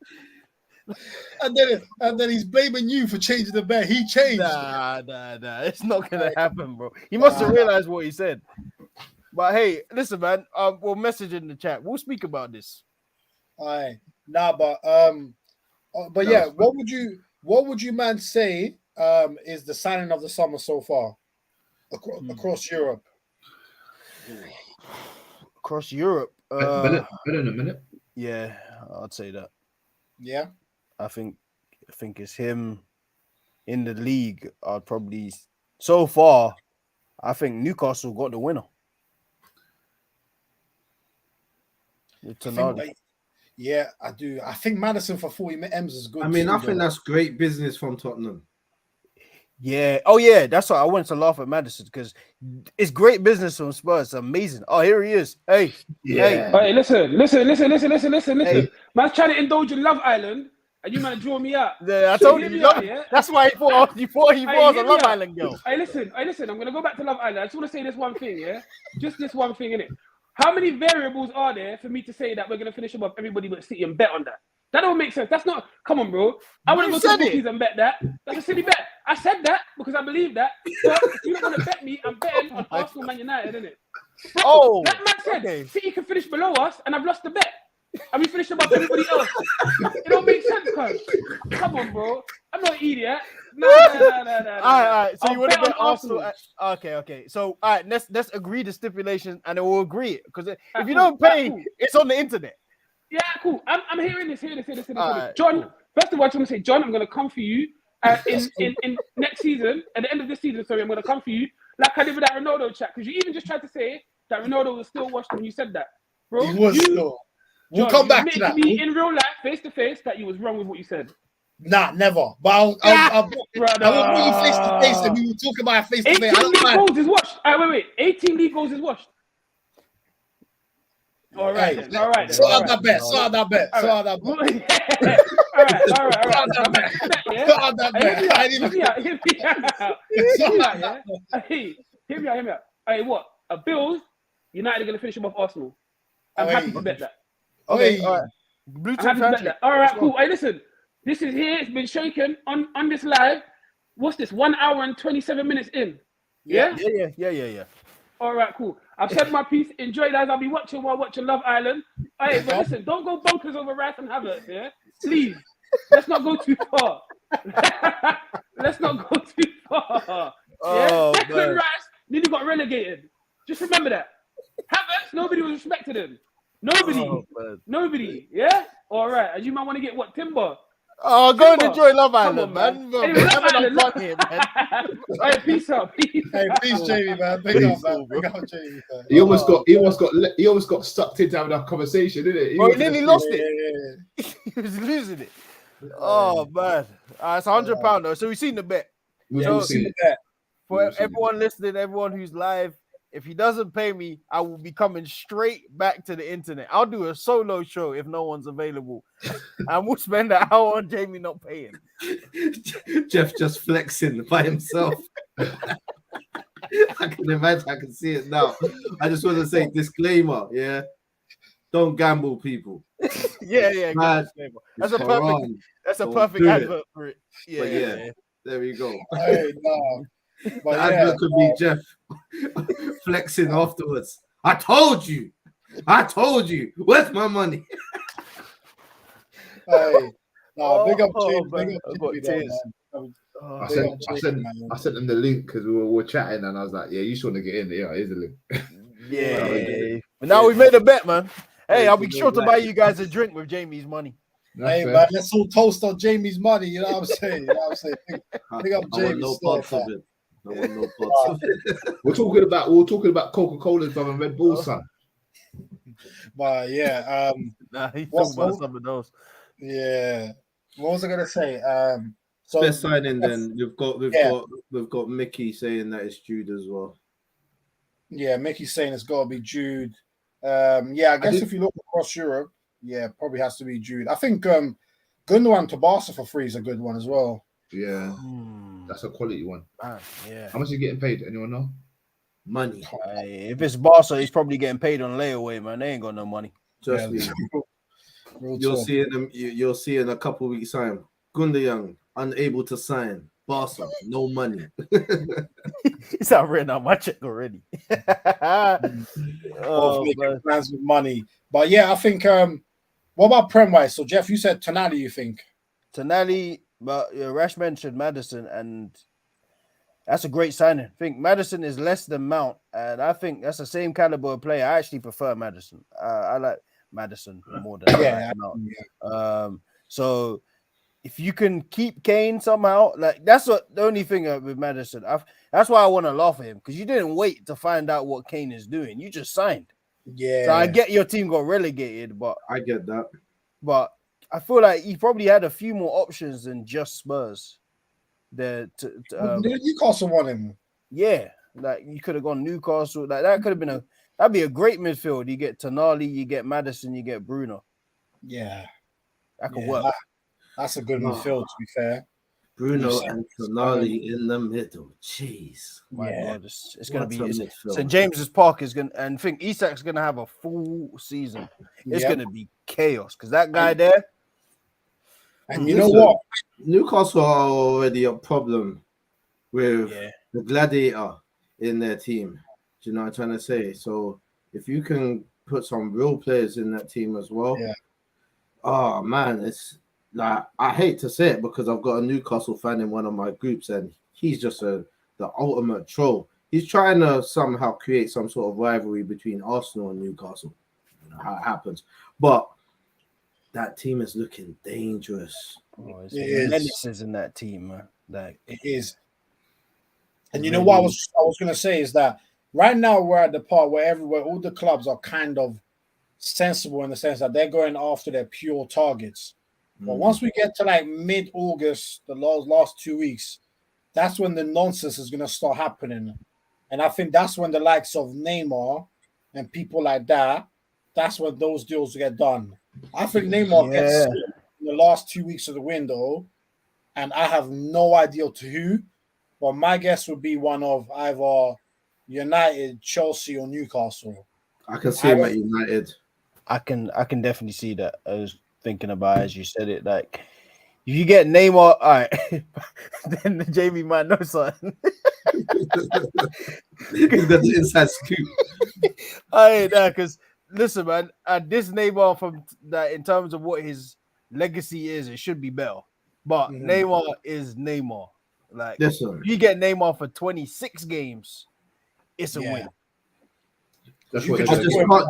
[SPEAKER 1] And then he's blaming you for changing the bet. He changed.
[SPEAKER 2] Nah. It's not gonna happen, bro. He must have realized what he said. But hey, listen, man. We'll message in the chat. We'll speak about this.
[SPEAKER 1] Aye. Nah, but yeah, what would you man say is the signing of the summer so far across Europe?
[SPEAKER 2] Across Europe,
[SPEAKER 3] better in a minute.
[SPEAKER 2] yeah, I'd say that.
[SPEAKER 1] Yeah.
[SPEAKER 2] I think it's him in the league. I'd probably so far. I think Newcastle got the winner.
[SPEAKER 1] Yeah, I do. I think Madison for 40 M's is good.
[SPEAKER 5] I mean,
[SPEAKER 1] too,
[SPEAKER 5] I think
[SPEAKER 1] though.
[SPEAKER 5] that's great business from Tottenham.
[SPEAKER 2] Yeah. Oh, yeah. That's why I wanted to laugh at Madison because it's great business from Spurs. It's amazing. Oh, here he is. Hey.
[SPEAKER 3] Yeah.
[SPEAKER 6] Hey, listen.
[SPEAKER 2] Hey.
[SPEAKER 6] Man's trying to indulge in Love Island, and you man draw me out.
[SPEAKER 2] Yeah, I told you.
[SPEAKER 6] Hear me
[SPEAKER 2] Love,
[SPEAKER 6] out, yeah?
[SPEAKER 2] That's why he thought he was a
[SPEAKER 6] hear me
[SPEAKER 2] Love
[SPEAKER 6] out.
[SPEAKER 2] Island girl.
[SPEAKER 6] Hey, listen. I'm gonna go back to Love Island. I just want to say this one thing, yeah. Just this one thing, innit? How many variables are there for me to say that we're gonna finish above everybody but City and bet on that? That don't make sense. That's not. Come on, bro. I want to go to the bookies and bet that. That's a silly bet. I said that because I believe that. But if you don't want to bet me, I'm betting on Arsenal, Man United, innit? Bro,
[SPEAKER 2] Oh,
[SPEAKER 6] that man said
[SPEAKER 2] okay.
[SPEAKER 6] City can finish below us, and I've lost the bet. And we finished above everybody else. It don't make sense, cuz. Come on, bro. I'm not an idiot. No.
[SPEAKER 2] All right. So
[SPEAKER 6] I'll
[SPEAKER 2] you want to
[SPEAKER 6] bet
[SPEAKER 2] bet
[SPEAKER 6] on
[SPEAKER 2] Arsenal? Okay. So all right, let's agree the stipulations, and then we'll agree it. Because if you
[SPEAKER 6] cool.
[SPEAKER 2] don't pay,
[SPEAKER 6] Cool.
[SPEAKER 2] it's on the internet.
[SPEAKER 6] Yeah, cool. I'm hearing this.
[SPEAKER 2] Alright,
[SPEAKER 6] John,
[SPEAKER 2] cool.
[SPEAKER 6] first of all, I just want to say, John, I'm going to come for you in next season, at the end of this season, sorry, I'm going to come for you like I did with that Ronaldo chat, because you even just tried to say that Ronaldo was still washed when you said that. Bro,
[SPEAKER 1] He was still. We'll
[SPEAKER 6] John,
[SPEAKER 1] come
[SPEAKER 6] you
[SPEAKER 1] back to
[SPEAKER 6] admitted
[SPEAKER 1] that.
[SPEAKER 6] me in real life, face to face, that you was wrong with what you said.
[SPEAKER 1] Nah, never. But I'll I will put you face to face and we will talk about it face to
[SPEAKER 6] 18
[SPEAKER 1] face. I don't
[SPEAKER 6] league
[SPEAKER 1] mind.
[SPEAKER 6] goals is washed. Wait. 18 league goals is washed. All right,
[SPEAKER 1] Hey,
[SPEAKER 6] then. All right.
[SPEAKER 1] Sort out that bet. Sort out that bet.
[SPEAKER 6] All
[SPEAKER 1] Sort
[SPEAKER 6] right.
[SPEAKER 1] out that bet.
[SPEAKER 6] All right.
[SPEAKER 1] Sort out that bet. I didn't even.
[SPEAKER 6] Hear me out. Hey, what? A Bills, United are going to finish above Arsenal. I'm happy to bet that.
[SPEAKER 2] Okay, all right. Blue
[SPEAKER 6] I'm
[SPEAKER 2] Chip
[SPEAKER 6] happy to bet
[SPEAKER 2] Family.
[SPEAKER 6] that. All right, cool. Hey, listen. This is here. It's been shaken on this live. What's this? 1 hour and 27 minutes in. Yeah?
[SPEAKER 2] Yeah.
[SPEAKER 6] All right, cool. I've said my piece. Enjoy, guys. I'll be watching while watching Love Island. Hey, but listen, don't go bonkers over Rice and Havertz, yeah? Please. Let's not go too far. Let's not go too far.
[SPEAKER 2] Oh,
[SPEAKER 6] Declan
[SPEAKER 2] man.
[SPEAKER 6] Rice nearly got relegated. Just remember that. Havertz, nobody was respecting him. Nobody. Yeah? All right. And you might want to get what? Timber?
[SPEAKER 2] Oh, go and
[SPEAKER 6] Timber.
[SPEAKER 2] enjoy Love
[SPEAKER 6] Come
[SPEAKER 2] Island,
[SPEAKER 6] on,
[SPEAKER 2] man.
[SPEAKER 6] Anyway, Love
[SPEAKER 2] Having
[SPEAKER 6] Island,
[SPEAKER 2] fun here, man.
[SPEAKER 6] All right, peace out.
[SPEAKER 1] Hey, please, Jamie, man. Big up, man. Big up, Jamie. Man.
[SPEAKER 3] He almost got sucked into having that conversation, didn't it?
[SPEAKER 2] Bro, he nearly lost it.
[SPEAKER 1] Yeah.
[SPEAKER 2] He was losing it. Oh, man. It's £100 though. So we've seen the bet.
[SPEAKER 3] We've
[SPEAKER 2] So-
[SPEAKER 3] all seen it.
[SPEAKER 2] For
[SPEAKER 3] We've seen
[SPEAKER 2] everyone listening, everyone who's live, if he doesn't pay me, I will be coming straight back to the internet. I'll do a solo show if no one's available. And we'll spend an hour on Jamie not paying.
[SPEAKER 5] Jeff just flexing by himself. I can imagine, I can see it now. I just want to say disclaimer, yeah. Don't gamble, people.
[SPEAKER 2] Yeah.
[SPEAKER 5] Man,
[SPEAKER 2] That's
[SPEAKER 5] it's
[SPEAKER 2] a perfect.
[SPEAKER 5] haram.
[SPEAKER 2] That's a
[SPEAKER 5] Don't
[SPEAKER 2] perfect
[SPEAKER 5] do it.
[SPEAKER 2] advert for it.
[SPEAKER 5] But yeah, there we go.
[SPEAKER 1] Hey, no.
[SPEAKER 5] The
[SPEAKER 1] But yeah,
[SPEAKER 5] advert could be Jeff flexing afterwards. I told you. Where's my money?
[SPEAKER 1] hey, no, big up,
[SPEAKER 2] Oh,
[SPEAKER 1] Jamie.
[SPEAKER 2] man.
[SPEAKER 1] Big up,
[SPEAKER 2] I've got
[SPEAKER 1] Jamie, though,
[SPEAKER 2] tears.
[SPEAKER 1] man.
[SPEAKER 3] I
[SPEAKER 1] Big
[SPEAKER 3] sent,
[SPEAKER 1] up
[SPEAKER 3] I,
[SPEAKER 1] Jamie,
[SPEAKER 3] sent,
[SPEAKER 1] man.
[SPEAKER 3] I sent them the link because we were chatting and I was like, yeah, you just want to get in. Yeah, here's the link.
[SPEAKER 2] Yeah. But now we made a bet, man. Hey, I'll be sure to buy you guys a drink with Jamie's money.
[SPEAKER 1] Hey, man, let's all toast on Jamie's money. You know what I'm saying? Big up
[SPEAKER 5] I want
[SPEAKER 1] Jamie.
[SPEAKER 5] no
[SPEAKER 1] still,
[SPEAKER 5] parts of
[SPEAKER 1] man.
[SPEAKER 5] it. I want no parts of it.
[SPEAKER 3] We're talking about Coca-Cola from Red Bull, son.
[SPEAKER 1] But yeah,
[SPEAKER 2] Nah, he's
[SPEAKER 1] What's
[SPEAKER 2] talking about
[SPEAKER 1] wrong?
[SPEAKER 2] some of those.
[SPEAKER 1] yeah. What was I gonna say? So
[SPEAKER 5] Best signing then. We've got
[SPEAKER 1] Yeah.
[SPEAKER 5] Mickey saying that it's Jude as well.
[SPEAKER 1] Yeah, Mickey's saying it's got to be Jude. Yeah, I guess if you look across Europe, yeah, probably has to be Jude. I think Gundogan to Barca for free is a good one as well.
[SPEAKER 3] Yeah, that's a quality one.
[SPEAKER 2] Yeah.
[SPEAKER 3] How much is he getting paid? Anyone know?
[SPEAKER 5] Money.
[SPEAKER 2] If it's Barca, he's probably getting paid on layaway, man. They ain't got no money.
[SPEAKER 5] Trust me. You'll see in you'll see in a couple of weeks' time. Gundogan unable to sign. Barca, no money.
[SPEAKER 2] It's not written on my check already.
[SPEAKER 1] Both making plans with money. But yeah, I think what about Prem-wise? So Jeff, you said Tonali, you think?
[SPEAKER 2] Tonali, but Rash mentioned Maddison, and that's a great signing. I think Maddison is less than Mount, and I think that's the same caliber of player. I actually prefer Maddison. I like Maddison more than I like Mount. Yeah. So if you can keep Kane somehow, like that's what the only thing with Maddison. That's why I want to laugh at him, because you didn't wait to find out what Kane is doing. You just signed.
[SPEAKER 1] Yeah.
[SPEAKER 2] So I get your team got relegated, but
[SPEAKER 5] I get that.
[SPEAKER 2] But I feel like he probably had a few more options than just Spurs.
[SPEAKER 1] Newcastle won him.
[SPEAKER 2] Yeah, like you could have gone Newcastle. Like that could have been that'd be a great midfield. You get Tonali, you get Maddison, you get Bruno.
[SPEAKER 1] Yeah,
[SPEAKER 2] that could work.
[SPEAKER 1] That's a good midfield, to be fair.
[SPEAKER 5] Bruno and Tonali in the middle. Jeez.
[SPEAKER 2] My God, it's going to be St. James's Park is going to, and I think Isak's going to have a full season. It's going to be chaos because that guy there.
[SPEAKER 1] And you know what?
[SPEAKER 5] Newcastle are already a problem with the Gladiator in their team. Do you know what I'm trying to say? So if you can put some real players in that team as well, oh man, it's like I hate to say it because I've got a Newcastle fan in one of my groups and he's just the ultimate troll. He's trying to somehow create some sort of rivalry between Arsenal and Newcastle. You know how it happens, but that team is looking dangerous.
[SPEAKER 2] It is in that team, man. Like
[SPEAKER 1] it is. And you know what I was going to say is that right now we're at the part where all the clubs are kind of sensible in the sense that they're going after their pure targets. But once we get to like mid-August, the last 2 weeks, that's when the nonsense is going to start happening. And I think that's when the likes of Neymar and people like that, that's when those deals get done. I think Neymar gets in the last 2 weeks of the window, and I have no idea to who, but my guess would be one of either United, Chelsea, or Newcastle.
[SPEAKER 5] I can see him at United.
[SPEAKER 2] I can definitely see that. I was thinking about as you said it, like if you get Neymar, all right, then Jamie might know something.
[SPEAKER 5] He's got the inside scoop.
[SPEAKER 2] Because listen, man, this Neymar from that in terms of what his legacy is, it should be better. But Neymar is Neymar. Like if you get Neymar for 26 games, it's a win.
[SPEAKER 5] That's what do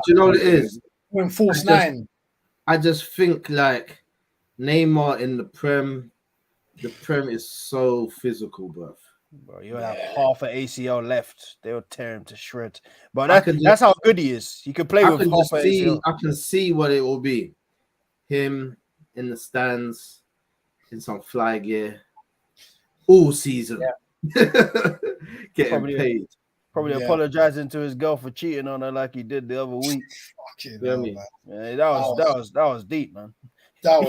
[SPEAKER 5] you know what it is?
[SPEAKER 1] Win force 9.
[SPEAKER 5] I just think like Neymar in the Prem is so physical, bro.
[SPEAKER 2] You have half an ACL left. They'll tear him to shreds. But that's how good he is. He can play with half an ACL.
[SPEAKER 5] I can see what it will be. Him in the stands in some fly gear all season. Getting paid.
[SPEAKER 2] Probably apologizing to his girl for cheating on her like he did the other week. That was deep, man. That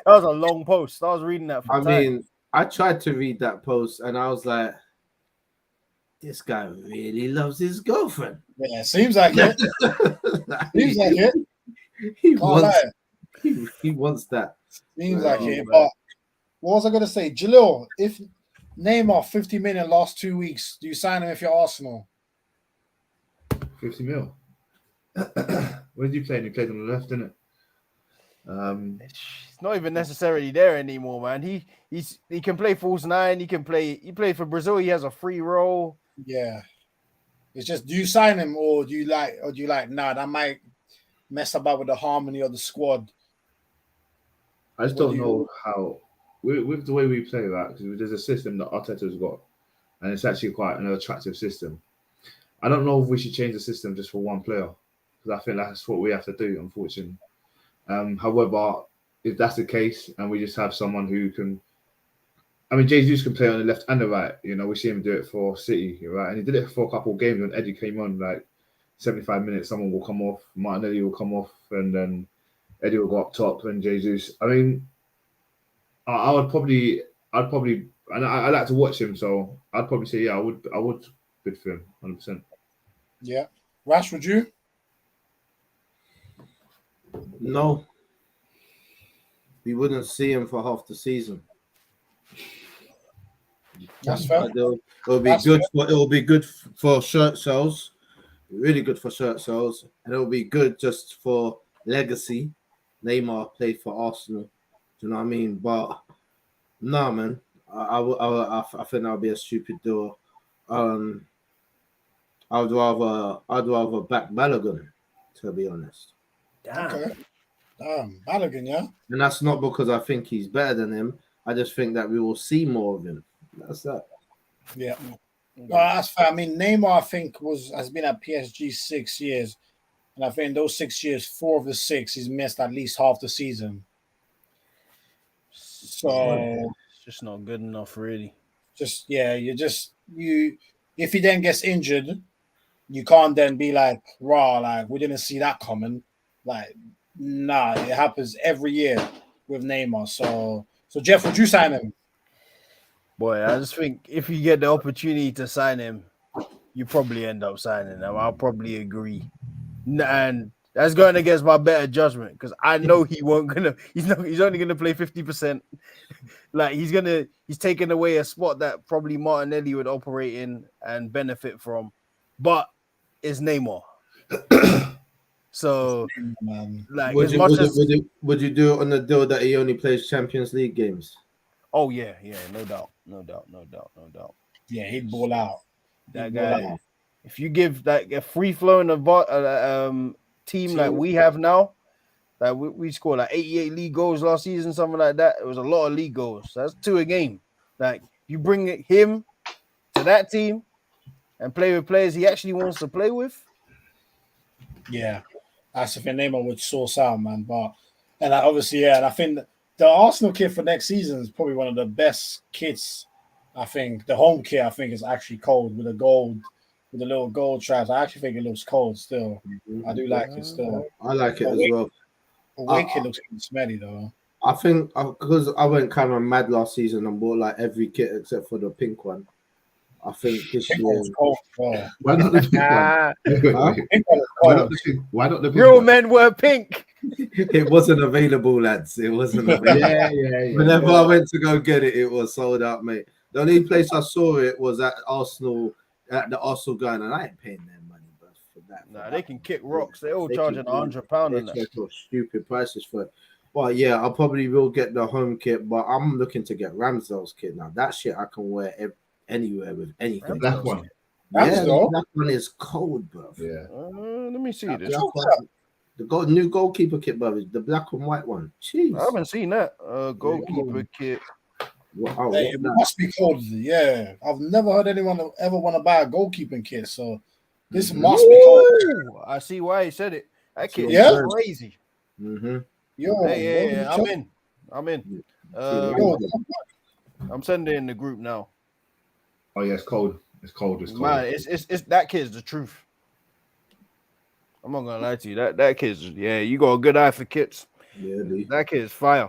[SPEAKER 2] was a long post. I was reading that for time.
[SPEAKER 5] I tried to read that post and I was like, this guy really loves his girlfriend.
[SPEAKER 1] Yeah, seems like it. Seems like it.
[SPEAKER 5] He wants that.
[SPEAKER 1] Seems like it. But what was I going to say? Jalil, if Neymar 50 million last 2 weeks, do you sign him if you're Arsenal?
[SPEAKER 3] 50 mil. Where did you play? You played on the left, didn't it?
[SPEAKER 2] It's not even necessarily there anymore, man. He can play false 9. He played for Brazil. He has a free role.
[SPEAKER 1] Yeah. It's just, do you sign him or do you like that might mess about with the harmony of the squad?
[SPEAKER 3] I just don't know how with the way we play that, because there's a system that Arteta's got, and it's actually quite an attractive system. I don't know if we should change the system just for one player, because I think that's what we have to do, unfortunately. However, if that's the case, and we just have someone who can I mean, Jesus can play on the left and the right. You know, we see him do it for City, right? And he did it for a couple of games when Eddie came on, like 75 minutes. Someone will come off, Martinelli will come off, and then Eddie will go up top and Jesus. I mean, I'd probably, and I like to watch him, so I'd probably say, yeah, I would bid for him, 100%.
[SPEAKER 1] Yeah, Rash, would you?
[SPEAKER 5] No, we wouldn't see him for half the season.
[SPEAKER 1] That's fair.
[SPEAKER 5] It'll be good for shirt sales, really good for shirt sales, and it'll be good just for legacy. Neymar played for Arsenal, do you know what I mean? But no, man, I think that would be a stupid deal. I'd rather back Balogun, to be honest.
[SPEAKER 1] Okay. Balogun, yeah.
[SPEAKER 5] And that's not because I think he's better than him. I just think that we will see more of him. That's that.
[SPEAKER 1] Yeah. Well, that's fair. I mean, Neymar, I think, has been at PSG 6 years. And I think in those 6 years, 4 of the 6, he's missed at least half the season. So
[SPEAKER 2] It's just not good enough, really.
[SPEAKER 1] if he then gets injured, you can't then be like, raw, like we didn't see that coming. Like, nah, it happens every year with Neymar. So Jeff, would you sign him?
[SPEAKER 2] Boy, I just think if you get the opportunity to sign him, you probably end up signing him. I'll probably agree. And that's going against my better judgment because I know he's only gonna play 50%. Like he's taking away a spot that probably Martinelli would operate in and benefit from, but it's Neymar. So, like,
[SPEAKER 5] would you do it on the deal that he only plays Champions League games?
[SPEAKER 2] Oh yeah, no doubt.
[SPEAKER 1] Yeah, he'd ball out.
[SPEAKER 2] That guy. If you give like a free flowing team like we have now, like we scored like 88 league goals last season, something like that. It was a lot of league goals. That's 2 a game. Like you bring him to that team and play with players he actually wants to play with.
[SPEAKER 1] Yeah, that's if Neymar would source out, man. And obviously, yeah, and I think the Arsenal kit for next season is probably one of the best kits. I think the home kit, I think, is actually cold with the little gold straps. I actually think it looks cold still. I do like it still.
[SPEAKER 5] I like it as well.
[SPEAKER 1] Away kit looks smelly though.
[SPEAKER 5] I think because I went kind of mad last season and bought like every kit except for the pink one. I think this year.
[SPEAKER 1] Cold, bro.
[SPEAKER 3] Why not the pink one? Why not the pink
[SPEAKER 2] Real
[SPEAKER 3] one?
[SPEAKER 2] men wear pink.
[SPEAKER 5] It wasn't available, lads. It wasn't available.
[SPEAKER 3] Yeah.
[SPEAKER 5] Whenever I went to go get it, it was sold out, mate. The only place I saw it was at Arsenal, at the Arsenal gun, and I ain't paying their money, but for that.
[SPEAKER 2] Nah, they can kick rocks. They're all charging £100 in that.
[SPEAKER 5] They stupid prices for it. But yeah, I probably will get the home kit, but I'm looking to get Ramsdale's kit now. That shit I can wear anywhere with anything.
[SPEAKER 3] The black one.
[SPEAKER 5] Yeah, the black one is cold, bro.
[SPEAKER 3] Yeah.
[SPEAKER 2] Let me see this.
[SPEAKER 5] The new goalkeeper kit, bro, the black and white one. Jeez.
[SPEAKER 2] I haven't seen that. Goalkeeper kit.
[SPEAKER 1] Hey, it must be cold. Yeah, I've never heard anyone ever want to buy a goalkeeping kit, so this must be cold.
[SPEAKER 2] I see why he said it. That kit
[SPEAKER 1] Yeah?
[SPEAKER 2] is crazy.
[SPEAKER 5] Mm-hmm.
[SPEAKER 1] Yo,
[SPEAKER 2] Hey, I'm in. I'm sending it in the group now.
[SPEAKER 3] Oh yeah, it's cold. It's cold.
[SPEAKER 2] Man, it's that kid's the truth. I'm not gonna lie to you. That kid's you got a good eye for kits.
[SPEAKER 5] Yeah, dude.
[SPEAKER 2] That kid's fire.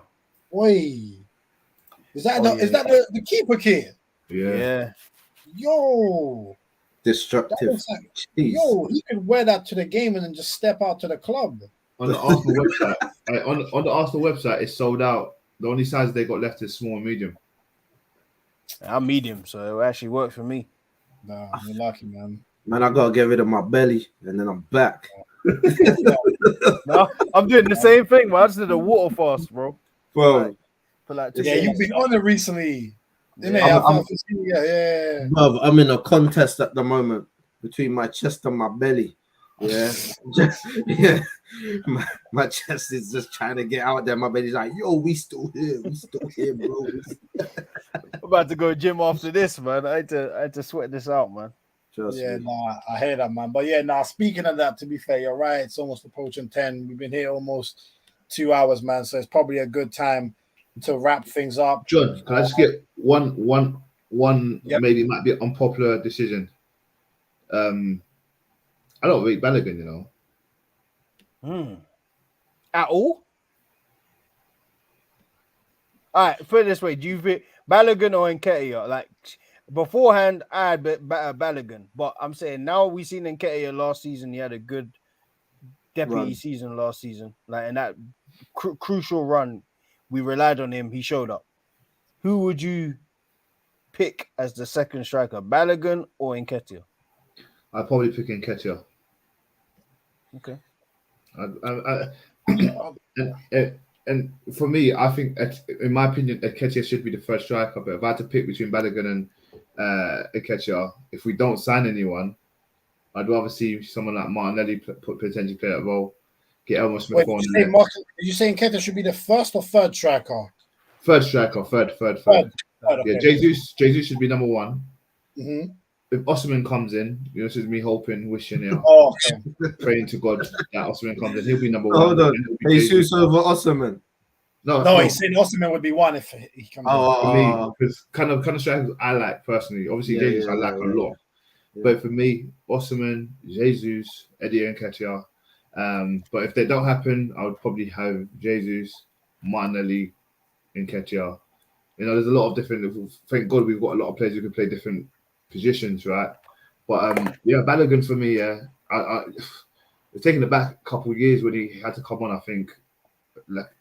[SPEAKER 1] Oi. Is that
[SPEAKER 5] Oh,
[SPEAKER 1] the keeper kit?
[SPEAKER 2] Yeah.
[SPEAKER 1] Yo,
[SPEAKER 5] Destructive.
[SPEAKER 1] yo, he could wear that to the game and then just step out to the club.
[SPEAKER 3] On the Arsenal website, on the Arsenal website, it's sold out. The only size they got left is small and medium.
[SPEAKER 2] I'm medium, so it actually works for me.
[SPEAKER 1] Nah, you're lucky, man.
[SPEAKER 5] Man, I gotta get rid of my belly and then I'm back.
[SPEAKER 2] No, I'm doing the same thing, man. I just did a water fast, bro.
[SPEAKER 5] Bro,
[SPEAKER 2] For like
[SPEAKER 1] Yeah, you've been on it recently. Yeah.
[SPEAKER 5] bro, I'm in a contest at the moment between my chest and my belly. Yeah. My chest is just trying to get out there. My belly's like, yo, we still here, bro.
[SPEAKER 2] I'm about to go gym after this, man. I had to sweat this out, man.
[SPEAKER 1] I hear that, man. But yeah, speaking of that, to be fair, you're right. It's almost approaching 10. We've been here almost 2 hours, man. So it's probably a good time to wrap things up.
[SPEAKER 3] John, can I just get one
[SPEAKER 1] Yep.
[SPEAKER 3] maybe might be an unpopular decision? I don't rate Balogun, you know.
[SPEAKER 2] At all? All right, put it this way: do you think Balogun or Nketiah? Like beforehand, I had Balogun, but I'm saying now we seen Nketiah last season. He had a good deputy season last season, like in that crucial run, we relied on him. He showed up. Who would you pick as the second striker, Balogun or Nketiah?
[SPEAKER 3] I'd probably pick Nketiah.
[SPEAKER 2] Okay.
[SPEAKER 3] And for me, I think, in my opinion, Nketiah should be the first striker. But if I had to pick between Balogun and Nketiah, if we don't sign anyone, I'd rather see someone like Martinelli potentially play that role. Get Elmer Smith on.
[SPEAKER 1] Did you say Nketiah should be the first or third striker?
[SPEAKER 3] Third striker, third.
[SPEAKER 1] Okay.
[SPEAKER 3] Yeah, Jesus should be number one.
[SPEAKER 1] Mm-hmm.
[SPEAKER 3] If Osimhen comes in, you know, this is me hoping, wishing, you know,
[SPEAKER 1] Okay.
[SPEAKER 3] praying to God that Osimhen comes in. He'll be number one.
[SPEAKER 5] Hold on. Jesus over Osimhen.
[SPEAKER 3] No,
[SPEAKER 1] He said Osimhen would be one if he comes in.
[SPEAKER 3] For me, because kind of strikers I like personally. Obviously, Jesus I like a lot.
[SPEAKER 5] Yeah.
[SPEAKER 3] But for me, Osimhen, Jesus, Eddie Nketiah. But if they don't happen, I would probably have Jesus, Martinelli, Nketiah. You know, there's a lot of different. Thank God we've got a lot of players who can play different positions, right? But Balogun for me, I it's taken it back a couple of years when he had to come on. I think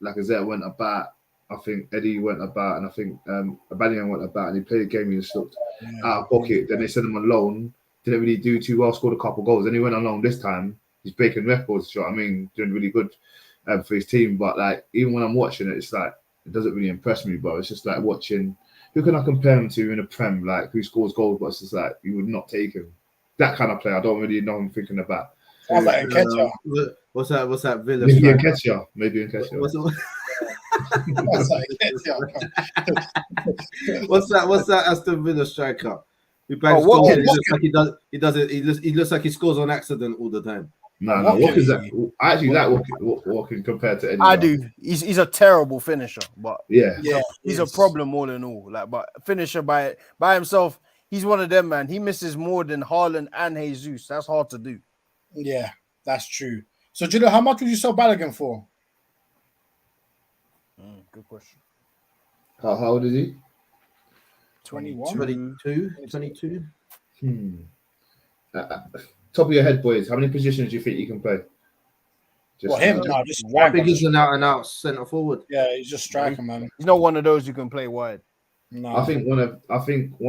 [SPEAKER 3] Lacazette went about, I think Eddie went about, and I think Aubameyang went about, and he played a game. He just looked out of pocket. Then they sent him on loan. Didn't really do too well. Scored a couple of goals. Then he went on loan this time. He's breaking records. You know what I mean? Doing really good for his team. But like even when I'm watching it, it's like it doesn't really impress me. But it's just like watching. Who can I compare him to in a Prem? Like who scores goals? But it's just like you would not take him. That kind of player. I don't really know who I'm thinking about.
[SPEAKER 1] Sounds like Nketiah.
[SPEAKER 5] What's that Villa?
[SPEAKER 3] Maybe Nketiah. Maybe Nketiah.
[SPEAKER 5] What's that Aston Villa striker? He bangs goals. He looks like he scores on accident all the time.
[SPEAKER 3] No. What is that? I actually like Walking compared to Eddie.
[SPEAKER 2] I do. He's a terrible finisher, but
[SPEAKER 3] yeah,
[SPEAKER 2] he's a problem all in all. Like, but finisher by himself, he's one of them, man. He misses more than Haaland and Jesus. That's hard to do.
[SPEAKER 1] Yeah, that's true. So, do you know how much would you sell Balogun for?
[SPEAKER 2] Good question.
[SPEAKER 3] How old is he?
[SPEAKER 2] 21.
[SPEAKER 5] 22.
[SPEAKER 3] Top of your head, boys. How many positions do you think you can play?
[SPEAKER 1] Him? No, just
[SPEAKER 5] I
[SPEAKER 1] striker.
[SPEAKER 5] think he's an out centre forward.
[SPEAKER 1] Yeah, he's just striker, man.
[SPEAKER 2] He's not one of those who can play wide.
[SPEAKER 1] No.
[SPEAKER 3] I think one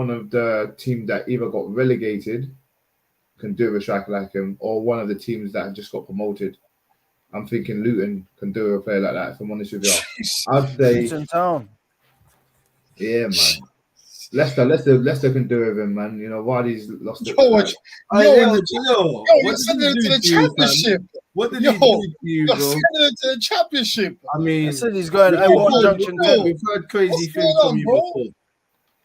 [SPEAKER 3] of the teams that either got relegated can do a striker like him, or one of the teams that have just got promoted. I'm thinking Luton can do a player like that. If I'm honest with you, I'd say
[SPEAKER 2] Luton Town.
[SPEAKER 3] Yeah, man. Leicester can do with him, man. You know, Vardy's lost it.
[SPEAKER 1] You're
[SPEAKER 5] What
[SPEAKER 1] sending him to the championship.
[SPEAKER 5] What did he do to you,
[SPEAKER 1] You're
[SPEAKER 5] bro?
[SPEAKER 1] sending him to the championship.
[SPEAKER 5] I mean,
[SPEAKER 2] I said he's going A1 Junction 10.
[SPEAKER 5] we've heard crazy
[SPEAKER 1] What's
[SPEAKER 5] things
[SPEAKER 1] going
[SPEAKER 5] from
[SPEAKER 1] on,
[SPEAKER 5] you
[SPEAKER 1] bro?
[SPEAKER 5] before.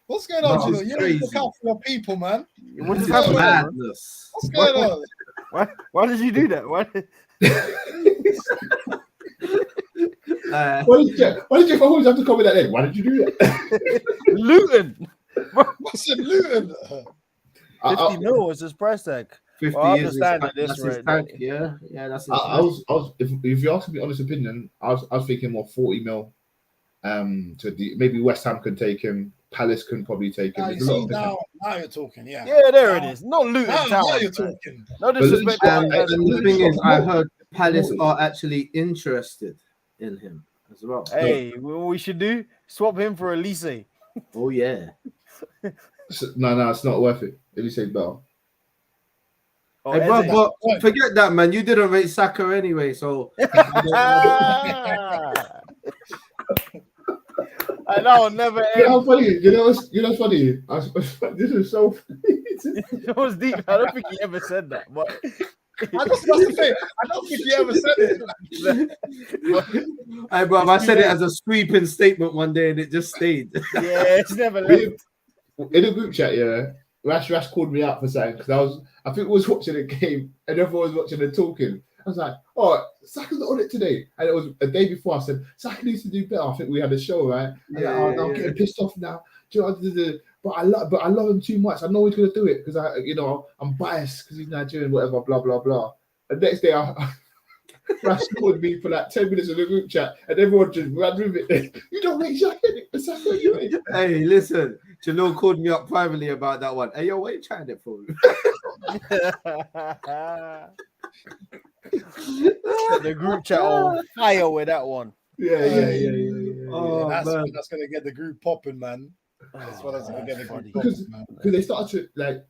[SPEAKER 1] What's going on,
[SPEAKER 5] No,
[SPEAKER 1] Gino?
[SPEAKER 5] it's
[SPEAKER 1] You need to look
[SPEAKER 5] crazy.
[SPEAKER 1] out for your people, man.
[SPEAKER 2] What
[SPEAKER 5] This
[SPEAKER 2] is
[SPEAKER 5] is
[SPEAKER 2] happening? Man?
[SPEAKER 5] madness.
[SPEAKER 1] What's going on?
[SPEAKER 2] Why did you do that? Why?
[SPEAKER 3] Why did you always have to come with that name? Why did you do that?
[SPEAKER 2] Luton.
[SPEAKER 1] What's in Luton?
[SPEAKER 2] 50 mil is his price tag.
[SPEAKER 5] 50
[SPEAKER 2] Well, I
[SPEAKER 5] years.
[SPEAKER 2] understand that this
[SPEAKER 5] That's his
[SPEAKER 2] right
[SPEAKER 5] tag.
[SPEAKER 2] there.
[SPEAKER 5] Yeah, that's his
[SPEAKER 3] I was if you ask me honest opinion, I was thinking more 40 mil. Maybe West Ham could take him. Palace can probably take him.
[SPEAKER 1] Now,
[SPEAKER 3] There's
[SPEAKER 1] you
[SPEAKER 3] a lot
[SPEAKER 1] see,
[SPEAKER 3] of different-
[SPEAKER 1] now you're talking, yeah.
[SPEAKER 2] Yeah, there it is. Not Luton
[SPEAKER 1] Now
[SPEAKER 2] Town.
[SPEAKER 1] you're
[SPEAKER 2] man.
[SPEAKER 1] talking.
[SPEAKER 2] No disrespect.
[SPEAKER 5] And
[SPEAKER 2] to
[SPEAKER 5] the thing is, I heard Palace are actually interested in him as well.
[SPEAKER 2] Hey, what we should do? Swap him for Elise.
[SPEAKER 5] Oh yeah.
[SPEAKER 3] No, it's not worth it. Elise Bell.
[SPEAKER 2] Oh,
[SPEAKER 5] Hey,
[SPEAKER 2] Eze.
[SPEAKER 5] but forget that, man. You didn't rate Saka anyway, so
[SPEAKER 2] And that will never
[SPEAKER 3] You know
[SPEAKER 2] end.
[SPEAKER 3] how funny? You know what's funny? This is so funny.
[SPEAKER 2] It was deep. I don't think he ever said that. But
[SPEAKER 1] That's the thing. I don't think he ever said it.
[SPEAKER 5] hey, bro, I said it as a sweeping statement one day and it just stayed.
[SPEAKER 2] yeah, it's never left.
[SPEAKER 3] In a group chat, yeah, Rash called me out for something because I think we was watching a game and everyone was watching and talking. I was like, oh, Saka's not on it today. And it was a day before. I said, Saka needs to do better. I think we had a show, right? And I'm getting pissed off now. Do you know what I did? But I love him too much. I know he's gonna do it because I'm biased because he's Nigerian, whatever, blah blah blah. And next day, Rash called me for like 10 minutes in the group chat, and everyone just ran with it. You don't make Saka.
[SPEAKER 5] Hey, listen, Jalil called me up privately about that one. Hey, yo, what are you trying it for?
[SPEAKER 2] The group chat on fire with that one.
[SPEAKER 3] Yeah.
[SPEAKER 5] Oh,
[SPEAKER 1] That's gonna get the group popping, man. That's what that's gonna get the group popping, man.
[SPEAKER 3] Because they started to like,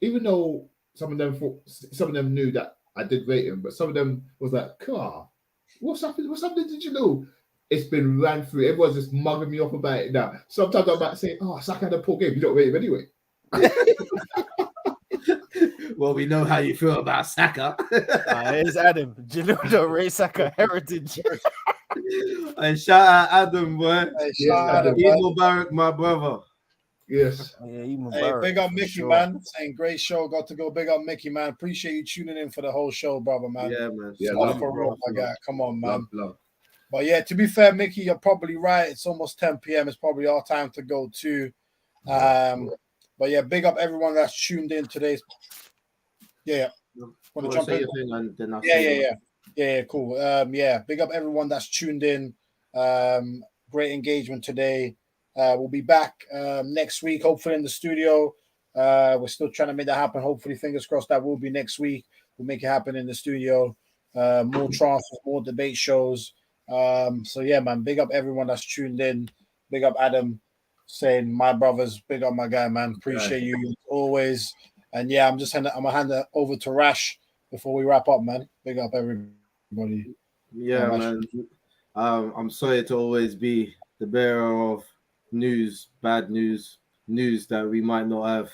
[SPEAKER 3] even though some of them knew that I did rate him, but some of them was like, "Car, what's happened? What's happening? Did you know?" It's been ran through. Everyone's just mugging me off about it now. Sometimes I'm about to say, "Oh, Saka had a poor game. You don't rate him anyway."
[SPEAKER 5] Well, we know how you feel about Saka.
[SPEAKER 2] Here's Adam. Jalil Ray Saka heritage.
[SPEAKER 5] And shout out Adam, boy.
[SPEAKER 1] Hey, shout out Adam,
[SPEAKER 5] Eid
[SPEAKER 1] man.
[SPEAKER 5] Mubarak, my brother.
[SPEAKER 3] Yes.
[SPEAKER 2] Yeah,
[SPEAKER 1] Hey, big up Mickey, man. Saying great show. Got to go. Big up Mickey, man. Appreciate you tuning in for the whole show, brother, man.
[SPEAKER 5] Yeah, man.
[SPEAKER 3] Yeah,
[SPEAKER 1] Love for real, my guy. Come on, man.
[SPEAKER 3] Love.
[SPEAKER 1] But yeah, to be fair, Mickey, you're probably right. It's almost 10 p.m. It's probably our time to go too. But yeah, big up everyone that's tuned in today. Yeah. Want to jump in? Yeah, cool. Big up everyone that's tuned in. Great engagement today. We'll be back next week, hopefully in the studio. We're still trying to make that happen. Hopefully, fingers crossed, that will be next week. We'll make it happen in the studio. More transfers, more debate shows. So yeah, man, big up everyone that's tuned in. Big up Adam, saying my brothers. Big up my guy, man. Appreciate you always. And yeah, I'm gonna hand it over to Rash before we wrap up, man. Big up everybody.
[SPEAKER 5] Yeah, man. I'm sorry to always be the bearer of bad news that we might not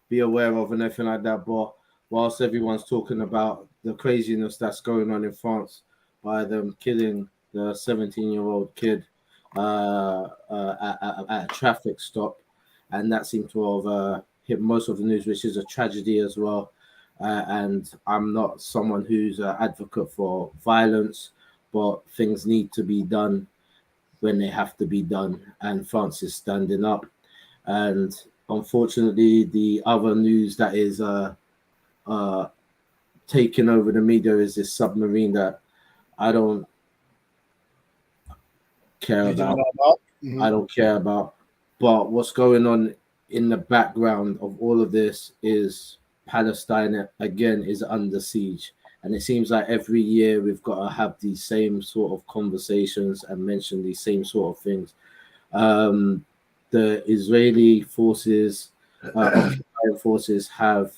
[SPEAKER 5] be aware of and everything like that. But whilst everyone's talking about the craziness that's going on in France by them killing the 17-year-old kid at a traffic stop, and that seemed to have hit most of the news, which is a tragedy as well. And I'm not someone who's an advocate for violence, but things need to be done when they have to be done, and France is standing up. And unfortunately, the other news that is taking over the media is this submarine that I don't care about. I don't care about. But what's going on in the background of all of this is Palestine again is under siege. And it seems like every year we've got to have these same sort of conversations and mention these same sort of things. The Israeli forces, occupying forces, have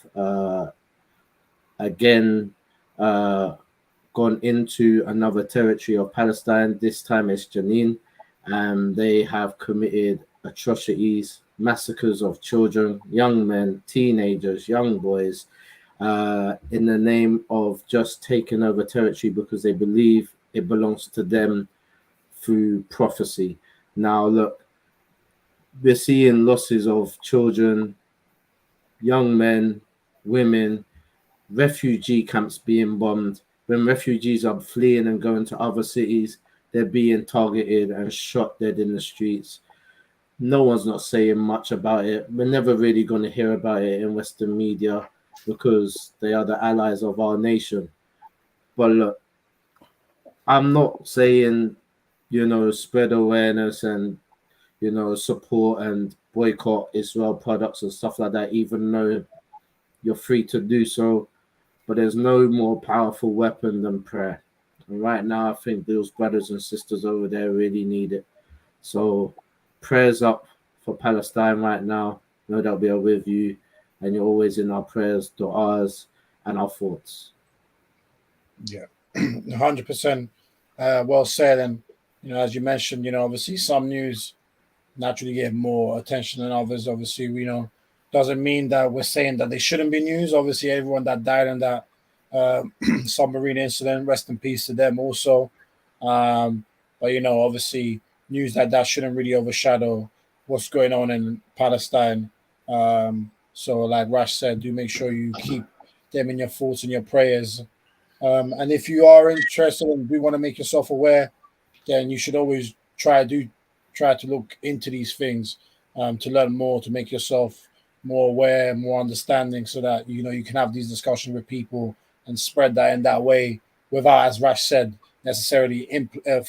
[SPEAKER 5] again gone into another territory of Palestine. This time it's Jenin, and they have committed atrocities, massacres of children, young men, teenagers, young boys, in the name of just taking over territory because they believe it belongs to them through prophecy. Now, look, we're seeing losses of children, young men, women, refugee camps being bombed. When refugees are fleeing and going to other cities, they're being targeted and shot dead in the streets. No one's not saying much about it. We're never really going to hear about it in Western media because they are the allies of our nation. But look, I'm not saying, spread awareness and, support and boycott Israel products and stuff like that, even though you're free to do so. But there's no more powerful weapon than prayer. And right now, I think those brothers and sisters over there really need it. So prayers up for Palestine right now. Know that we are with you, and you're always in our prayers, du'as, and our thoughts.
[SPEAKER 1] Yeah, 100%. Well said. And, as you mentioned, obviously some news naturally get more attention than others. Obviously, we know doesn't mean that we're saying that they shouldn't be news. Obviously, everyone that died in that submarine incident, rest in peace to them also. But, obviously news that shouldn't really overshadow what's going on in Palestine. So like Rash said, do make sure you keep them in your thoughts and your prayers. And if you are interested and do want to make yourself aware, then you should always try to look into these things to learn more, to make yourself more aware, more understanding, so that you can have these discussions with people and spread that in that way without, as Rash said, necessarily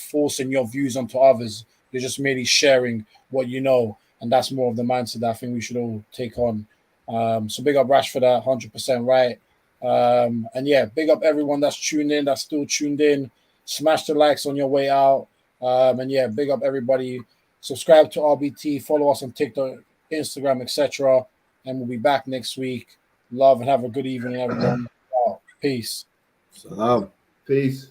[SPEAKER 1] forcing your views onto others. You're just merely sharing what you know, and that's more of the mindset that I think we should all take on. So big up Rash for that, 100% right. And yeah, big up everyone that's tuned in, that's still tuned in. Smash the likes on your way out. And yeah, big up everybody. Subscribe to RBT, follow us on TikTok, Instagram, etc. And we'll be back next week. Love and have a good evening, everyone. Peace.
[SPEAKER 5] Salam.
[SPEAKER 3] Peace.